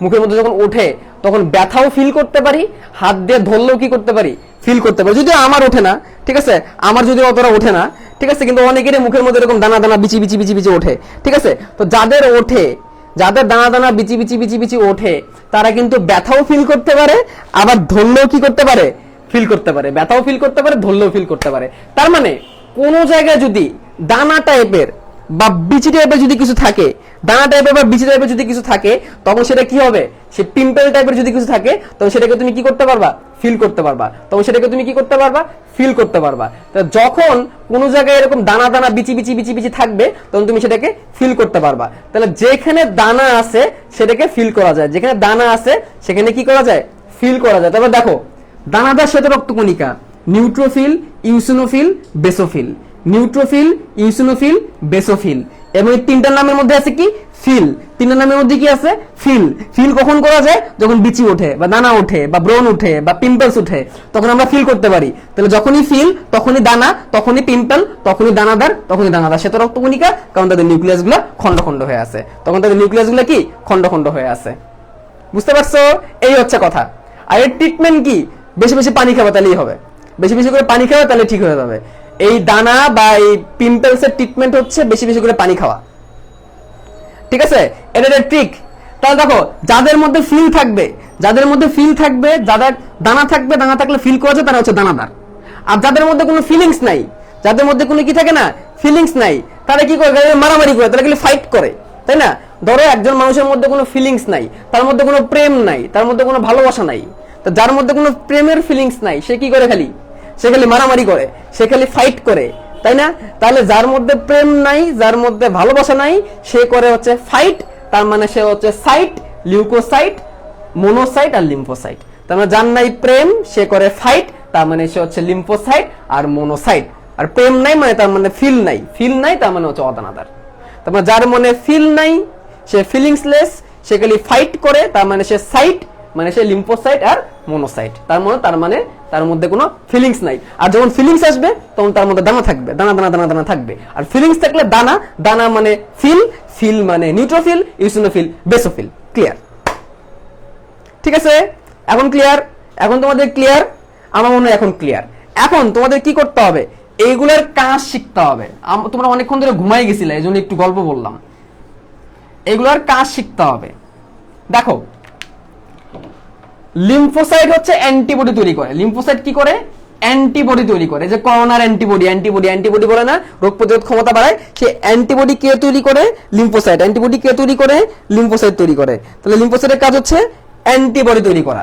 মুখের মধ্যে যখন ওঠে তখন ব্যথাও ফিল করতে পারি, হাত দিয়ে ধরলেও কি করতে পারি? ফিল করতে পারি। যদিও আমার ওঠে না, ঠিক আছে, আমার যদিও অতটা ওঠে না, ঠিক আছে, কিন্তু অনেকেরই মুখের মধ্যে এরকম দানা দানা বিচি বিচি বিচি বিচি ওঠে। ঠিক আছে, তো যাদের ওঠে, যাদের দানা দানা বিচি বিচি বিচি বিচি ওঠে, তারা কিন্তু ব্যথাও ফিল করতে পারে, আবার ধরলেও কি করতে পারে? ফিল করতে পারে। ব্যথাও ফিল করতে পারে, ধরলেও ফিল করতে পারে। তার মানে কোন জায়গায় যদি দানা টাইপের বা বিচি টাইপের যদি কিছু থাকে, দানা টাইপের বা বিচি টাইপের যদি কিছু থাকে, তখন সেটা কি হবে? সে পিম্পল টাইপের যদি কিছু থাকে, তখন সেটাকে তুমি কি করতে পারবা? ফিল করতে পারবা। তখন সেটাকে তুমি কি করতে পারবা? ফিল করতে পারবা। তো যখন কোনো জায়গায় এরকম দানা দানা বিচি বিচি বিচি বিচি থাকবে, তখন তুমি সেটাকে ফিল করতে পারবা। তাহলে যেখানে দানা আছে সেটাকে ফিল করা যায়, যেখানে দানা আছে সেখানে কি করা যায়? ফিল করা যায়। তারপর দেখো, দানাদার শ্বেত রক্তকণিকা neutrophil, eosinophil, basophil. Neutrophil, eosinophil, basophil, এবং এই তিনটার নামের মধ্যে আছে কি? ফিল। তিনটা নামের মধ্যে কি আছে? ফিল। ফিল কখন করা যায়? যখন বিচি ওঠে বা দানা ওঠে বা ব্রণ ওঠে বা পিম্পলস ওঠে, তখন আমরা ফিল করতে পারি। তাহলে যখনই ফিল তখনই দানা, তখনই পিম্পল, তখনই দানাদার, তখনই দানাদার। শ্বেত রক্তকণিকা, কারণ তাদের নিউক্লিয়াস গুলো খন্ড খন্ড হয়ে আছে, তখন তাদের নিউক্লিয়াস গুলো কি খন্ড খন্ড হয়ে আছে। বুঝতে পারছো? এই হচ্ছে কথা। আর এর ট্রিটমেন্ট কি? বেশি বেশি পানি খাওয়া, তাহলেই হবে। বেশি বেশি করে পানি খাওয়া, তাহলে ঠিক হয়ে যাবে। এই দানা বা এই পিম্পলস এর ট্রিটমেন্ট হচ্ছে বেশি বেশি করে পানি খাওয়া। ঠিক আছে, এটা একটা ট্রিক। তাহলে দেখো, যাদের মধ্যে ফিল থাকবে, যাদের মধ্যে ফিল থাকবে, যাদের দানা থাকবে, দানা থাকলে ফিল করা যায়, তারা হচ্ছে দানাদার। আর যাদের মধ্যে কোনো ফিলিংস নাই, যাদের মধ্যে কোনো কি থাকে না, ফিলিংস নাই, তারা কি করে? মারামারি করে, তারা খালি ফাইট করে, তাই না? ধরো একজন মানুষের মধ্যে কোনো ফিলিংস নাই, তার মধ্যে কোনো প্রেম নাই, তার মধ্যে কোনো ভালোবাসা নাই। তো যার মধ্যে কোনো প্রেমের ফিলিংস নাই, সে কি করে? খালি সে খালি মারামারি করে, সে খালি ফাইট করে, তাই না? তাহলে যার মধ্যে প্রেম নাই, যার মধ্যে ভালোবাসা নাই, সে করে হচ্ছে ফাইট। তার মানে সে হচ্ছে সাইট, লিউকোসাইট, মোনোসাইট আর লিম্ফোসাইট। তার মানে যার নাই প্রেম, সে করে ফাইট, তার মানে সে হচ্ছে লিম্ফোসাইট আর মোনোসাইট। আর প্রেম নাই মানে তার মানে ফিল নাই, ফিল নাই তার মানে হচ্ছে অদানাদার। তার মানে যার মনে ফিল নাই, সে ফিলিংসলেস, সে খালি ফাইট করে, তার মানে সে সাইট, মানে সে লিম্ফোসাইট আর মোনোসাইট। তার মানে তার মধ্যে কোনো ফিলিংস নাই। আর যখন ফিলিংস আসবে তখন তার মধ্যে দানা থাকবে, দানা দানা দানা দানা থাকবে। আর ফিলিংস থাকলে দানা, দানা মানে ফিল, ফিল মানে নিউট্রোফিল, ইউসিনোফিল, বেসোফিল। ক্লিয়ার? ঠিক আছে, এখন ক্লিয়ার? এখন তোমাদের ক্লিয়ার? আমার মনে হয় এখন ক্লিয়ার। এখন তোমাদের কি করতে হবে? এইগুলোর কাজ শিখতে হবে। তোমরা অনেকক্ষণ ধরে ঘুমাই গেছিলে, এই জন্য একটু গল্প বললাম। এগুলোর কাজ শিখতে হবে। দেখো, লিম্ফোসাইট হচ্ছে অ্যান্টিবডি তৈরি করে। লিম্ফোসাইট কি করে? অ্যান্টিবডি তৈরি করে। যে করোনার অ্যান্টিবডি, অ্যান্টিবডি অ্যান্টিবডি বলে না, রোগ প্রতিরোধ ক্ষমতা বাড়ায়। সেই অ্যান্টিবডি কে তৈরি করে? লিম্ফোসাইট। অ্যান্টিবডি কে তৈরি করে? লিম্ফোসাইট তৈরি করে। তাহলে লিম্ফোসাইটের কাজ হচ্ছে অ্যান্টিবডি তৈরি করা।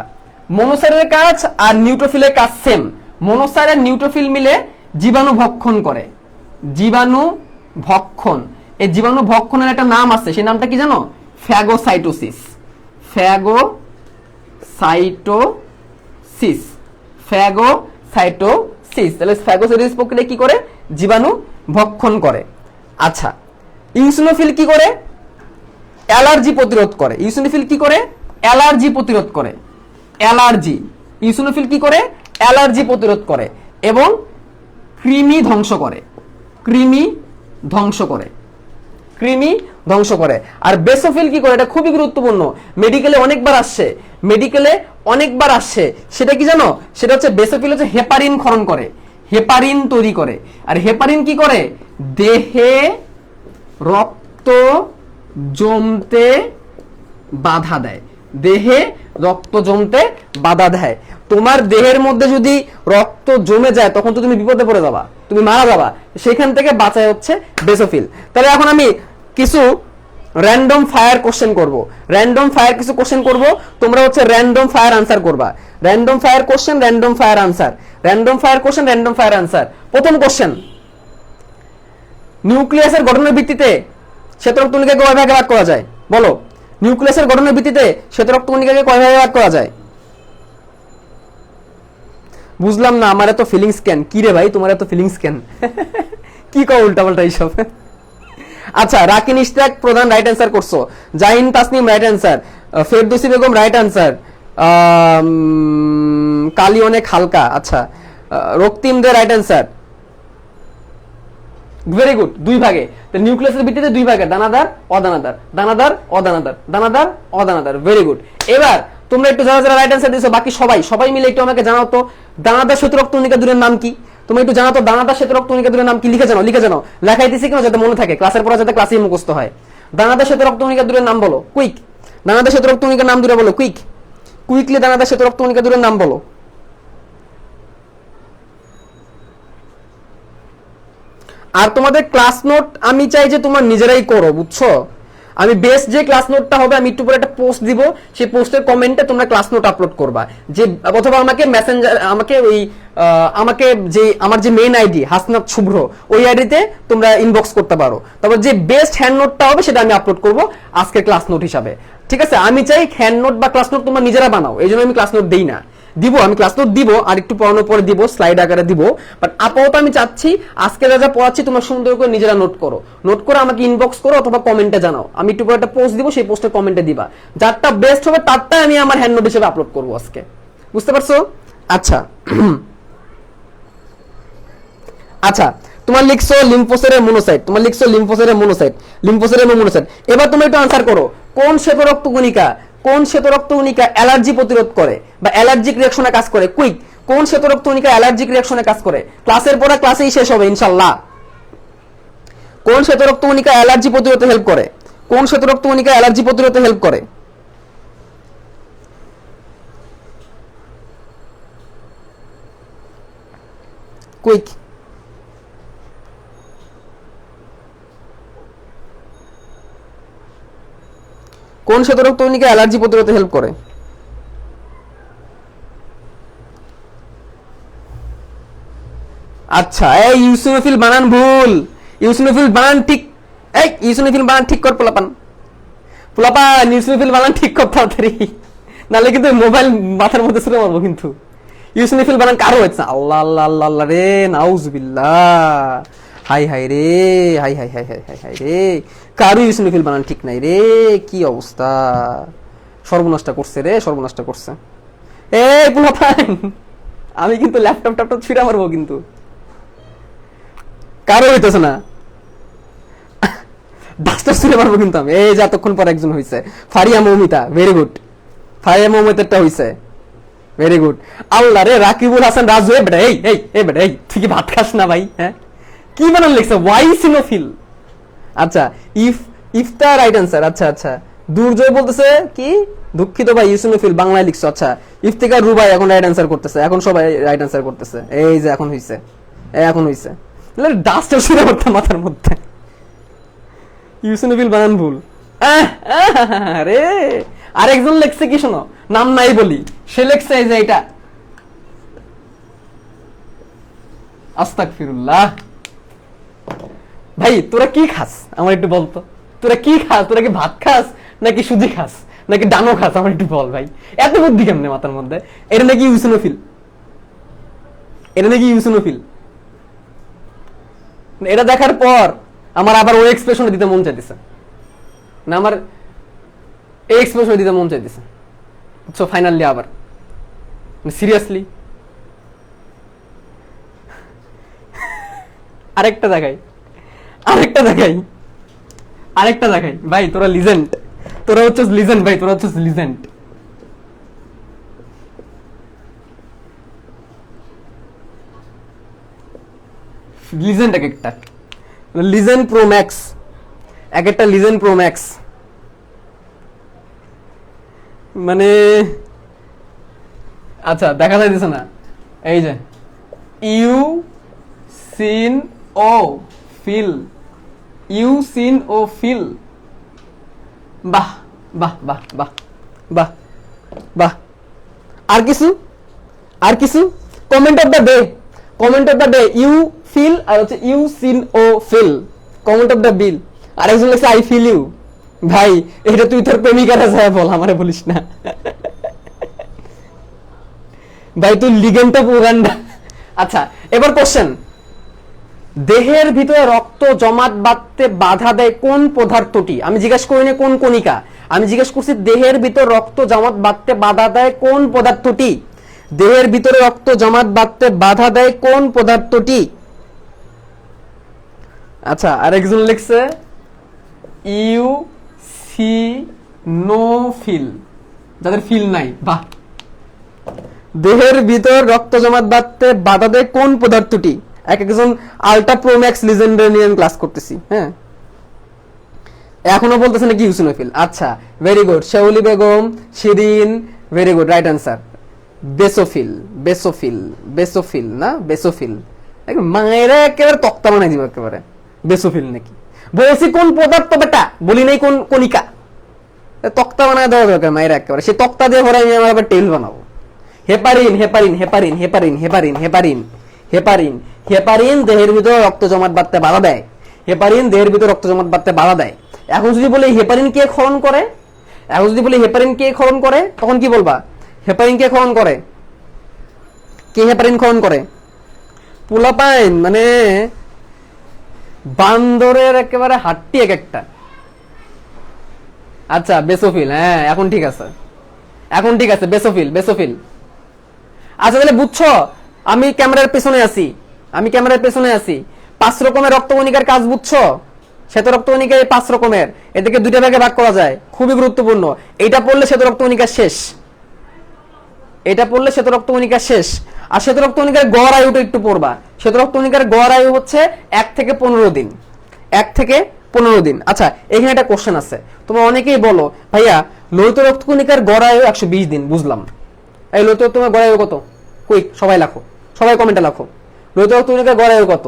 মনোসাইটের কাজ আর নিউট্রোফিলের কাজ সেম। মনোসাইট আর নিউট্রোফিল মিলে জীবাণু ভক্ষণ করে। জীবাণু ভক্ষণ। এই জীবাণু ভক্ষণের একটা নাম আছে, সেই নামটা কি জানো? ফ্যাগোসাইটোসিস। Phagocytosis, phagocytosis. তাহলে ফ্যাগোসাইটোসিস প্রক্রিয়া কি করে? জীবাণু ভক্ষণ করে। আচ্ছা, ইউসিনোফিল কি করে? অ্যালার্জি প্রতিরোধ করে। ইউসিনোফিল কি করে? অ্যালার্জি প্রতিরোধ করে। অ্যালার্জি। ইউসিনোফিল কি করে? অ্যালার্জি প্রতিরোধ করে এবং কৃমি ধ্বংস করে। কৃমি ধ্বংস করে। কৃমি ধ্বংস করে। আর বেসোফিল কি করে? এটা খুবই গুরুত্বপূর্ণ, মেডিকেলে অনেকবার আসছে, মেডিকেলে অনেকবার আসছে। সেটা কি জানো? সেটা হচ্ছে বেসোফিল হচ্ছে হেপারিন ক্ষরণ করে, হেপারিন তৈরি করে। আর হেপারিন কি করে? দেহে রক্ত জমতে বাধা দেয়। দেহে রক্ত জমতে বাধা দেয়। তোমার দেহের মধ্যে যদি রক্ত জমে যায়, তখন তো তুমি বিপদে পড়ে যাবা, তুমি মারা যাবা। সেখান থেকে বাঁচায় হচ্ছে বেসোফিল। তাহলে এখন আমি কিছু র্যান্ডম ফায়ার কোশ্চেন করব। র্যান্ডম ফায়ার কিছু কোশ্চেন করব, তোমরা হচ্ছে র্যান্ডম ফায়ার আনসার করবা। Random fire question, random fire answer, random fire question, random fire answer. প্রথম কোশ্চেন, নিউক্লিয়াসের গঠনের ভিত্তিতে শ্বেতরক্তকণিকাকে কয় ভাগে ভাগ করা যায়? বলো, নিউক্লিয়াসের গঠনের ভিত্তিতে শ্বেতরক্তকণিকাকে কয় ভাগে ভাগ করা যায়? বুঝলাম না, আমার এত ফিলিংস কেন? কি রে ভাই, তোমার এত ফিলিংস কেন? কি কও উল্টাপাল্টা এইসব? আচ্ছা, রাকিন ইশতিয়াক প্রধান রাইট অ্যান্সার করছো, Jahin Tasnim right answer, Ferdousi Begum right answer, কালি অনেক হালকা, আচ্ছা, Raktim De right answer. Very good, দুই ভাগে। নিউক্লিয়াসের ভিত্তিতে দুই ভাগে, দানাদার অদানাদার, দানাদার অদানাদার, দানাদার অদানাদার। Very good. এবার তোমরা একটু যারা যারা রাইট অ্যান্সার দিয়েছো, বাকি সবাই মিলে একটু আমাকে জানাও তো, দানাদার শ্বেতরক্তকণিকা দুটোর নাম কি? তুমি একটু জানাও তো, দানাদার শ্বেতরক্তকণিকা দুটোর নাম কি? লিখে জানো, লিখে জানো। লেখাই দিছি কেন? যাতে মনে থাকে, ক্লাসের পরে যাতে ক্লাসেই মুখস্থ হয়। দানাদার শ্বেতরক্তকণিকা দুটোর নাম বলো, কুইক। দানাদার শ্বেতরক্তকণিকার নাম দুটো বলো, কুইক। কুইকলি দানাদার শ্বেতরক্তকণিকা দুটোর নাম বলো। আর তোমাদের ক্লাস নোট আমি চাই যে তোমরা নিজেরাই করো, বুঝছো? আমি বেস্ট যে ক্লাস নোটটা হবে, আমি একটু পরে একটা পোস্ট দিব, সেই পোস্টের কমেন্টে তোমরা ক্লাস নোট আপলোড করবা, যে অথবা আমাকে মেসেঞ্জার, আমাকে যে আমার যে মেইন আইডি হাসনাত শুভ্র, ওই আইডিতে তোমরা ইনবক্স করতে পারো। তারপর যে বেস্ট হ্যান্ড নোটটা হবে সেটা আমি আপলোড করব আজকে ক্লাস নোট হিসাবে। ঠিক আছে? আমি চাই হ্যান্ড নোট বা ক্লাস নোট তোমরা নিজেরা বানাও, এই জন্য আমি ক্লাস নোট দেই না। দিব, আমি ক্লাস নোট দিব, আর একটু পড়ানোর পরে দিব, স্লাইড আকারে দিব। বাট আপাতত আমি চাচ্ছি আজকে যা যা পড়াচ্ছি তোমরা সুন্দর করে নিজেরা নোট করো, নোট করে আমাকে ইনবক্স করো অথবা কমেন্টে জানাও। আমি একটু পরে একটা পোস্ট দিব, সেই পোস্টে কমেন্টে দিবা, যারটা বেস্ট হবে তারটাই আমি আমার হ্যান্ড নোট হিসেবে আপলোড করবো আজকে। বুঝতে পারছো? আচ্ছা আচ্ছা, তোমার লিখছো লিম্ফোসাইটের মনোসাইট, তোমার লিখছো লিম্ফোসাইটের মনোসাইট, লিম্ফোসাইটের মনোসাইট। এবার তুমি একটু আনসার করো, কোন শ্বেত রক্তকণিকা, কোন শ্বেত রক্তকণিকা অ্যালার্জি প্রতিরোধ করে বা অ্যালার্জিক রিঅ্যাকশনে কাজ করে? কুইক, কোন শ্বেত রক্তকণিকা অ্যালার্জিক রিঅ্যাকশনে কাজ করে? ক্লাসের পড়া ক্লাসেই শেষ হবে ইনশাআল্লাহ। কোন শ্বেত রক্তকণিকা অ্যালার্জি প্রতিরোধে হেল্প করে? কোন শ্বেত রক্তকণিকা অ্যালার্জি প্রতিরোধে হেল্প করে? কুইক। কোন শ্বেত রক্তকণিকা অ্যালার্জি প্রতিরোধে হেল্প করে? আচ্ছা, এই ইউসিনোফিল বানান ভুল, ইউসিনোফিল বানান ঠিক, এই ইউসিনোফিল বানান ঠিক কর পোলাপান, পোলাপান ইউসিনোফিল বানান ঠিক কর তাড়াতাড়ি, নাহলে কিন্তু মোবাইল মাথার মধ্যে ছুড়ে মারবো কিন্তু। ইউসিনোফিল বানান কারো হচ্ছে আল্লাহ আল্লাহ আল্লাহ আল্লাহ রে, নাউজুবিল্লাহ, হাই হাই রে, high high high high high high রে, কারো ইউসিনোফিল বানান ঠিক নাই রে, কি অবস্থা, সর্বনাশটা করছে রে, সর্বনাশটা করছে। এই পোলাপান, আমি কিন্তু ল্যাপটপ ট্যাপটপ ছুঁড়ে মারবো কিন্তু, কারো হইতেছে না, ডাস্টার ছুঁড়ে মারবো কিন্তু আমি। এই যে এতক্ষণ পর একজন হয়েছে, ফারিয়া মৌমিতা, ভেরি গুড, ফারিয়া মৌমিতারটা হয়েছে, ভেরি গুড। আল্লাহ রে, রাকিবুল হাসান রাজু, এ বেটা, এই এই এই বেটা, এই তুই কি ভাত খাস না ভাই? হ্যাঁ, কি বানান লিখছে? ওয়াইসিনোফিল। আচ্ছা, ইফতার রাইট অ্যান্সার। আচ্ছা আচ্ছা, দুর্জয় বলতেছে কি, দুঃখিত ভাই ইউসিনোফিল বাংলায় লিখছো। আচ্ছা, ইফতিকার রুবাই এখন রাইট অ্যান্সার করতেছে, এখন সবাই রাইট অ্যান্সার করতেছে। এই যে এখন হইছে, এখন হইছে, ডাস্টার শুরু করতাম মাথার মধ্যে, ইউসিনোফিল বানান ভুল। আরে আরেকজন লেখছে কি শোনো, নাম নাই বলি, সে লেখছে এই যে এটা, আস্তাগফিরুল্লাহ। ভাই তোরা কি খাস আমার একটু বলতো, তোরা কি খাস? তোরা কি ভাত খাস নাকি সুজি খাস নাকি ডানো খাস? আমার একটু বল ভাই, এত বুদ্ধি কেমনে মাথার মধ্যে? এটা নাকি ইউসিনোফিল, এটা নাকি ইউসিনোফিল। এটা দেখার পর আমার আবার ওই এক্সপ্রেশন দিতে মন চাইতেছে না, আমার এই এক্সপ্রেশন দিতে মন চাইতেছে। বুঝছো? ফাইনালি আবার সিরিয়াসলি আরেকটা দেখাই, আরেকটা দেখাই, আরেকটা দেখাই ভাই। তোরা লিজেন্ড, তোরা হচ্ছে লিজেন্ড ভাই, তোরা হচ্ছে লিজেন্ড। লিজেন্ড এক একটা, লিজেন্ড প্রো ম্যাক্স, এক একটা লিজেন্ড প্রো ম্যাক্স, মানে আচ্ছা দেখা যাইতেছে না। এই যে you seen O feel, you seen O feel, বাহ বাহ বাহ বাহ বাহ বাহ। আর কিছু, আর কিছু? Comment of the day, comment of the day, you feel আর হচ্ছে you seen O feel, comment of the bill. আর একজন লেখছে আই ফিল ইউ। ভাই এটা তুই তোর প্রেমিকার যায় বল, আমারে বলিস না ভাই, তুই লিগেন্ডটা পুরান্ডা। আচ্ছা এবার কোশ্চেন, দেহের ভিতরে রক্ত জমাট বাঁধতে বাধা দেয় কোন পদার্থটি? আমি জিজ্ঞেস করিনি কোন কণিকা, আমি জিজ্ঞেস করছি দেহের ভিতর রক্ত জমাট বাঁধতে বাধা দেয় কোন পদার্থটি? দেহের ভিতরে রক্ত জমাট বাঁধতে বাধা দেয় কোন পদার্থটি? আচ্ছা আরেকজন লিখছে ইউ সি নো ফিল, যাদের ফিল নাই। বাহ, দেহের ভিতর রক্ত জমাট বাঁধতে বাধা দেয় কোন পদার্থটি? এক একজন আলট্রা প্রোম্যাক্স লিজেন্ডারি নিয়ে ক্লাস করতেছি। হ্যাঁ, এখনো বলতেছে নাকি ইউসিনোফিল। আচ্ছা very good, Shaoli Begum, Shirin, very good, right answer basophil, basophil, basophil না বেসোফিল। মায়েরা একেবারে তক্তা বানাই দিব একেবারে, বেসোফিল নাকি? বলছি কোন পদার্থ বেটা, বলি নাই কোন কণিকা। তক্তা বানায় দেওয়া দরকার মায়েরা একেবারে, সেই তক্তা দিয়ে ভরে আমি আমার আবার টেল বানাবো। Heparin, heparin, heparin, heparin, heparin, heparin, heparin, heparin দেহের ভিতরে রক্ত জমাট বাঁধতে বাধা দেয়। হেপারিন দেহের ভিতরে রক্ত জমাট বাঁধতে বাধা দেয়। এখন যদি বলি হেপারিন কে ক্ষরণ করে, এখন যদি বলি হেপারিন কে ক্ষরণ করে, তখন কি বলবা? হেপারিন কে ক্ষরণ করে? কে হেপারিন ক্ষরণ করে? পোলাপাইন, মানে বান্দরের একেবারে হাড্ডি এক একটা। আচ্ছা বেসোফিল, হ্যাঁ এখন ঠিক আছে, এখন ঠিক আছে, বেসোফিল বেসোফিল। আচ্ছা তাহলে বুঝছো, আমি ক্যামেরার পেছনে আছি, আমি ক্যামেরার পেছনে আছি। 5 রকমের রক্তকণিকার কাজ বুঝছো? শ্বেত রক্তকণিকা 5 রকমের, এদেরকে 2টা ভাগে ভাগ করা যায়, খুবই গুরুত্বপূর্ণ। এইটা পড়লে শ্বেত রক্তকণিকা শেষ, এটা পড়লে শ্বেত রক্তকণিকা শেষ। আর শ্বেত রক্তকণিকার গড় আয়ুটা একটু পড়বা। শ্বেত রক্তকণিকার গড় আয়ু হচ্ছে 1 থেকে 15 দিন, 1 থেকে 15 দিন। আচ্ছা এখানে একটা কোশ্চেন আছে, তোমরা অনেকেই বলো ভাইয়া লোহিত রক্তকণিকার গড় আয়ু 120 দিন, বুঝলাম। এই লোহিত রক্তকণিকার গড় আয়ু কত? কুইক সবাই লেখো, সবাই কমেন্টে লেখো, লোহিত রক্তকণিকার গড় আয়ু কত?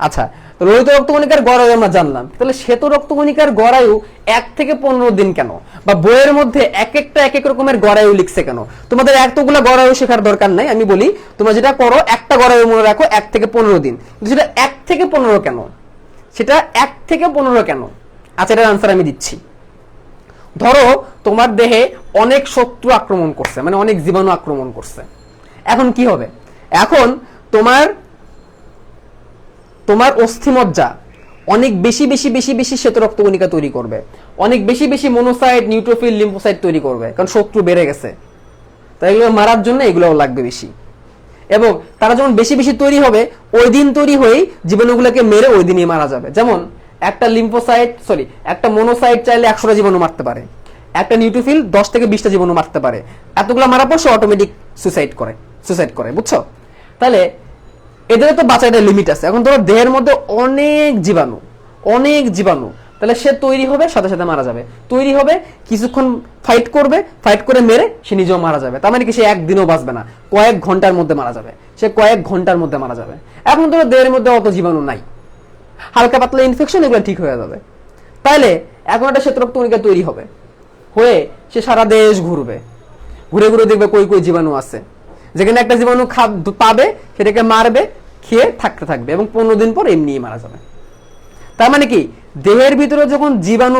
আচ্ছা তো লোহিত রক্তকণিকার গড় আয়ু আমরা জানলাম, তাহলে শ্বেত রক্তকণিকার গড় আয়ু 1 থেকে 15 দিন কেন? বা বইয়ের মধ্যে এক একটা এক এক রকমের গড় আয়ু লিখছে কেন? তোমাদের এতগুলো গড় আয়ু শেখার দরকার নাই, আমি বলি তোমরা যেটা করো একটা গড় আয়ু মনে রাখো 1 থেকে 15 দিন। সেটা 1 থেকে 15 কেন? সেটা 1 থেকে 15 কেন? আচ্ছা এটার আনসার আমি দিচ্ছি। ধরো তোমার দেহে অনেক শত্রু আক্রমণ করছে, মানে অনেক জীবাণু আক্রমণ করছে, এখন কি হবে? এখন তোমার তোমার অস্থিমজ্জা অনেক বেশি বেশি বেশি বেশি শ্বেত রক্তকণিকা তৈরি করবে, অনেক বেশি বেশি মনোসাইট, নিউট্রোফিল, লিম্ফোসাইট তৈরি করবে, কারণ শত্রু বেড়ে গেছে। তাই এগুলো মারার জন্য এগুলোও লাগবে বেশি। এবং তারা যখন বেশি বেশি তৈরি হবে, ওই দিন তৈরি হয়েই জীবাণুগুলোকে মেরে ওই দিনই মারা যাবে। যেমন একটা লিম্ফোসাইট, সরি একটা মনোসাইট চাইলে 100টা জীবাণু মারতে পারে, একটা নিউট্রোফিল 10 থেকে 20টা জীবাণু মারতে পারে। এতগুলো মারার পর সে অটোমেটিক সুইসাইড করে, বুঝছো? তাহলে এদের তো বাঁচাইতে লিমিট আছে। এখন ধরো দেহের মধ্যে অনেক জীবাণু, তাহলে সে তৈরি হবে সাথে সাথে মারা যাবে, তৈরি হবে কিছুক্ষণ ফাইট করবে, ফাইট করে মেরে সে নিজেও মারা যাবে। তার মানে কি সে একদিনও বাঁচবে না, কয়েক ঘন্টার মধ্যে মারা যাবে, সে কয়েক ঘন্টার মধ্যে মারা যাবে। এখন ধরো দেহের মধ্যে অত জীবাণু নাই, হালকা পাতলা ইনফেকশন, এগুলো ঠিক হয়ে যাবে। তাইলে এখন একটা শ্বেত রক্তকণিকা তৈরি হবে, হয়ে সে সারা দেশ ঘুরবে, ঘুরে ঘুরে দেখবে কই কই জীবাণু আছে। যেখানে একটা জীবাণু পাবে সেটাকে মারবে, খেয়ে থাকতে থাকবে, এবং 15 দিন পর এমনিই মারা যাবে। তার মানে কি দেহের ভিতরে যখন জীবাণু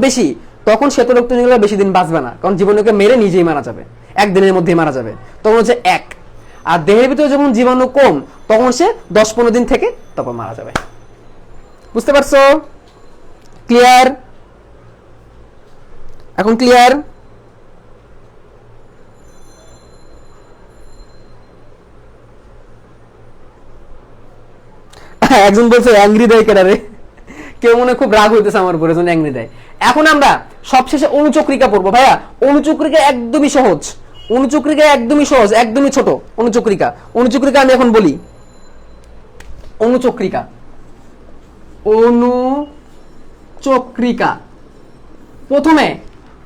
বেশি, তখন শ্বেত রক্তকণিকা বেশি দিন বাঁচবে না, কারণ জীবাণুকে মেরে নিজেই মারা যাবে, একদিনের মধ্যেই মারা যাবে, তখন হচ্ছে 1। আর দেহের ভিতরে যখন জীবাণু কম, তখন সে 10-15 দিন থেকে তারপর মারা যাবে। বুঝতে পারছো? ক্লিয়ার? এখন ক্লিয়ার? একজন বলছে অ্যাংরি দেয় কেন রে, কেউ মনে খুব রাগ হইতেছে আমার উপরে, জন্য অ্যাংরি দেয়। এখন আমরা সবশেষে অনুচক্রিকা পড়বো। ভাইয়া অনুচক্রিকা একদমই সহজ, একদমই ছোট। অনুচক্রিকা আমি এখন বলি। অনুচক্রিকা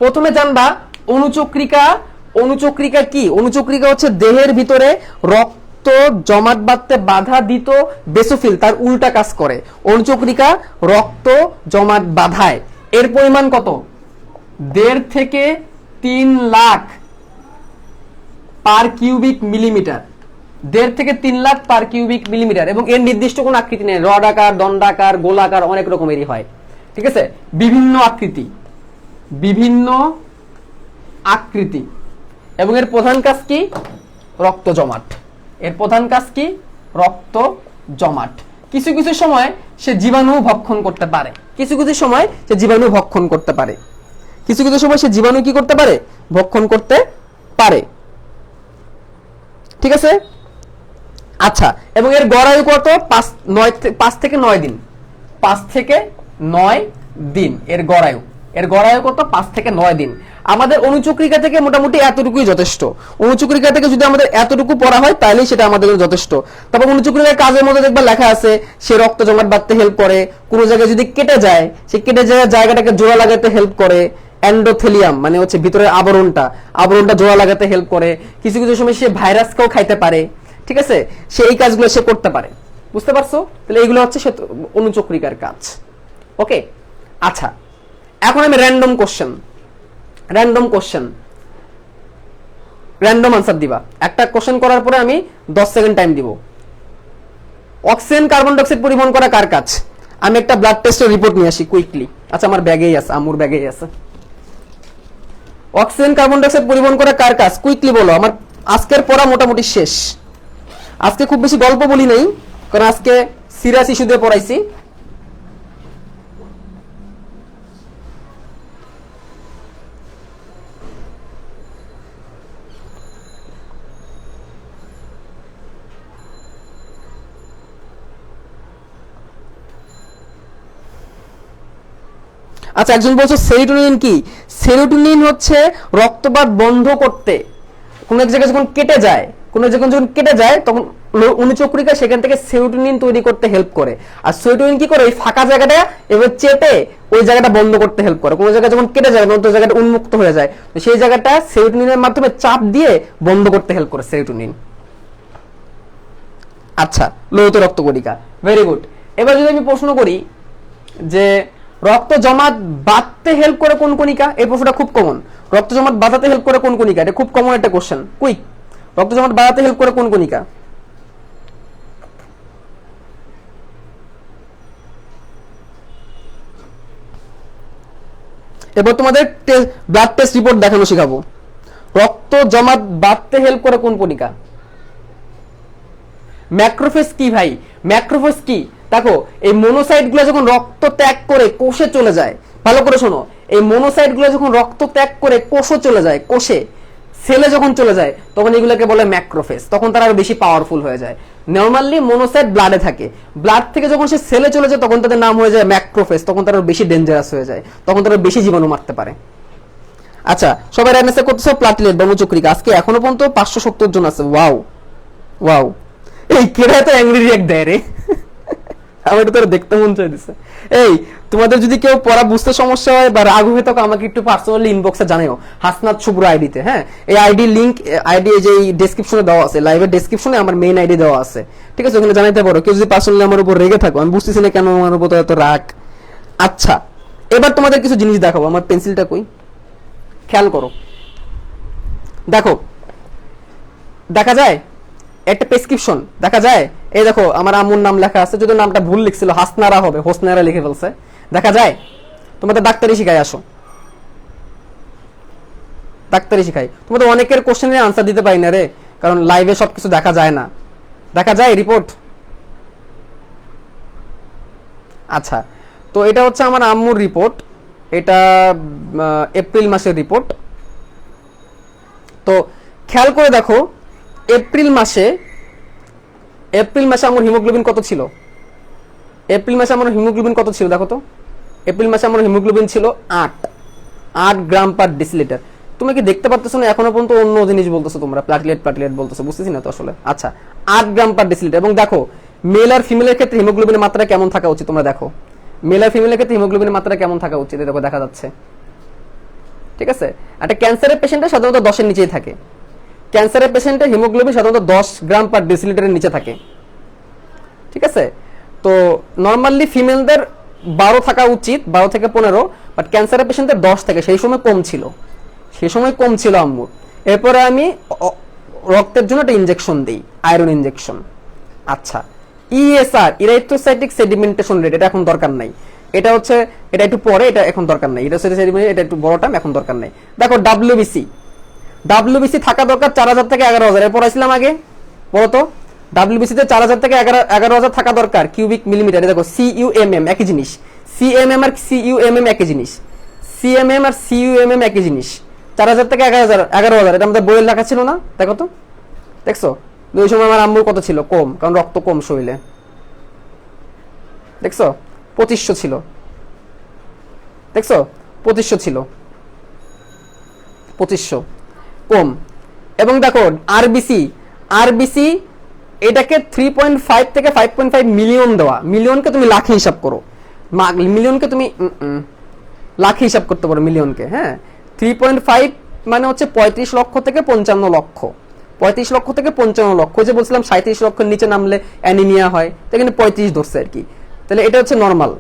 প্রথমে জানবা অনুচক্রিকা কি। অনুচক্রিকা হচ্ছে দেহের ভিতরে রক্ত জমাট বাঁধতে বাধা দিত বেসোফিল, তার উল্টা কাজ করে। অনুচক্রিকা রক্ত জমাট বাঁধায়। এর পরিমাণ কত? 1.5 থেকে 3 লাখ পার কিউবিক মিলিমিটার, 1.5 থেকে 3 লাখ পার কিউবিক মিলিমিটার। এবং এর নির্দিষ্ট কোন আকৃতি নেই, রড আকার, দণ্ডাকার, গোলাকার, অনেক রকমেরই হয়। ঠিক আছে, বিভিন্ন আকৃতি। এবং এর প্রধান কাজ কি? রক্ত জমাট। কিছু কিছু সময় সে জীবাণু ভক্ষণ করতে পারে, ভক্ষণ করতে পারে। ঠিক আছে, আচ্ছা। এবং এর গড় আয়ু কত? 5 থেকে 9 দিন। 5 থেকে 9 দিন এর গড় আয়ু কত? 5 থেকে 9 দিন। আমাদের অনুচক্রিকা থেকে মোটামুটি এতটুকুই যথেষ্ট। অনুচক্রিকা থেকে যদি আমাদের এতটুকু পড়া হয় তাহলেই সেটা আমাদের যথেষ্ট। তারপর অনুচক্রিকার কাজের মধ্যে দেখবা লেখা আছে সে রক্ত জমাট বাঁধতে হেল্প করে, কোনো জায়গায় যদি কেটে যায় সে কেটে যাওয়া জায়গাটাকে জোড়া লাগাতে হেল্প করে, এন্ডোথেলিয়াম মানে হচ্ছে ভিতরের আবরণটা জোড়া লাগাতে হেল্প করে। কিছু কিছু সময় সে ভাইরাসকেও খাইতে পারে। ঠিক আছে, সে এই কাজগুলো সে করতে পারে। বুঝতে পারছো? তাহলে এগুলো হচ্ছে অনুচক্রিকার কাজ। ওকে, আচ্ছা। এখন আমি র্যান্ডম আনসার দিবা। একটা কোশ্চেন করার পরে আমি 10 সেকেন্ড টাইম দিব। অক্সিজেন কার্বন ডাইঅক্সাইড পরিবহন করা কার কাজ? আমি একটা ব্লাড টেস্টের রিপোর্ট নিয়ে আসি কুইকলি। আচ্ছা, আমার ব্যাগেই আছে, আমুর ব্যাগেই আছে। অক্সিজেন কার্বন ডাইঅক্সাইড পরিবহন করা কার কাজ? কুইকলি বলো, আজকের পড়া মোটামুটি শেষ। আজকে খুব বেশি গল্প বলি নাই, কারণ আজকে সিরিয়াস ইস্যু দিয়ে পড়াইছি। আচ্ছা, একজন বলছো সেরোটোনিন কি? সেরোটোনিন হচ্ছে রক্তপাত বন্ধ করতে। কোন এক জায়গায় যখন কেটে যায়, কোন জায়গায় যখন কেটে যায় তখন অনুচক্রিকা সেখান থেকে সেরোটোনিন তৈরি করতে হেল্প করে। আর সেরোটোনিন কি করে? ওই ফাঁকা জায়গাটা এবার চেপে ওই জায়গাটা বন্ধ করতে হেল্প করে। কোন জায়গায় যখন কেটে যায় তখন জায়গাটা উন্মুক্ত হয়ে যায়, তো সেই জায়গাটা সেরোটোনিনের মাধ্যমে চাপ দিয়ে বন্ধ করতে হেল্প করে সেরোটোনিন। আচ্ছা, লোহিত রক্তকণিকা, ভেরি গুড। এবার যদি আমি প্রশ্ন করি যে রক্ত জমাট বাঁধতে হেল্প করে কোন কণিকা, এই প্রশ্নটা খুব কমন। রক্ত জমাট বাঁধাতে হেল্প করে কোন কণিকা, এটা খুব কমন একটা কোশ্চেন। কুইক, রক্ত জমাট বাঁধাতে হেল্প করে কোন কণিকা? এবার তোমাদের ব্লাড টেস্ট রিপোর্ট দেখানো শিখাবো। রক্ত জমাট বাঁধতে হেল্প করে কোন কণিকা? ম্যাক্রোফেজ কি ভাই? ম্যাক্রোফেজ কি? দেখো, এই মনোসাইট গুলো যখন রক্ত ত্যাগ করে কোষে চলে যায়, ভালো করে শোনো, এই মনোসাইট গুলো যখন রক্ত ত্যাগ করে কোষে চলে যায়, কোষে সেলে যখন চলে যায় তখন এগুলোকে বলে ম্যাক্রোফেজ। তখন তারা আরো বেশি পাওয়ারফুল হয়ে যায়। নরমালি মনোসাইট ব্লাডে থাকে, ব্লাড থেকে যখন সে সেলে চলে যায় তখন তাদের নাম হয়ে যায় ম্যাক্রোফেজ। তখন তারা বেশি ডেঞ্জারাস হয়ে যায়, তখন তারা বেশি জীবাণু মারতে পারে। আচ্ছা, সবাই অ্যানালাইসিস করতেছে প্লাটিলেট বা অনুচক্রিকা। আজকে এখনো পর্যন্ত 570 জন আছে। ওয়াও ওয়াও, এই কেডা তো অ্যাংরি রিঅ্যাক্ট দেয় রে, আমার তো দেখতে মন চাই দিছে। এই তোমাদের যদি কেউ পড়া বুঝতে সমস্যা হয় বা রাগ হয়ে থাকে আমাকে একটু পার্সোনালি ইনবক্সে জানাও, হাসনাত শুভ্র আইডিতে। হ্যাঁ, এই আইডি লিংক, আইডি যে ডেসক্রিপশনে দেওয়া আছে, লাইভের ডেসক্রিপশনে আমার মেইন আইডি দেওয়া আছে, ঠিক আছে? ওখানে জানাইতে পারো। কেউ যদি পার্সোনালি আমার উপর রেগে থাকো, আমি বুঝতেছি না কেন আমার উপর এত রাগ। আচ্ছা, এবার তোমাদের কিছু জিনিস দেখাবো। আমার পেন্সিলটা কই, খেয়াল করো। দেখো, দেখা যায় একটা প্রেসক্রিপশন, দেখা যায়। এই দেখো, আমার আম্মুর নাম লেখা আছে, যদি নামটা ভুল লিখছিল হাসনারা হবে, হোসনারা লিখে ফেলছে। দেখা যায়? তোমাদের ডাক্তারি শিখাই, আসো ডাক্তারি শিখাই। তোমাদের অনেকের কোশ্চেনের আনসার দিতে পারি না রে, কারণ লাইভে সবকিছু দেখা যায় না। দেখা যায় রিপোর্ট? আচ্ছা, তো এটা হচ্ছে আমার আম্মুর রিপোর্ট। এটা এপ্রিল মাসের রিপোর্ট। তো খেয়াল করে দেখো, এপ্রিল মাসে আমার হিমোগ্লোবিন কত ছিল? এপ্রিল মাসে আমার হিমোগ্লোবিন কত ছিল দেখো তো। এপ্রিল মাসে আমার হিমোগ্লোবিন ছিল 8 গ্রাম পার ডেসিলিটার। তুমি কি দেখতে পাচ্ছ না? এখনো পর্যন্ত অন্য জিনিস বলতেছো তোমরা, প্লাটিলেট বলতেছো, বুঝতেছি না তো আসলে। আচ্ছা, 8 গ্রাম পার ডেসিলিটার। এবং দেখো, মেল আর ফিমেলের ক্ষেত্রে হিমোগ্লোবিনের মাত্রা কেমন থাকা উচিত তোমরা দেখো। মেল আর ফিমেলের ক্ষেত্রে হিমোগ্লোবিনের মাত্রা কেমন থাকা উচিত দেখো, দেখা যাচ্ছে, ঠিক আছে? একটা ক্যান্সারের পেশেন্টের সাধারণত 10-এর নিচেই থাকে। ক্যান্সারের পেশেন্টের হিমোগ্লোবিন সাধারণত 10 গ্রাম পার ডেসিলিটারের নিচে থাকে, ঠিক আছে? তো নরমালি ফিমেলদের 12 থাকা উচিত, 12 থেকে 15, বাট ক্যান্সারের পেশেন্টদের 10 থেকে, সেই সময় কম ছিল আম্মুর। এরপরে আমি রক্তের জন্য একটা ইনজেকশন দিই, আয়রন ইনজেকশন। আচ্ছা, ইএসআর, ইরাইথ্রোসাইটিক সেডিমেন্টেশন রেট, এটা এখন দরকার নাই। এটা হচ্ছে, এটা একটু পরে, এটা এখন দরকার নাই। এটা একটু বড় টাইম, এখন দরকার নাই। দেখো, ডাব্লিউবিসি থাকা দরকার 4000 থেকে 11000। এরপর আসলাম আগে, বলো তো, ডাব্লিউবিসি তে 4000 থেকে 11000 থাকা দরকার কিউবিক মিলিমিটার। দেখো, সিইউএমএম একই জিনিস, সিএমএম আর সিইউএমএম একই জিনিস, 4000 থেকে 11000, এটা আমাদের বইয়ের লেখা ছিল না? দেখো তো, দেখছো? ওই সময় আমার আম্মুর কত ছিল? কম, কারণ রক্ত কম শরীরে। দেখছো, 2500 ছিল। দেখছো, 2500 ছিল, 2500 কম। এবং দেখো, আরবিসি এটাকে 3.5 থেকে 5.5 মিলিয়ন দেওয়া। মিলিয়নকে তুমি লাখে হিসাব করো, মিলিয়নকে তুমি লাখে হিসাব করতে পারো মিলিয়নকে। হ্যাঁ, 3.5 মানে হচ্ছে 35 লক্ষ থেকে 55 লক্ষ। 35 লক্ষ থেকে 55 লক্ষ, যে বলছিলাম 37 লক্ষের নিচে নামলে অ্যানিমিয়া হয়, তো এখানে 35 ধরছে আর কি। তাহলে এটা হচ্ছে নর্মাল।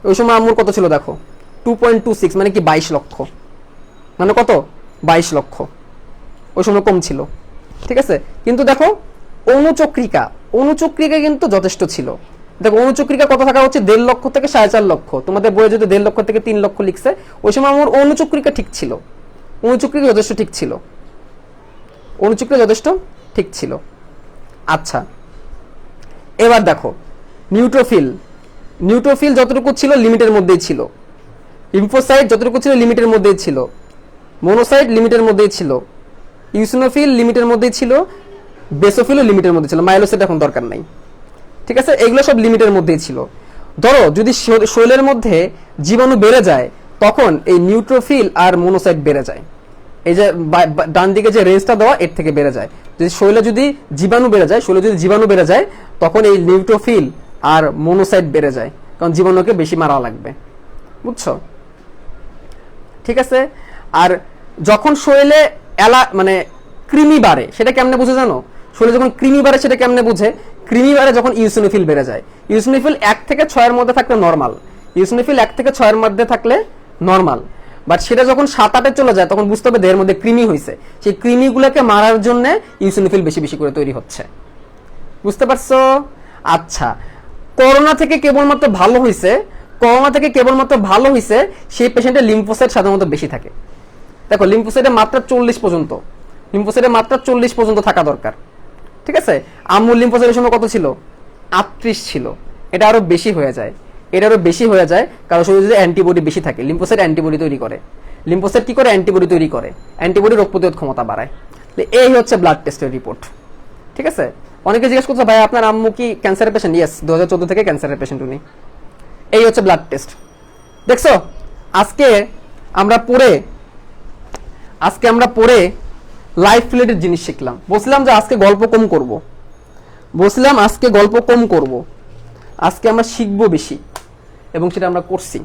ওই সময় আম্মুর কত ছিল দেখো, 2.26, মানে কি 22 লক্ষ। মানে কত? 22 লক্ষ। ওই সময় কম ছিল, ঠিক আছে? কিন্তু দেখো, অনুচক্রিকা কিন্তু যথেষ্ট ছিল। দেখো, অনুচক্রিকা কত থাকা হচ্ছে? 1.5 লক্ষ থেকে 4.5 লক্ষ। তোমাদের বইয়ে যদি 1.5 লক্ষ থেকে 3 লক্ষ লিখছে, ওই সময় আমার অনুচক্রিকা ঠিক ছিল, অনুচক্রিকা যথেষ্ট ঠিক ছিল, অনুচক্রিয়া যথেষ্ট ঠিক ছিল। আচ্ছা, এবার দেখো নিউট্রোফিল, নিউট্রোফিল যতটুকু ছিল লিমিটের মধ্যেই ছিল, লিম্ফোসাইট যতটুকু ছিল লিমিটের মধ্যেই ছিল, মনোসাইট লিমিটের মধ্যেই ছিল, ইউসিনোফিল লিমিটের মধ্যেই ছিল, বেসোফিলও লিমিটের মধ্যে ছিল, মাইলোসাইট এখন দরকার নাই। ঠিক আছে, এগুলো সব লিমিটের মধ্যেই ছিল। ধরো যদি শরীরের মধ্যে জীবাণু বেড়ে যায় তখন এই নিউট্রোফিল আর মনোসাইট বেড়ে যায়, এই যে ডান দিকে যে রেঞ্জটা দেওয়া এর থেকে বেড়ে যায়। যদি শরীরে যদি জীবাণু বেড়ে যায়, শরীরে যদি জীবাণু বেড়ে যায় তখন এই নিউট্রোফিল আর মনোসাইট বেড়ে যায়, কারণ জীবাণুকে বেশি মারা লাগবে। বুঝছো? ঠিক আছে। আর যখন শরীরে মানে কৃমি বাড়ে সেটা কেমনে বুঝে জানো? শরীরে যখন কৃমি বাড়ে সেটা কেমনে বুঝে? কৃমি বাড়ে যখন ইউসিনোফিল বেড়ে যায়। ইউসিনোফিল 1 থেকে 6 এর মধ্যে থাকলে নরমাল, ইউসিনোফিল 1 থেকে 6 এর মধ্যে থাকলে নরমাল। বাট সেটা যখন 7-8-এ চলে যায় তখন বুঝতে হবে দেহের মধ্যে কৃমি হয়েছে, সেই কৃমিগুলোকে মারার জন্য ইউসিনোফিল বেশি বেশি করে তৈরি হচ্ছে। বুঝতে পারছো? আচ্ছা, করোনা থেকে কেবলমাত্র ভালো হয়েছে, করোনা থেকে কেবলমাত্র ভালো হয়েছে সেই পেশেন্টের লিম্ফোসাইট সাধারণত বেশি থাকে। দেখো লিম্ফোসাইটের মাত্রা 40 পর্যন্ত, লিম্ফোসাইটের মাত্রা 40 পর্যন্ত থাকা দরকার। ঠিক আছে, আম্মুর লিম্ফোসাইটের সময় কত ছিল? 38 ছিল। এটা আরো বেশি হয়ে যায়, এটা আরো বেশি হয়ে যায়, কারণ শরীরে যদি অ্যান্টিবডি বেশি থাকে, লিম্ফোসাইট অ্যান্টিবডি তৈরি করে। লিম্ফোসাইট কি করে? অ্যান্টিবডি তৈরি করে, অ্যান্টিবডি রোগ প্রতিরোধ ক্ষমতা বাড়ায়। এই হচ্ছে ব্লাড টেস্টের রিপোর্ট। ঠিক আছে, অনেকে জিজ্ঞেস করছে ভাই আপনার আম্মু কি ক্যান্সারের পেশেন্ট? ইয়েস, 2014 থেকে ক্যান্সারের পেশেন্ট উনি। এই হচ্ছে ব্লাড টেস্ট। দেখছো, আজকে আমরা পড়ে লাইফ রিলেটেড জিনিস শিখলাম। বলছিলাম যে আজকে গল্প কম করব, আজকে আমরা শিখবো বেশি, এবং সেটা আমরা করছি।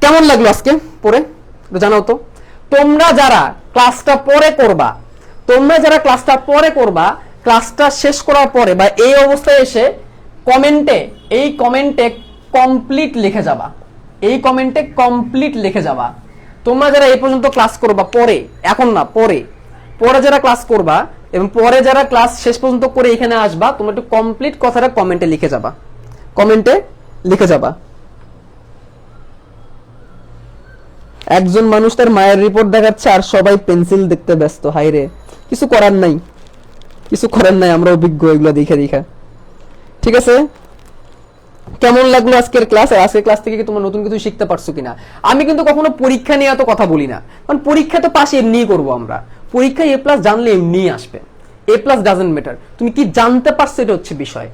কেমন লাগলো আজকে পড়ে জানাও তো। তোমরা যারা ক্লাসটা পরে করবা, ক্লাসটা শেষ করার পরে বা এই অবস্থায় এসে কমেন্টে কমপ্লিট লিখে যাবা, তোমরা যারা এই পর্যন্ত ক্লাস করবা পরে, এখন না পরে যারা ক্লাস করবা এবং পরে যারা ক্লাস শেষ পর্যন্ত করে এখানে আসবা, তোমরা একটু কমপ্লিট কথাটা কমেন্টে লিখে যাবা। একজন মানুষ তার মায়ের রিপোর্ট দেখাচ্ছে আর সবাই পেন্সিল দেখতে ব্যস্ত। হাইরে, কিছু করার নাই, আমরা অভিজ্ঞ এগুলো দেখে। ঠিক আছে, কেমন লাগলো আজকের ক্লাস? আর আজকের ক্লাস থেকে কি তোমরা নতুন কিছু শিখতে পারছো কিনা? আমি কিন্তু কখনো পরীক্ষা নিয়ে এত কথা বলি না, কারণ পরীক্ষা তো পাশে এমনিই করবো আমরা। পরীক্ষায় A+ জানলে এমনিই আসবে, A+ ডাজন্ট ম্যাটার, তুমি কি জানতে পারছো এটা হচ্ছে বিষয়।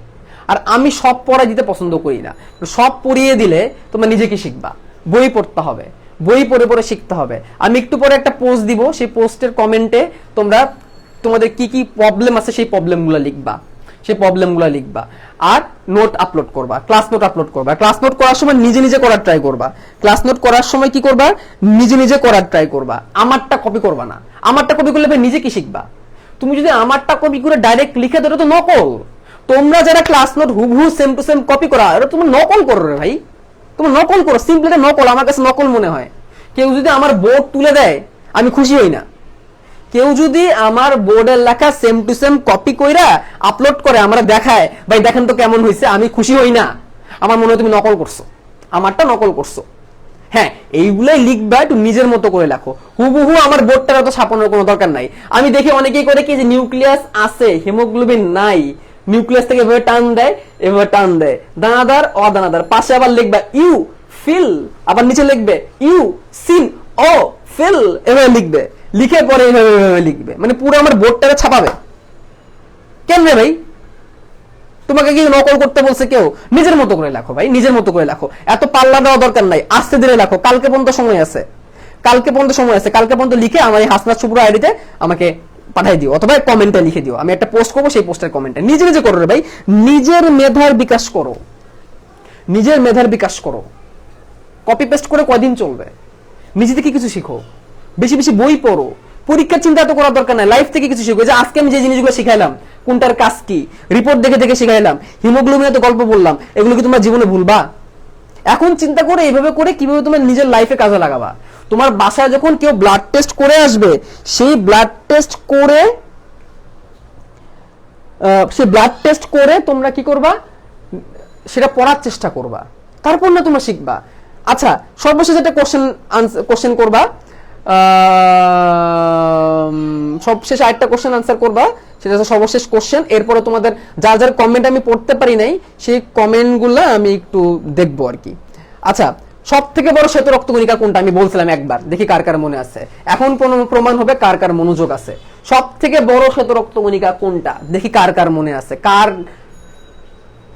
আর আমি সব পড়াই দিতে পছন্দ করি না, সব পড়িয়ে দিলে তোমরা নিজে কি শিখবা? বই পড়তে হবে, বই পড়ে শিখতে হবে। আমি একটু পরে একটা পোস্ট দিব, সেই পোস্টের কমেন্টে তোমাদের কি কি প্রবলেম আছে সেই প্রবলেমগুলো লিখবা, আর নোট আপলোড করবা, ক্লাস নোট আপলোড করবা। ক্লাস নোট করার সময় নিজে করার ট্রাই করবা। ক্লাস নোট করার সময় কি করবা? নিজে করার ট্রাই করবা। আমারটা কপি করবা না, আমারটা কপি করলে নিজে কি শিখবা? তুমি যদি আমারটা কপি করে ডাইরেক্ট লিখে দাও, তো নকল। তোমরা যারা ক্লাস নোট হুবহু সেম টু সেম কপি করা, এটা তুমি নকল করো রে ভাই, তুমি নকল করো, সিম্পলি এটা নকল। আমার কাছে নকল মনে হয়। কেউ যদি আমার বোর্ড তুলে দেয় আমি খুশি হই না, কেউ যদি আমার বোর্ডের লেখা সেম টু সেম কপি কইরা আপলোড করে আমরা দেখায়, ভাই দেখেন তো কেমন হয়েছে, আমি খুশি হই না। আমার মনে হয় তুমি নকল করছো, আমারটা নকল করছো। হ্যাঁ, এইগুলাই লিখবা, একটু নিজের মতো করে লেখো। হুবহু আমার বোর্ডটার তো ছাপানোর কোনো দরকার নাই। আমি দেখি অনেকেই করে কি যে নিউক্লিয়াস আছে হিমোগ্লোবিন নাই, নিউক্লিয়াস থেকে এভাবে টান দেয়, দানাদার অদানাদার। পাশে আবার লিখবা ইউ ফিল, আবার নিচে লিখবে ইউ সিন ও ফিল, এভাবে লিখে পরে এইভাবে লিখবে, মানে পুরো আমার বোর্ডটাকে ছাপাবে। কেমনে ভাই? তোমাকে কি নকল করতে বলছে কেউ? নিজের মতো করে লেখো ভাই, নিজের মতো করে লেখো। এত পাল্লা দেওয়া দরকার নাই, আস্তে ধীরে লেখো। কালকে পর্যন্ত সময় আছে, কালকে পর্যন্ত লিখে আমার এই হাসনাত শুভ্র আইডিতে আমাকে পাঠাই দিও, অথবা কমেন্টে লিখে দিও। আমি একটা পোস্ট করবো, সেই পোস্টের কমেন্টে নিজে করো রে ভাই। নিজের মেধার বিকাশ করো। কপি পেস্ট করে কয়দিন চলবে? নিজে থেকে কিছু শিখো, বেশি বই পড়ো। পরীক্ষার চিন্তা তো করার দরকার নাই, লাইফ থেকে কিছু শিখো। যে আজকে আমি যে জিনিসগুলো শিখাইলাম, কোনটার কাজ কি, রিপোর্ট দেখে শিখাইলাম, হিমোগ্লোবিনের তো গল্প বললাম, এগুলো কি তোমরা জীবনে ভুলবা? এখন চিন্তা করে এইভাবে করে কিভাবে তোমার নিজের লাইফে কাজে লাগাবা। তোমার বাসায় যখন কেউ ব্লাড টেস্ট করে আসবে, সেই ব্লাড টেস্ট করে তোমরা কি করবা? সেটা পড়ার চেষ্টা করবা, তারপর না তোমরা শিখবা। আচ্ছা, সর্বশেষ একটা কোশ্চেন করবা, সবশেষে আরেকটা কোশ্চেন আনসার করবা, সেটা হচ্ছে সর্বশেষ কোশ্চেন। এরপরে তোমাদের যার যার কমেন্ট আমি পড়তে পারি নাই সেই কমেন্টগুলো আমি একটু দেখবো আর কি। আচ্ছা, সব থেকে বড় শ্বেত রক্তকণিকা কোনটা আমি বলছিলাম একবার, দেখি কার কার মনে আছে। এখন প্রমাণ হবে কার কার মনোযোগ আছে। সব থেকে বড় শ্বেত রক্তকণিকা কোনটা, দেখি কার কার মনে আছে, কার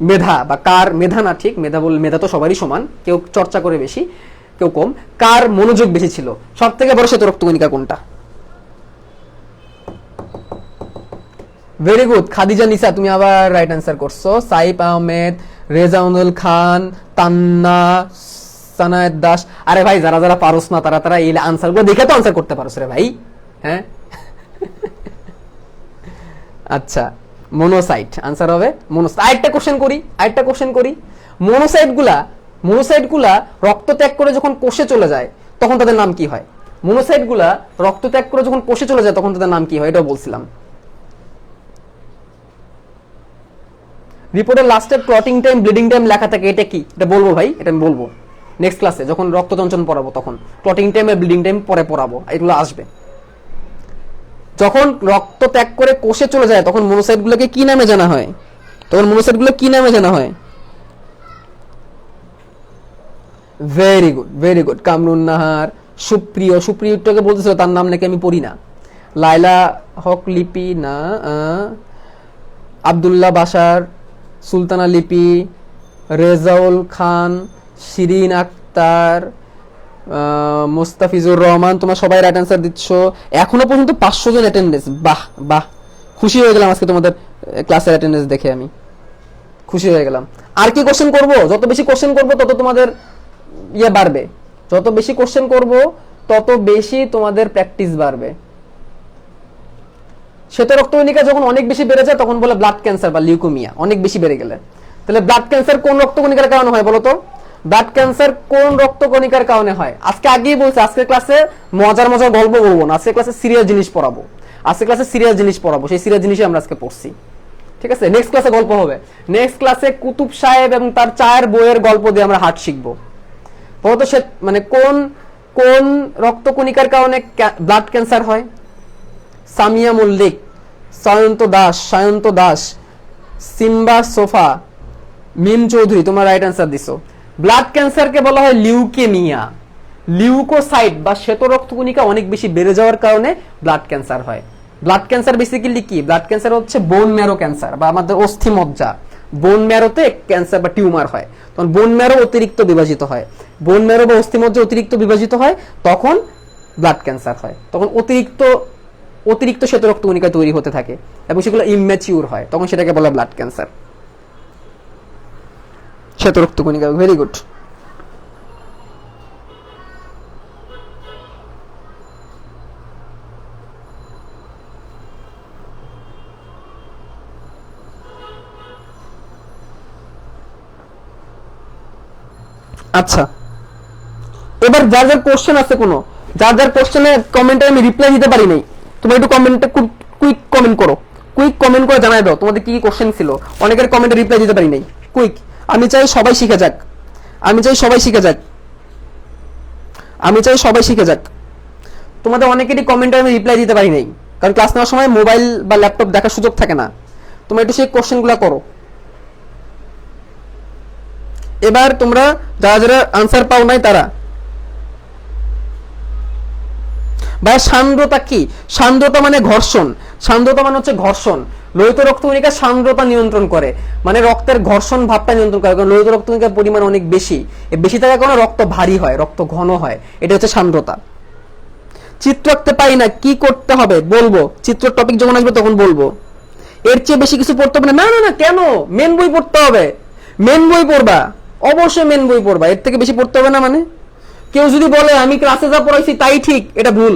মেধা, বা কার মেধা না, ঠিক মেধা বল, মেধা তো সবারই সমান, কেউ চর্চা করে বেশি কেউ কম, কার মনোযোগ বেশি ছিল, সব থেকে বড় শ্বেত রক্তকণিকা কোনটা? ভেরি গুড, খাদিজা নিসা তুমি আবার রাইট অ্যান্সার করছো। সাইফ আহমেদ, রেজাউল খান, তান্না, সানায়েত দাস। আরে ভাই, যারা যারা পারোস না তারা এই আনসারগুলো দেখে তো আনসার করতে পারোস রে ভাই। হ্যাঁ আচ্ছা, মনোসাইট আনসার হবে মনোসাইট। আরেকটা কোশ্চেন করি। মনোসাইট গুলা রক্ত ত্যাগ করে যখন কোষে চলে যায় তখন তাদের নাম কি হয়? মনোসাইট গুলা রক্ত ত্যাগ করে যখন কোষে চলে যায় তখন তাদের নাম কি হয়, এটাও বলছিলাম। রিপোর্টের লাস্টে ক্লটিং টাইম, ব্লিডিং টাইম লেখা থাকে, এটা কি? এটা বলবো ভাই, এটা আমি বলবো নেক্সট ক্লাসে যখন রক্তচঞ্চল পড়াবো, তখন ক্লটিং টাইম আর ব্লিডিং টাইম পরে পড়াবো, এগুলো আসবে। যখন রক্ত ত্যাগ করে কোষে চলে যায় তখন মনোসাইটগুলোকে কি নামে জানা হয়? ভেরি গুড কামরুন নাহার, সুপ্রিয়টাকে বলতেছিল, তার নাম নাকি আমি পড়ি না। লাইলা হক লিপি না, আব্দুল্লাহ বাশার, সুলতানা লিপি, রেজাউল খান, শিরিন আক্তার, মোস্তাফিজুর রহমান, তোমরা সবাই রাইট অ্যান্সার দিচ্ছ। এখনো পর্যন্ত 500 জন অ্যাটেন্ডেন্স, বাহ, খুশি হয়ে গেলাম আজকে তোমাদের ক্লাসের অ্যাটেন্ডেন্স দেখে, আমি খুশি হয়ে গেলাম। আর কি কোশ্চেন করব? যত বেশি কোশ্চেন করব তত তোমাদের বাড়বে, যত বেশি কোশ্চেন করব তত বেশি তোমাদের প্র্যাকটিস বাড়বে। শ্বেত রক্তকণিকা যখন অনেক বেশি বেড়ে যায় তখন বলে ব্লাড ক্যান্সার বা লিউকেমিয়া, অনেক বেশি বেড়ে গেলে। তাহলে ব্লাড ক্যান্সার কোন রক্তকণিকার কারণে হয় বলো তো? ব্লাড ক্যান্সার কোন রক্তকণিকার কারণে হয়? আজকে আগেই বলছি, আজকের ক্লাসে মজার গল্প বলবো না, আজকে ক্লাসে সিরিয়াস জিনিস পড়াবো। সেই সিরিয়াস জিনিসই আমরা আজকে পড়ছি, ঠিক আছে? নেক্সট ক্লাসে গল্প হবে। নেক্সট ক্লাসে কুতুব সাহেব এবং তার 4 বইয়ের গল্প দিয়ে আমরা হার্ট শিখবো। বলতো সে মানে কোন রক্তকণিকার কারণে ব্লাড ক্যান্সার হয়? সামিয়া মল্লিক, সায়ন্ত দাস, সিম্বা সোফা, মিম চৌধুরী, তোমরা রাইট অ্যান্সার দিছো। ব্লাড ক্যান্সারকে বলা হয় লিউকেমিয়া। লিউকোসাইট বা শ্বেত রক্তকণিকা অনেক বেশি বেড়ে যাওয়ার কারণে ব্লাড ক্যান্সার হয়। ব্লাড ক্যান্সার বেসিক্যালি কি? ব্লাড ক্যান্সার হচ্ছে বোন ম্যারো ক্যান্সার বা আমাদের অস্থি মজ্জা। বোন ম্যারোতে ক্যান্সার বা টিউমার হয়, তখন বোন ম্যারো অতিরিক্ত বিভাজিত হয়, বোন ম্যারো বা অস্থি মজ্জা অতিরিক্ত বিভাজিত হয়, তখন ব্লাড ক্যান্সার হয়। তখন অতিরিক্ত শ্বেত রক্তকণিকা তৈরি হতে থাকে এবং সেগুলো ইম্যাচিউর হয়, তখন সেটাকে বলা ব্লাড ক্যান্সার। শ্বেত রক্তকণিকা, ভেরি গুড। আচ্ছা, এবার যার যার কোশ্চেন আছে, যার কোশ্চেনের কমেন্টে আমি রিপ্লাই দিতে পারি নাই, তোমরা একটু কমেন্টে কুইক কমেন্ট করে জানাই দাও তোমাদের কি কি কোশ্চেন ছিল। অনেকের কমেন্টে রিপ্লাই দিতে পারি নাই, কুইক। আমি চাই সবাই শিখে যাক। তোমাদের অনেকেরই কমেন্টে আমি রিপ্লাই দিতে পারি নাই, কারণ ক্লাস নেওয়ার সময় মোবাইল বা ল্যাপটপ দেখার সুযোগ থাকে না। তোমরা একটু সেই কোশ্চেনগুলো করো। এবার তোমরা যারা আনসার পাও নাই তারা, ভাই সান্দ্রতা কি? সান্দ্রতা মানে ঘর্ষণ। লোহিত রক্তকণিকা সান্দ্রতা নিয়ন্ত্রণ করে, মানে রক্তের ঘর্ষণ ভাবটা নিয়ন্ত্রণ করে। কারণ লোহিত রক্তকণিকার পরিমাণ অনেক বেশি থাকার কারণে রক্ত ভারী হয়, রক্ত ঘন হয়, এটা হচ্ছে সান্দ্রতা। চিত্র আঁকতে পারি না, কি করতে হবে বলবো, চিত্র টপিক যখন আসবে তখন বলবো। এর চেয়ে বেশি কিছু পড়তে হবে না। না, কেন? মেন বই পড়তে হবে, মেন বই পড়বা, অবশ্যই মেন বই পড়বা, এর থেকে বেশি পড়তে হবে না। মানে কেউ যদি বলে আমি ক্লাসে যা পড়াইছি তাই ঠিক, এটা ভুল।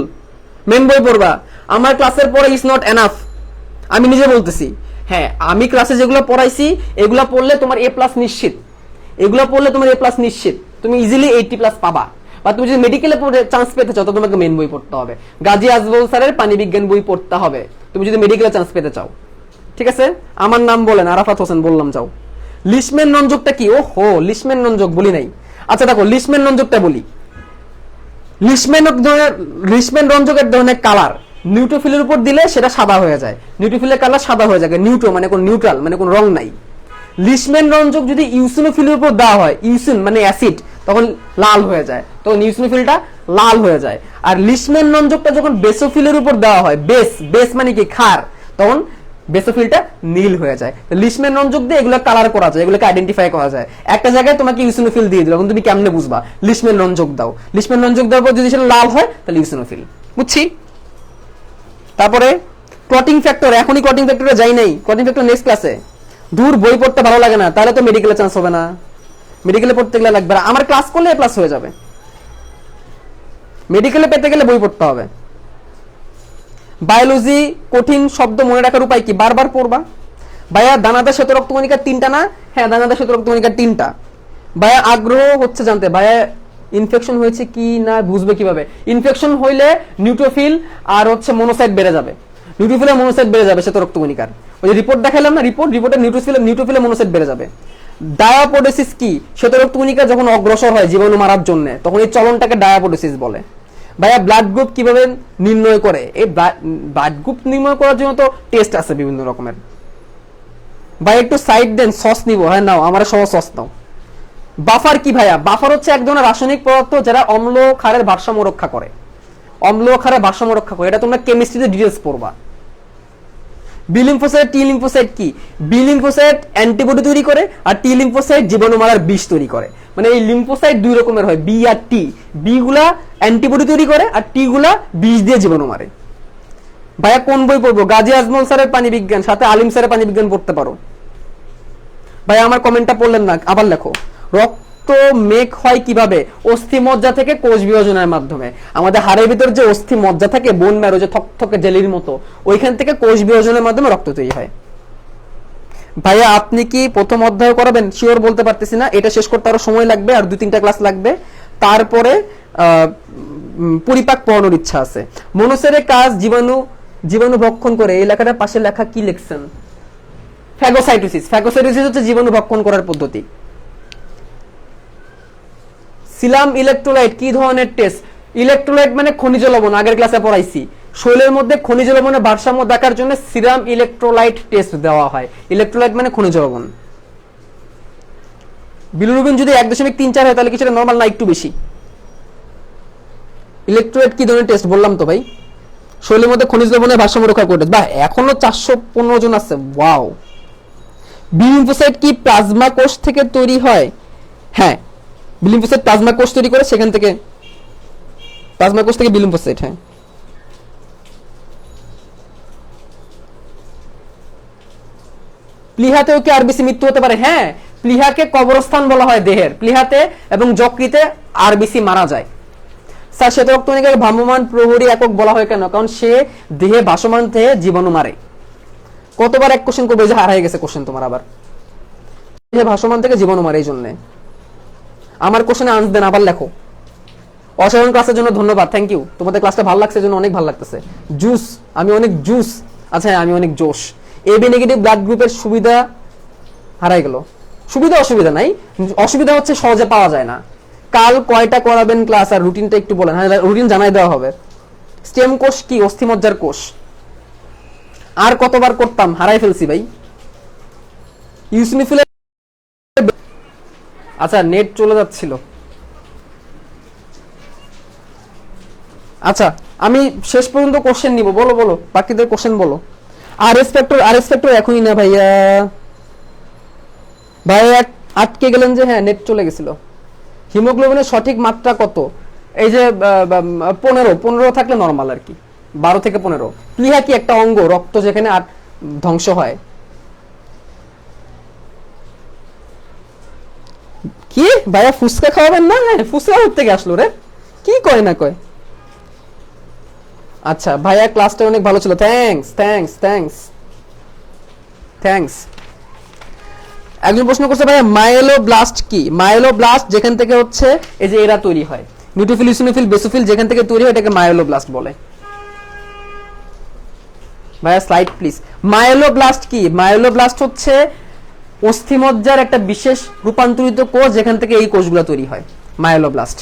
মেন বই পড়বা। আমার ক্লাসের পড়া ইজ নট এনাফ, আমি নিজে বলতেছি। হ্যাঁ, আমি ক্লাসে যেগুলো পড়াইছি এগুলো পড়লে তোমার A+ নিশ্চিত, তুমি ইজিলি 80+ পাবা। বা তুমি যদি মেডিকেলে চান্স পেতে চাও তো তোমাকে মেন বই পড়তে হবে। গাজী আজমল স্যারের পানি বিজ্ঞান বই পড়তে হবে তুমি যদি মেডিকেলে চান্স পেতে চাও, ঠিক আছে? আমার নাম বলেন, আরাফাত হোসেন বললাম, যাও। লিশম্যান রঞ্জকটা কি? লিশম্যান রঞ্জক বলি নাই। আচ্ছা দেখো, লিশম্যান রঞ্জকটা বলি। লিশম্যান রঞ্জকের ধরনের কালার, নিউট্রোফিলের উপর দিলে সেটা সাদা হয়ে যায়, নিউট্রোফিলের কালার সাদা হয়ে যায়, নিউট্রো মানে কোন নিউট্রাল মানে কোন রং নাই। লিশম্যান রঞ্জক যদি ইউসিনোফিলের উপর দেওয়া হয়, ইউসিন মানে অ্যাসিড, তখন লাল হয়ে যায়, তখন ইউসিনোফিলটা লাল হয়ে যায়। আর লিশম্যান রঞ্জকটা যখন বেসোফিলের উপর দেওয়া হয়, বেস মানে কি ক্ষার, তখন বেসোফিলটা নীল হয়ে যায়। লিশম্যান রঞ্জক দিয়ে এগুলো কালার করা যায়, এগুলোকে আইডেন্টিফাই করা যায়। একটা জায়গায় তোমাকে ইউসিনোফিল দিয়ে দিল, এখন তুমি কেমনে বুঝবা? লিশম্যান রঞ্জক দাও, লিশম্যান রঞ্জক দেওয়ার পর যদি সেটা লাল হয় তাহলে ইউসিনোফিল, বুঝছি। তারপরে ক্লটিং ফ্যাক্টর, এখনই ক্লটিং ফ্যাক্টরে যাই নাই, ক্লটিং ফ্যাক্টর নেক্সট ক্লাসে। দূর বই পড়তে ভালো লাগে না, তাহলে তো মেডিকেলে চান্স হবে না, মেডিকেলে পড়তে গেলে লাগবে, আমার ক্লাস করলে প্লাস হয়ে যাবে, মেডিকেলে পেতে গেলে বই পড়তে হবে। বায়োলজি কঠিন শব্দ মনে রাখার উপায় কি? বারবার পড়বা। ভাইয়া দানাদার শ্বেত রক্তকণিকা তিনটা না? হ্যাঁ, দানাদার শ্বেত রক্তকণিকা তিনটা। ভাইয়া আগ্রহ হচ্ছে জানতে, ভাইয়া ইনফেকশন হয়েছে কি না বুঝবে কিভাবে? ইনফেকশন হইলে নিউট্রোফিল আর হচ্ছে মনোসাইট বেড়ে যাবে, নিউট্রোফিল আর মনোসাইট বেড়ে যাবে শ্বেত রক্তকণিকার। ওই যে রিপোর্ট দেখালাম না, রিপোর্টে নিউট্রোফিল মনোসাইট বেড়ে যাবে। ডায়াপোডোসিস কি? শ্বেত রক্তকণিকা যখন অগ্রসর হয় জীবাণু মারার জন্য, তখন এই চলনটাকে ডায়াপোডোসিস বলে। ভাইয়া ব্লাড গ্রুপ কিভাবে নির্ণয় করে? এই ব্লাড গ্রুপ নির্ণয় করার জন্য তো টেস্ট আছে বিভিন্ন রকমের। ভাই একটু সাইড দেন, সস নিব। হ্যাঁ নাও, আমার সহ সস নাও। বাফার কি ভাইয়া? বাফার হচ্ছে এক ধরনের রাসায়নিক পদার্থ যারা অম্ল ক্ষারের ভারসাম্য রক্ষা করে, অম্ল ক্ষারের ভারসাম্য রক্ষা করে। এটা তোমরা কেমিস্ট্রিতে ডিটেইলস পড়বা। বি লিম্ফোসাইট টি লিম্ফোসাইট কি? বি লিম্ফোসাইট অ্যান্টিবডি তৈরি করে, আর টি লিম্ফোসাইট জীবাণু মারার বিষ তৈরি করে। মানে এই লিম্ফোসাইট দুই রকমের হয়, বি আর টি। বি গুলা অ্যান্টিবডি তৈরি করে, আর টি গুলা বিষ দিয়ে জীবাণু মারে। ভাইয়া কোন বই পড়বো? গাজী আজমল স্যারের পানি বিজ্ঞান, সাথে আলিম স্যারের পানি বিজ্ঞান পড়তে পারো। ভাইয়া আমার কমেন্টটা পড়লেন না, আবার লেখো। রক্ত মেঘ হয় কিভাবে? অস্থি মজ্জা থেকে কোষ বিভাজনের মাধ্যমে। আমাদের হাড়ের ভিতর যে অস্থি মজ্জা থাকে, বোন ম্যারো, যে থকথকে জেলির মতো, ওইখান থেকে কোষ বিভাজনের মাধ্যমে রক্ত তৈরি হয়। ভাইয়া আপনি কি প্রথম অধ্যায় করাবেন? শিওর বলতে পারতেছি না, এটা শেষ করতে আরো সময় লাগবে, আর 2-3টা ক্লাস লাগবে। তারপরে পরিপাক পড়ানোর ইচ্ছা আছে। মনোসেরের কাজ জীবাণু ভক্ষণ করে। এই লেখাটার পাশে লেখা কি লিখছেন? ফ্যাগোসাইটোসিস। ফ্যাগোসাইটোসিস হচ্ছে জীবাণু ভক্ষণ করার পদ্ধতি। সিলাম ইলেকট্রোলাইট কি ধরনের টেস্ট? ইলেকট্রোলাইট মানে খনিজ লবণ, আগের ক্লাসে পড়াইছি। শরীরের মধ্যে খনিজ লবণের ভারসাম্য দেখার জন্য সিরাম ইলেকট্রোলাইট টেস্ট দেওয়া হয়। ইলেকট্রোলাইট মানে খনিজ লবণ। বিলিরুবিন যদি 1.34 হয় তাহলে কি সেটা নরমাল না একটু বেশি? ইলেকট্রোলাইট কি ধরনের টেস্ট বললাম তো ভাই। শরীরের মধ্যে খনিজ লবণের ভারসাম্য রক্ষা করতে, বা এখনো 415 জন আছে, ওয়াও। বি লিম্ফোসাইট কি প্লাজমা কোষ থেকে তৈরি হয়? হ্যাঁ, বি লিম্ফোসাইট প্লাজমা কোষ তৈরি করে, সেখান থেকে প্লাজমা কোষ থেকে বি লিম্ফোসাইট। হ্যাঁ, প্লীহাতেও কি আরবিসি মৃত্যু হতে পারে? হ্যাঁ, প্লীহাকে কবরস্থান বলা হয় দেহের। প্লীহাতে এবং যকৃতে আরবিসি মারা যায়। স্যার শ্বেত রক্তকণিকাকে ভ্রাম্যমাণ প্রহরী একক বলা হয় কেন? কারণ সে দেহে ভাসমান দেহে জীবাণু মারে। কতবার এক কোশ্চেন করবে, যে হারিয়ে গেছে কোশ্চেন তোমার আবার। দেহে ভাসমান থেকে জীবাণু মারে, এই জন্য আমার কোশ্চেনে আনসার দেন, আবার লেখো। অসাধারণ ক্লাসের জন্য ধন্যবাদ, থ্যাংক ইউ। তোমাদের ক্লাসটা ভালো লাগছে, জন্য অনেক ভালো লাগতেছে। জুস, আমি অনেক জুস। আচ্ছা, আমি অনেক জোশ। এবি নেগেটিভ ব্লাড গ্রুপের সুবিধা হারাই গেল। সুবিধা অসুবিধা নাই, অসুবিধা হচ্ছে সহজে পাওয়া যায় না। কাল কয়টা করাবেন ক্লাস, আর রুটিনটা একটু বলেন। হ্যাঁ, রুটিন জানাই দেওয়া হবে। স্টেম কোষ কি? অস্থিমজ্জার কোষ। আর কতবার করতাম, হারাই ফেলছি ভাই। ইউসিনোফিল। আচ্ছা, নেট চলে যাচ্ছিল। আচ্ছা, আমি শেষ পর্যন্ত কোশ্চেন নিব। বলো বলো, বাকিদের কোশ্চেন বলো। আরএস ফ্যাক্টর এখনই না ভাইয়া। ভাইয়া আটকে গেলেন যে? হ্যাঁ, নেট চলে গেছিল। হিমোগ্লোবিনের সঠিক মাত্রা কত? এই যে 15 থাকলে নরমাল আর কি, 12 থেকে 15। প্লীহা কি একটা অঙ্গ, রক্ত যেখানে ধ্বংস হয়? কি ভাইয়া ফুচকা খাওয়াবেন না? হ্যাঁ, ফুচকা থেকে আসলো রে, কি কয় না কয়। আচ্ছা ভাইয়া, ক্লাসটা অনেক ভালো ছিল, থ্যাঙ্কস। একজন প্রশ্ন করছে ভাইয়া মাইলোব্লাস্ট কি? মাইলোব্লাস্ট যেখান থেকে হচ্ছে এই যে এরা তৈরি হয়, নিউট্রোফিল, ইওসিনোফিল, বেসোফিল যেখান থেকে তৈরি হয়, এটাকে মাইলোব্লাস্ট বলে। ভাইয়া স্লাইড প্লিজ। মাইলোব্লাস্ট কি? মাইলোব্লাস্ট হচ্ছে অস্থিমজ্জার একটা বিশেষ রূপান্তরিত কোষ, যেখান থেকে এই কোষগুলো তৈরি হয়, মাইলোব্লাস্ট।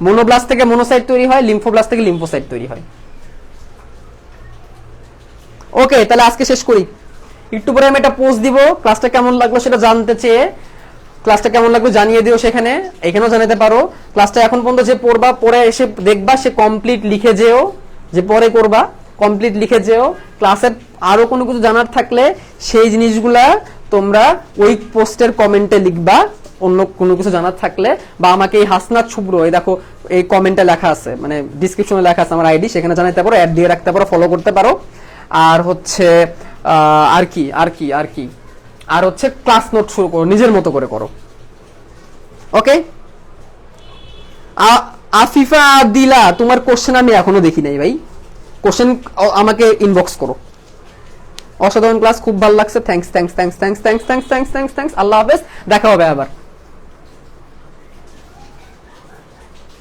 মোনোব্লাস্ট থেকে মোনোসাইট তৈরি হয়, লিম্ফোব্লাস্ট থেকে লিম্ফোসাইট তৈরি হয়। ওকে, তাহলে আজকে শেষ করি। একটু পরে আমি একটা পোস্ট দিব, ক্লাসটা কেমন লাগলো সেটা জানতে চেয়ে, ক্লাসটা কেমন লাগলো জানিয়ে দিও, সেখানে এখানেও জানাতে পারো। ক্লাসটা এখন পর্যন্ত যে পড়বা, পরে এসে দেখবা সে কমপ্লিট লিখে যেও, যে পরে করবা কমপ্লিট লিখে যেও। ক্লাসের আরো কোনো কিছু জানার থাকলে সেই জিনিসগুলা তোমরা ওই পোস্টের কমেন্টে লিখবা, অন্য কোনো কিছু জানার থাকলে, বা আমাকে এই হাসনাত শুভ্র, এই দেখো এই কমেন্টে লেখা আছে, মানে ডিসক্রিপশনে লেখা আছে আমার আইডি, সেখানে জানাতে পারো, অ্যাড দিয়ে রাখতে পারো, ফলো করতে পারো। আর হচ্ছে আর কি আর কি আর কি আর হচ্ছে ক্লাস নোট শুরু করো, নিজের মতো করে করো। ওকে, আফিফা দিলা, তোমার কোশ্চেন আমি এখনো দেখি নাই ভাই, কোশ্চেন আমাকে ইনবক্স করো। অসাধারণ ক্লাস, খুব ভালো লাগছে, thanks thanks thanks thanks thanks thanks thanks thanks. আল্লাহ হাফেজ, দেখা হবে আবার।